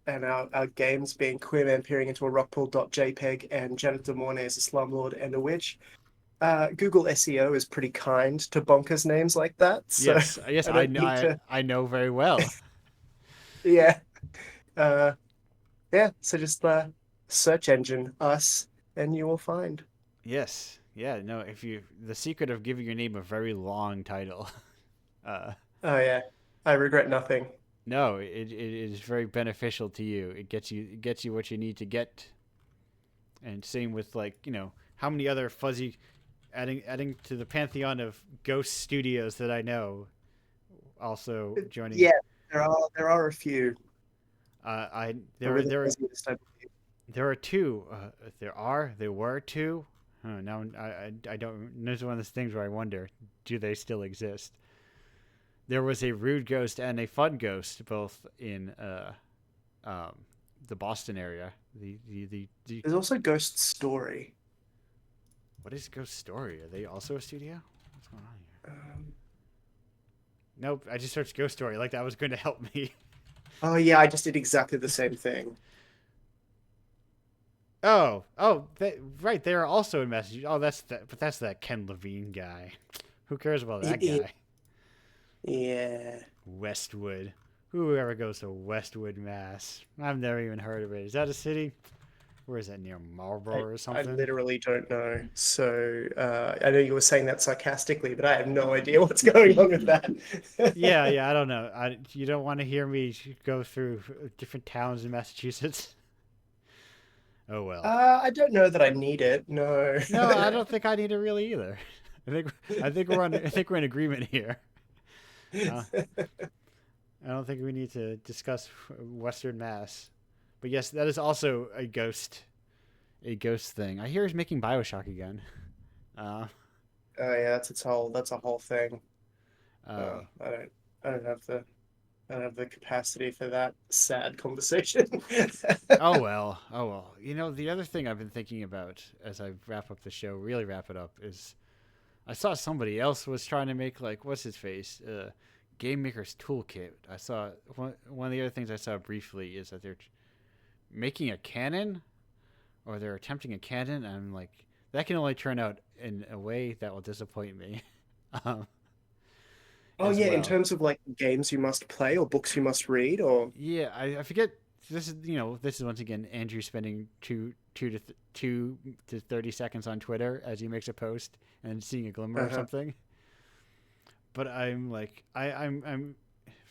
[SPEAKER 2] our games being Queer Man peering into a rockpool.jpg and Janet de Mornay is a slumlord and a witch. Google SEO is pretty kind to bonkers names like that. So
[SPEAKER 1] Yes, I know very well.
[SPEAKER 2] Yeah. So just search engine us and you will find.
[SPEAKER 1] Yes. Yeah, no, the secret of giving your name a very long title.
[SPEAKER 2] Oh yeah. I regret nothing.
[SPEAKER 1] No, it is very beneficial to you. It gets you what you need to get. And same with how many other fuzzy adding to the pantheon of ghost studios that I know also joining.
[SPEAKER 2] Yeah, there are a few.
[SPEAKER 1] There are two. There were two. Now I don't. This is one of those things where I wonder, do they still exist? There was a rude ghost and a fun ghost, both in the Boston area.
[SPEAKER 2] There's also Ghost Story.
[SPEAKER 1] What is Ghost Story? Are they also a studio? What's going on here? Nope. I just searched Ghost Story. Like that was going to help me.
[SPEAKER 2] Oh yeah, I just did exactly the same thing.
[SPEAKER 1] Right. They are also in Massachusetts. Oh, that's that Ken Levine guy. Who cares about that guy?
[SPEAKER 2] Yeah.
[SPEAKER 1] Westwood. Whoever goes to Westwood, Mass. I've never even heard of it. Is that a city? Where is that, near Marlborough or something?
[SPEAKER 2] I literally don't know. So I know you were saying that sarcastically, but I have no idea what's going on with that.
[SPEAKER 1] yeah, I don't know. You don't want to hear me go through different towns in Massachusetts? Oh well.
[SPEAKER 2] I don't know that I need it. No.
[SPEAKER 1] No, I don't think I need it really either. I think we're in agreement here. I don't think we need to discuss Western Mass. But yes, that is also a ghost thing. I hear he's making BioShock again.
[SPEAKER 2] Oh yeah, that's a whole thing. I don't have the capacity for that sad conversation.
[SPEAKER 1] Oh well. The other thing I've been thinking about as I really wrap it up, is I saw somebody else was trying to make, like, what's his face? Game Maker's Toolkit. I saw one of the other things I saw briefly is that they're making a cannon, or they're attempting a cannon, and I'm like, that can only turn out in a way that will disappoint me.
[SPEAKER 2] Oh yeah, in terms of like games you must play or books you must read, or
[SPEAKER 1] yeah, I forget. This is once again Andrew spending 2 to 30 seconds on Twitter as he makes a post and seeing a glimmer of something. But I'm like, I'm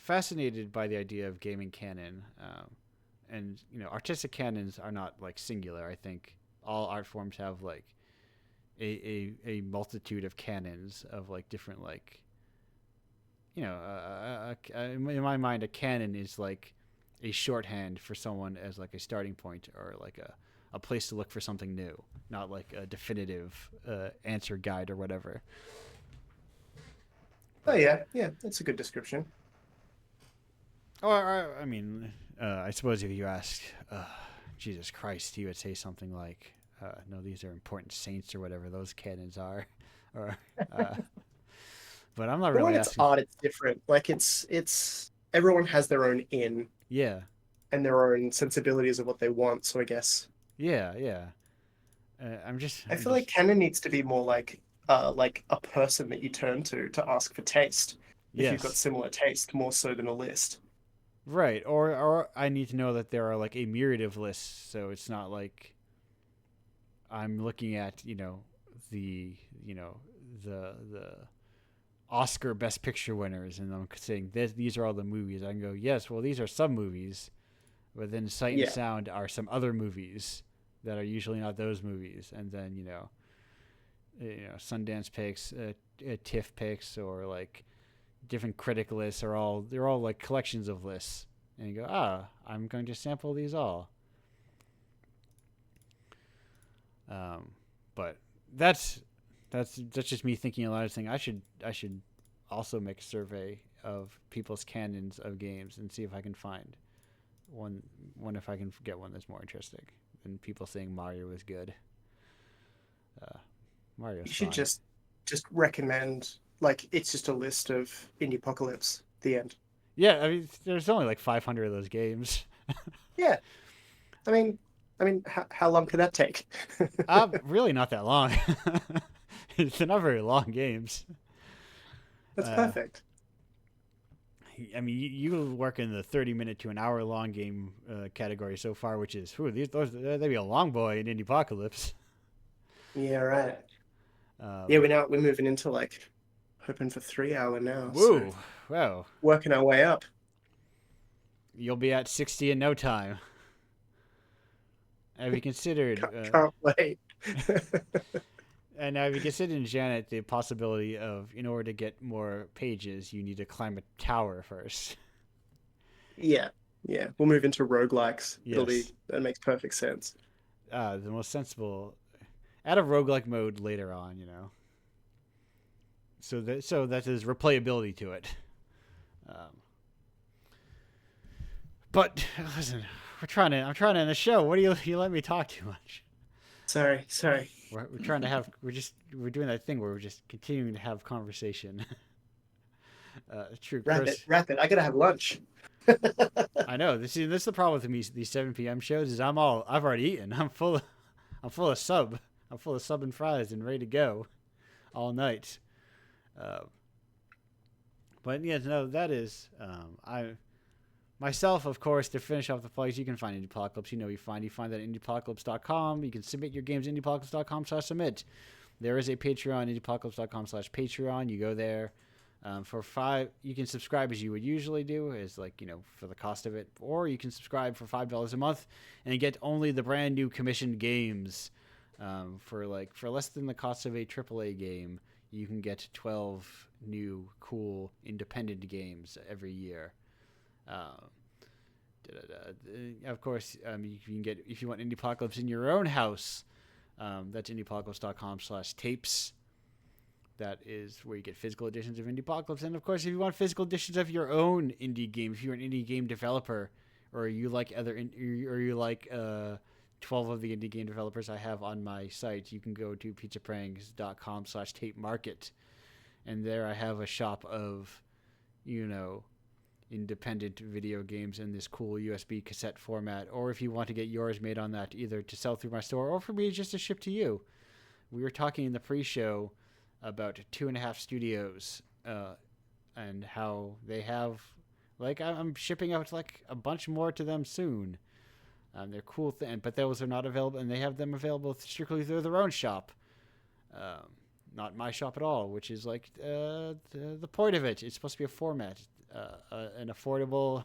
[SPEAKER 1] fascinated by the idea of gaming canon, and artistic canons are not like singular. I think all art forms have like a multitude of canons of like different like in my mind a canon is like a shorthand for someone as like a starting point or like a place to look for something new, not like a definitive answer guide or whatever.
[SPEAKER 2] Oh yeah, that's a good description.
[SPEAKER 1] Or I mean, I suppose if you ask Jesus Christ, he would say something like, "No, these are important saints or whatever those canons are," or. But I'm not
[SPEAKER 2] But
[SPEAKER 1] really
[SPEAKER 2] when it's
[SPEAKER 1] asking.
[SPEAKER 2] art, it's different. Like it's everyone has their own in
[SPEAKER 1] Yeah,
[SPEAKER 2] and their own sensibilities of what they want. So I guess
[SPEAKER 1] yeah. I'm just,
[SPEAKER 2] I
[SPEAKER 1] I'm
[SPEAKER 2] feel like
[SPEAKER 1] just,
[SPEAKER 2] canon needs to be more like a person that you turn to ask for taste. If you've got
[SPEAKER 1] yes,
[SPEAKER 2] similar taste, more so than a list.
[SPEAKER 1] right. Or I need to know that there are like a myriad of lists, so it's not like I'm looking at the the Oscar Best Picture winners, and I'm saying these are all the movies. I can go, yes, well these are some movies, but then Sight and
[SPEAKER 2] Yeah,
[SPEAKER 1] Sound are some other movies that are usually not those movies, and then Sundance picks, TIFF picks, or like different critic lists they're all like collections of lists, and you go, I'm going to sample these all. Um, but that's just me thinking a lot of things. I should also make a survey of people's canons of games and see if I can find one if I can get one that's more interesting than people saying Mario is good. Uh, Mario's
[SPEAKER 2] you should
[SPEAKER 1] fine.
[SPEAKER 2] just recommend like it's just a list of Indiepocalypse. The end.
[SPEAKER 1] Yeah, I mean, there's only like 500 of those games.
[SPEAKER 2] Yeah, I mean, how long could that take?
[SPEAKER 1] Really not that long. They're not very long games.
[SPEAKER 2] That's
[SPEAKER 1] Uh,
[SPEAKER 2] perfect.
[SPEAKER 1] I mean, you work in the 30-minute to an hour long game category so far, which is they'd be a long boy in Indiepocalypse.
[SPEAKER 2] Yeah, right. Yeah,
[SPEAKER 1] Um,
[SPEAKER 2] we're moving into like hoping for 3 hour now, so
[SPEAKER 1] woo, wow,
[SPEAKER 2] working our way up.
[SPEAKER 1] you'll be at 60 in no time. Have you considered?
[SPEAKER 2] Can't wait.
[SPEAKER 1] And have you considered, Janet, the possibility of, in order to get more pages, you need to climb a tower first?
[SPEAKER 2] Yeah, yeah. We'll move into roguelikes.
[SPEAKER 1] Yes.
[SPEAKER 2] That makes perfect sense.
[SPEAKER 1] The most sensible. Add a roguelike mode later on, so that there's replayability to it. Um, but listen, I'm trying to end the show. What do you let me talk too much?
[SPEAKER 2] Sorry.
[SPEAKER 1] We're trying to have we're doing that thing where we're just continuing to have conversation. True, Chris.
[SPEAKER 2] Wrap it. I gotta have lunch.
[SPEAKER 1] I know this is the problem with me. These 7 p.m. shows is I've already eaten. I'm full of sub. I'm full of sub and fries and ready to go all night. Uh, but yeah, no, that is I myself, of course, to finish off the plugs. You can find Indiepocalypse. You find that at indiepocalypse.com. You can submit your games at indiepocalypse.com/submit. There is a Patreon, indiepocalypse.com/Patreon. You go there. For $5, you can subscribe as you would usually do, as for the cost of it, or you can subscribe for $5 a month and get only the brand new commissioned games. For less than the cost of a AAA game, you can get 12 new cool independent games every year. Of course, you can get, if you want Indiepocalypse in your own house, that's indiepocalypse.com/tapes. That is where you get physical editions of Indiepocalypse. And of course, if you want physical editions of your own indie game, if you're an indie game developer, or you like 12 of the indie game developers I have on my site, you can go to pizzaprangs.com/tape market. And there I have a shop of, independent video games in this cool USB cassette format. Or if you want to get yours made on that, either to sell through my store or for me just to ship to you. We were talking in the pre-show about 2.5 Studios and how they have, I'm shipping out a bunch more to them soon. They're cool but those are not available, and they have them available strictly through their own shop. Not my shop at all, which is the point of it. It's supposed to be a format. an affordable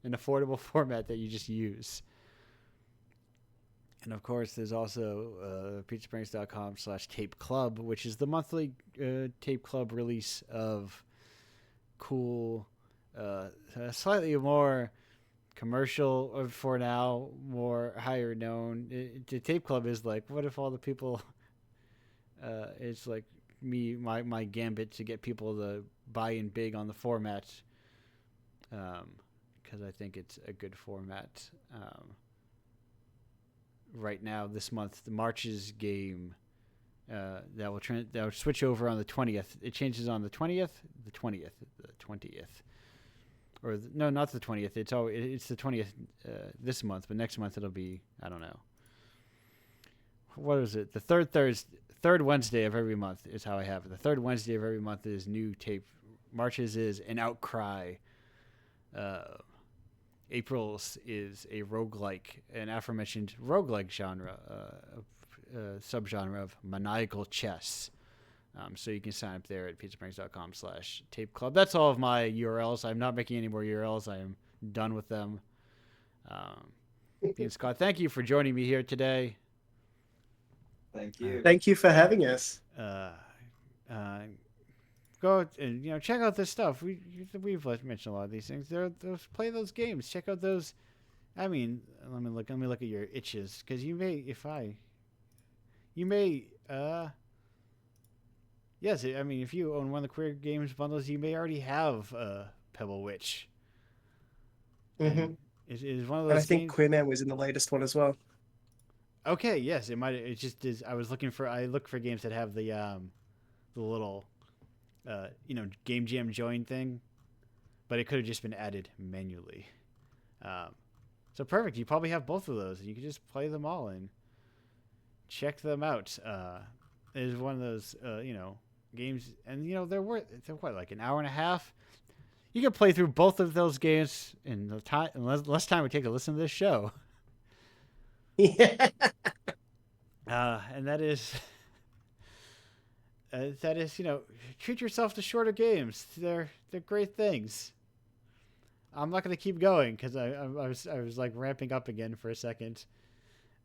[SPEAKER 1] an affordable format that you just use. And of course, there's also pizzasprings.com/tape club, which is the monthly tape club release of cool, slightly more commercial for now, more higher known. The tape club is like, what if all the people? It's like my gambit to get people to buy in big on the format, because I think it's a good format. Right now, this month, the March's game that will switch over on the 20th. It changes on the 20th, or no, not the 20th. It's the 20th this month, but next month it'll be, I don't know. What is it? The third Wednesday of every month is how I have it. The third Wednesday of every month is new tape. March's is an outcry. April's is a roguelike, an aforementioned roguelike genre, subgenre of maniacal chess. So you can sign up there at pizzasprings.com/tape club. That's all of my URLs. I'm not making any more URLs. I am done with them. Dean Scott, thank you for joining me here today.
[SPEAKER 3] Thank you.
[SPEAKER 2] Thank you for having us.
[SPEAKER 1] Go and check out this stuff. We've mentioned a lot of these things. Play those games. Check out those. I mean, let me look at your itches, because you may, yes. I mean, if you own one of the Queer Games bundles, you may already have Pebble Witch.
[SPEAKER 2] Mm-hmm.
[SPEAKER 1] It is one of those.
[SPEAKER 2] And I think
[SPEAKER 1] games...
[SPEAKER 2] Queer Man was in the latest one as well.
[SPEAKER 1] Okay, yes, it might. It just is. I look for games that have the little, game jam join thing, but it could have just been added manually. So perfect. You probably have both of those. You can just play them all and check them out. It is one of those, games, and they're what, like an hour and a half. You can play through both of those games in the time, less time it take to listen to this show.
[SPEAKER 2] Yeah.
[SPEAKER 1] And that is, treat yourself to shorter games. They're great things. I'm not going to keep going because I was like ramping up again for a second,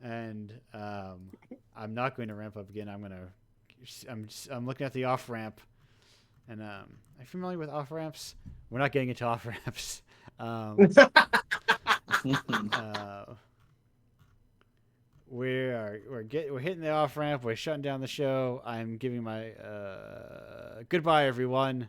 [SPEAKER 1] and I'm not going to ramp up again. I'm looking at the off ramp, and are you familiar with off ramps? We're not getting into off ramps. We're hitting the off ramp. We're shutting down the show. I'm giving my goodbye, everyone.